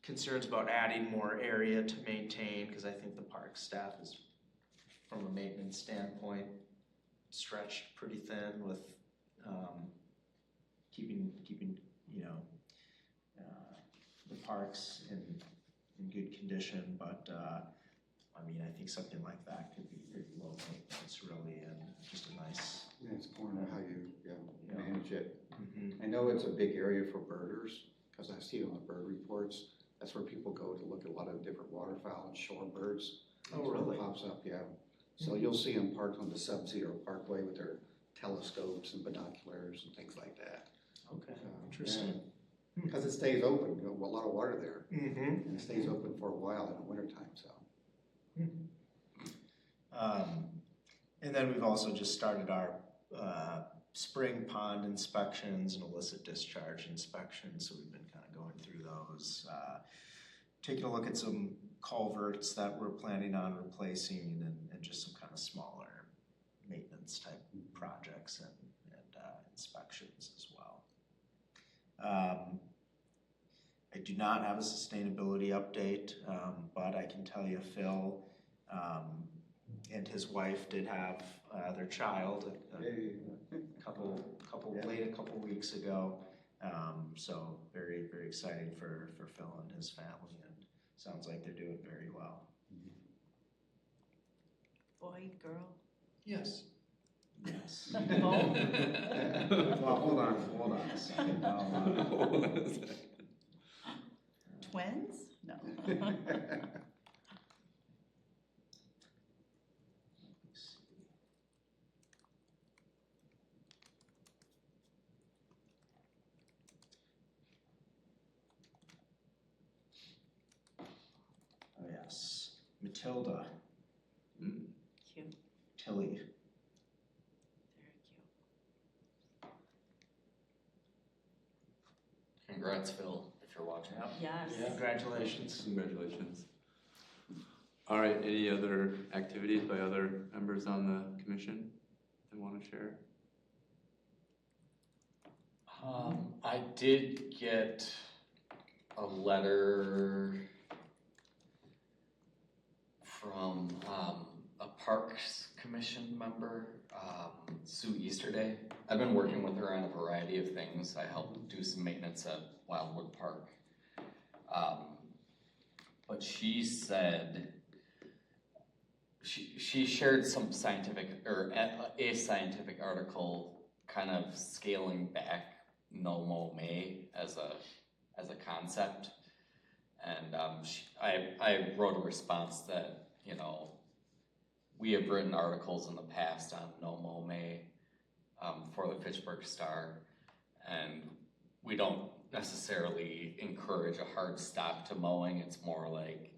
concerns about adding more area to maintain, because I think the park staff is, from a maintenance standpoint, stretched pretty thin with keeping the parks in good condition. But I think something like that could be pretty low maintenance, really, and just a nice. Yeah, it's important how you manage it. Mm-hmm. I know it's a big area for birders, because I see it on the bird reports. That's where people go to look at a lot of different waterfowl and shorebirds. Oh, really? It pops up, yeah. So you'll see them parked on the Sub-Zero Parkway with their telescopes and binoculars and things like that. Okay, interesting. Because it stays open, a lot of water there. Mm-hmm. And it stays open for a while in the wintertime, so. And then we've also just started our spring pond inspections and illicit discharge inspections, so we've been kind of going through those, taking a look at some culverts that we're planning on replacing, and just some kind of smaller maintenance type projects and inspections as well. I do not have a sustainability update, but I can tell you Phil and his wife did have their child a couple weeks ago. So very, very exciting for Phil and his family, and sounds like they're doing very well. Boy, girl? Yes. Yes. Both? Well, hold on a second. Twins? No. Oh, yes. Matilda. Cute. Tilly. Very cute. Congrats, Phil, if you're watching. Yes. Yeah. Congratulations. Congratulations. All right, any other activities by other members on the commission that want to share? I did get a letter from a Parks Commission member, Sue Easterday. I've been working with her on a variety of things. I helped do some maintenance at Wildwood Park. But she said, she shared some scientific, or a scientific article kind of scaling back No Mow May as a concept. And I wrote a response that, we have written articles in the past on No Mow May for the Fitchburg Star, and we don't necessarily encourage a hard stop to mowing. It's more like,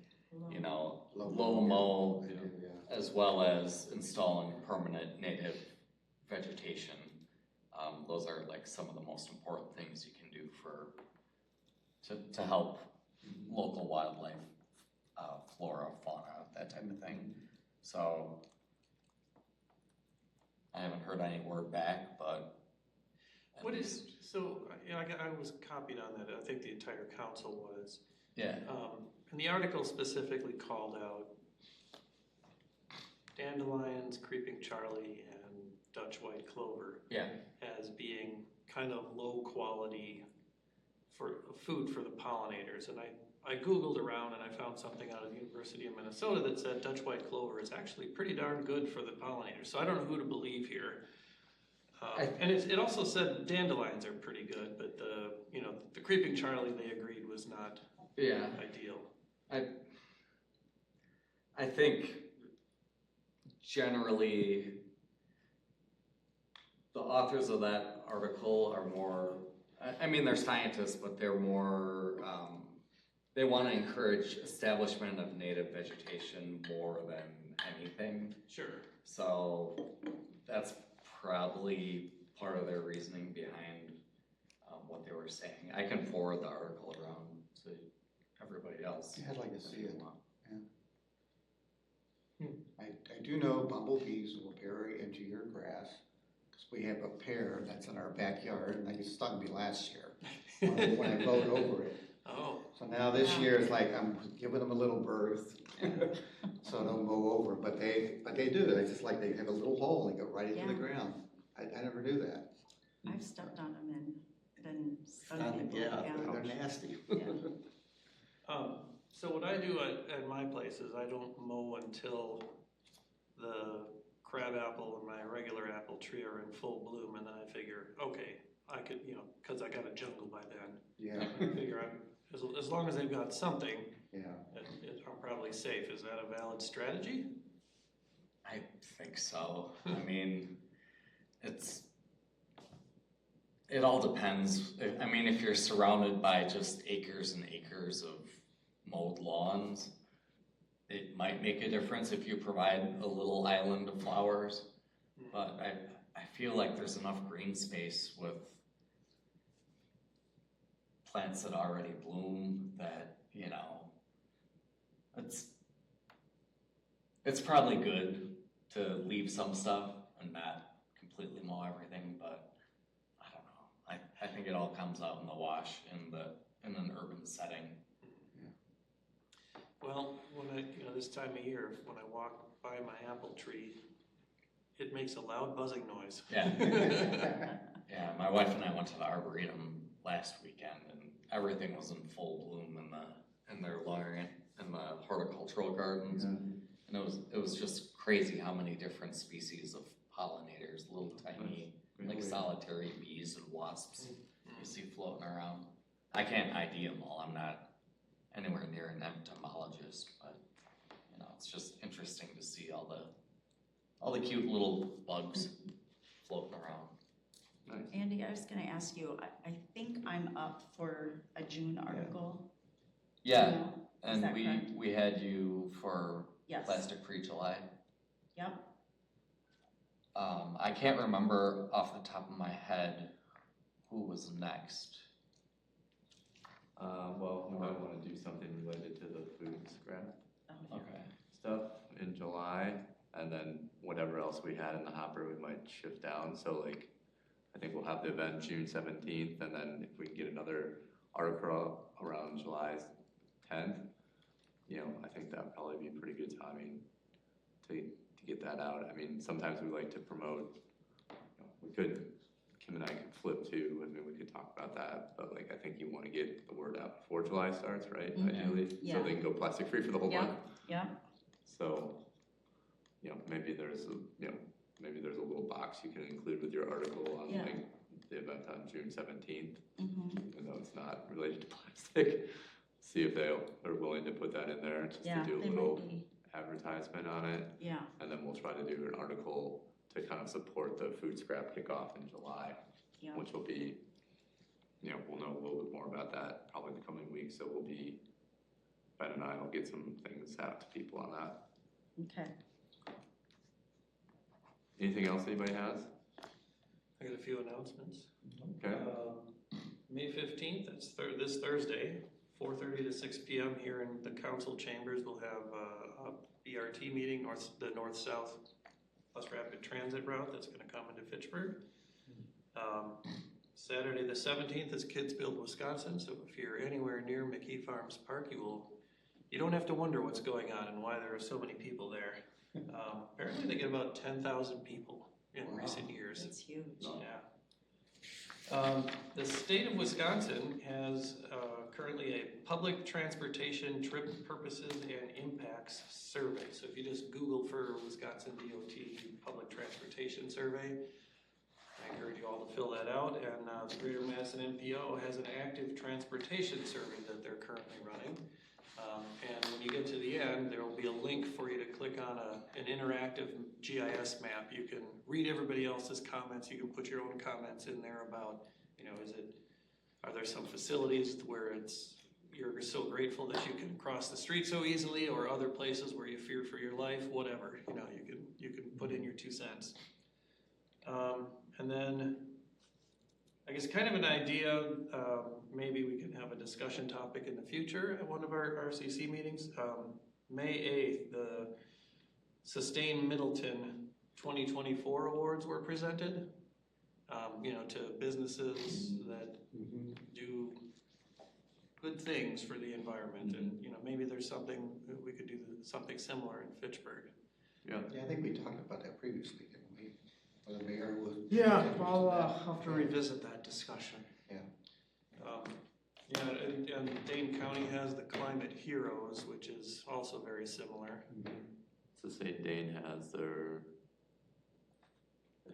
low mow, as well as installing permanent native vegetation. Those are like some of the most important things you can do to help local wildlife, flora, fauna, that type of thing. So I haven't heard any word back, but I was copied on that. I think the entire council was. Yeah. And the article specifically called out dandelions, creeping Charlie, and Dutch white clover as being kind of low quality for food for the pollinators. And I Googled around and I found something out of the University of Minnesota that said Dutch white clover is actually pretty darn good for the pollinators. So I don't know who to believe here. And it also said dandelions are pretty good, but the creeping Charlie they agreed was not ideal. I think generally the authors of that article are more, I mean, they're scientists, but they're more, they want to encourage establishment of native vegetation more than anything. Sure. So that's probably part of their reasoning behind what they were saying. I can forward the article around to everybody else. Yeah, I'd like to see it. Yeah. I do know bumblebees will bury into your grass because we have a pear that's in our backyard, and they stung me last year when I mowed over it. Oh. So now this year it's like I'm giving them a little berth, so they don't mow over. But they do. It's just like they have a little hole and they go right into the ground. I never knew that. I've stepped on them and been stung people. Yeah, they're nasty. So what I do at my place is I don't mow until the crabapple and my regular apple tree are in full bloom, and then I figure, okay, I could, because I got a jungle by then. Yeah. I figure as long as they've got something, I'm probably safe. Is that a valid strategy? I think so. I mean, it all depends. I mean, if you're surrounded by just acres and acres of mowed lawns, it might make a difference if you provide a little island of flowers. But I feel like there's enough green space with plants that already bloom that, it's probably good to leave some stuff and not completely mow everything, but I don't know. I think it all comes out in the wash in an urban setting. Well, when this time of year, when I walk by my apple tree, it makes a loud buzzing noise. Yeah. Yeah, my wife and I went to the Arboretum last weekend, and everything was in full bloom in their lawn, in the horticultural gardens. And it was just crazy how many different species of pollinators, little tiny, like solitary bees and wasps you see floating around. I can't ID them all. I'm not anywhere near an entomologist, but it's just interesting to see all the cute little bugs floating around. Nice. Andy, I was going to ask you, I think I'm up for a June article. Yeah, Is that and correct? we had you for Yes. Plastic Free July. Yep. I can't remember off the top of my head who was next. Well, we might want to do something related to the food scrap Okay. stuff in July, and then whatever else we had in the hopper, we might shift down. So like, I think we'll have the event June 17th, and then if we can get another article around July 10th, I think that'd probably be pretty good timing to get that out. I mean, sometimes we like to promote, Kim and I could flip too, I mean, we could talk about that, but like, I think you want to get the word out before July starts, right? Ideally, Yeah. so they can go plastic free for the whole month. Yeah. So, maybe there's a little box you can include with your article on like the event on June 17th, even though it's not related to plastic. See if they're willing to put that in there, just to do a little advertisement on it. Yeah. And then we'll try to do an article to kind of support the food scrap kickoff in July, which will be, we'll know a little bit more about that probably in the coming weeks. So Ben and I will get some things out to people on that. Okay. Anything else anybody has? I got a few announcements. Okay. May 15th, that's this Thursday, 4:30 to 6 p.m. here in the council chambers. We'll have a BRT meeting, the north-south bus rapid transit route that's going to come into Fitchburg. Saturday the 17th is Kids Build Wisconsin, so if you're anywhere near McKee Farms Park, you don't have to wonder what's going on and why there are so many people there. Apparently they get about 10,000 people in recent years. That's huge. Yeah. The state of Wisconsin has currently a public transportation trip purposes and impacts survey. So if you just Google for Wisconsin DOT public transportation survey, encourage you all to fill that out. And the Greater Madison NPO has an active transportation survey that they're currently running. And when you get to the end, there will be a link for you to click on an interactive GIS map. You can read everybody else's comments. You can put your own comments in there about, you know, are there some facilities where you're so grateful that you can cross the street so easily, or other places where you fear for your life, whatever, you know, you can put in your 2 cents. And then, I guess kind of an idea, maybe we can have a discussion topic in the future at one of our RCC meetings. May 8th, the Sustain Middleton 2024 awards were presented, you know, to businesses that do good things for the environment. And, you know, maybe there's something that we could do something similar in Fitchburg. Yeah, I think we talked about that previously, didn't we? Or the mayor was. Yeah, I'll have to revisit that discussion. Yeah. Yeah, and Dane County has the Climate Heroes, which is also very similar. So St. Dane has they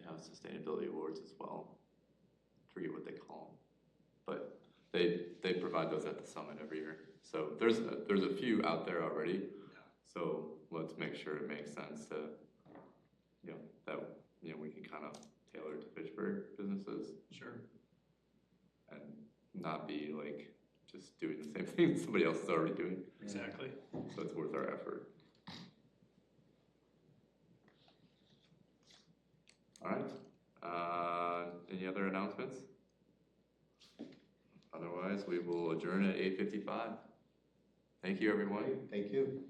have sustainability awards as well. I forget what they call them, but they provide those at the summit every year. So there's a few out there already. So let's make sure it makes sense to, you know, that, you know, we can kind of tailor it to Fitchburg businesses. Sure. And not be like just doing the same thing somebody else is already doing. Exactly. So it's worth our effort. All right. Any other announcements? Otherwise, we will adjourn at 8:55. Thank you, everyone. Thank you.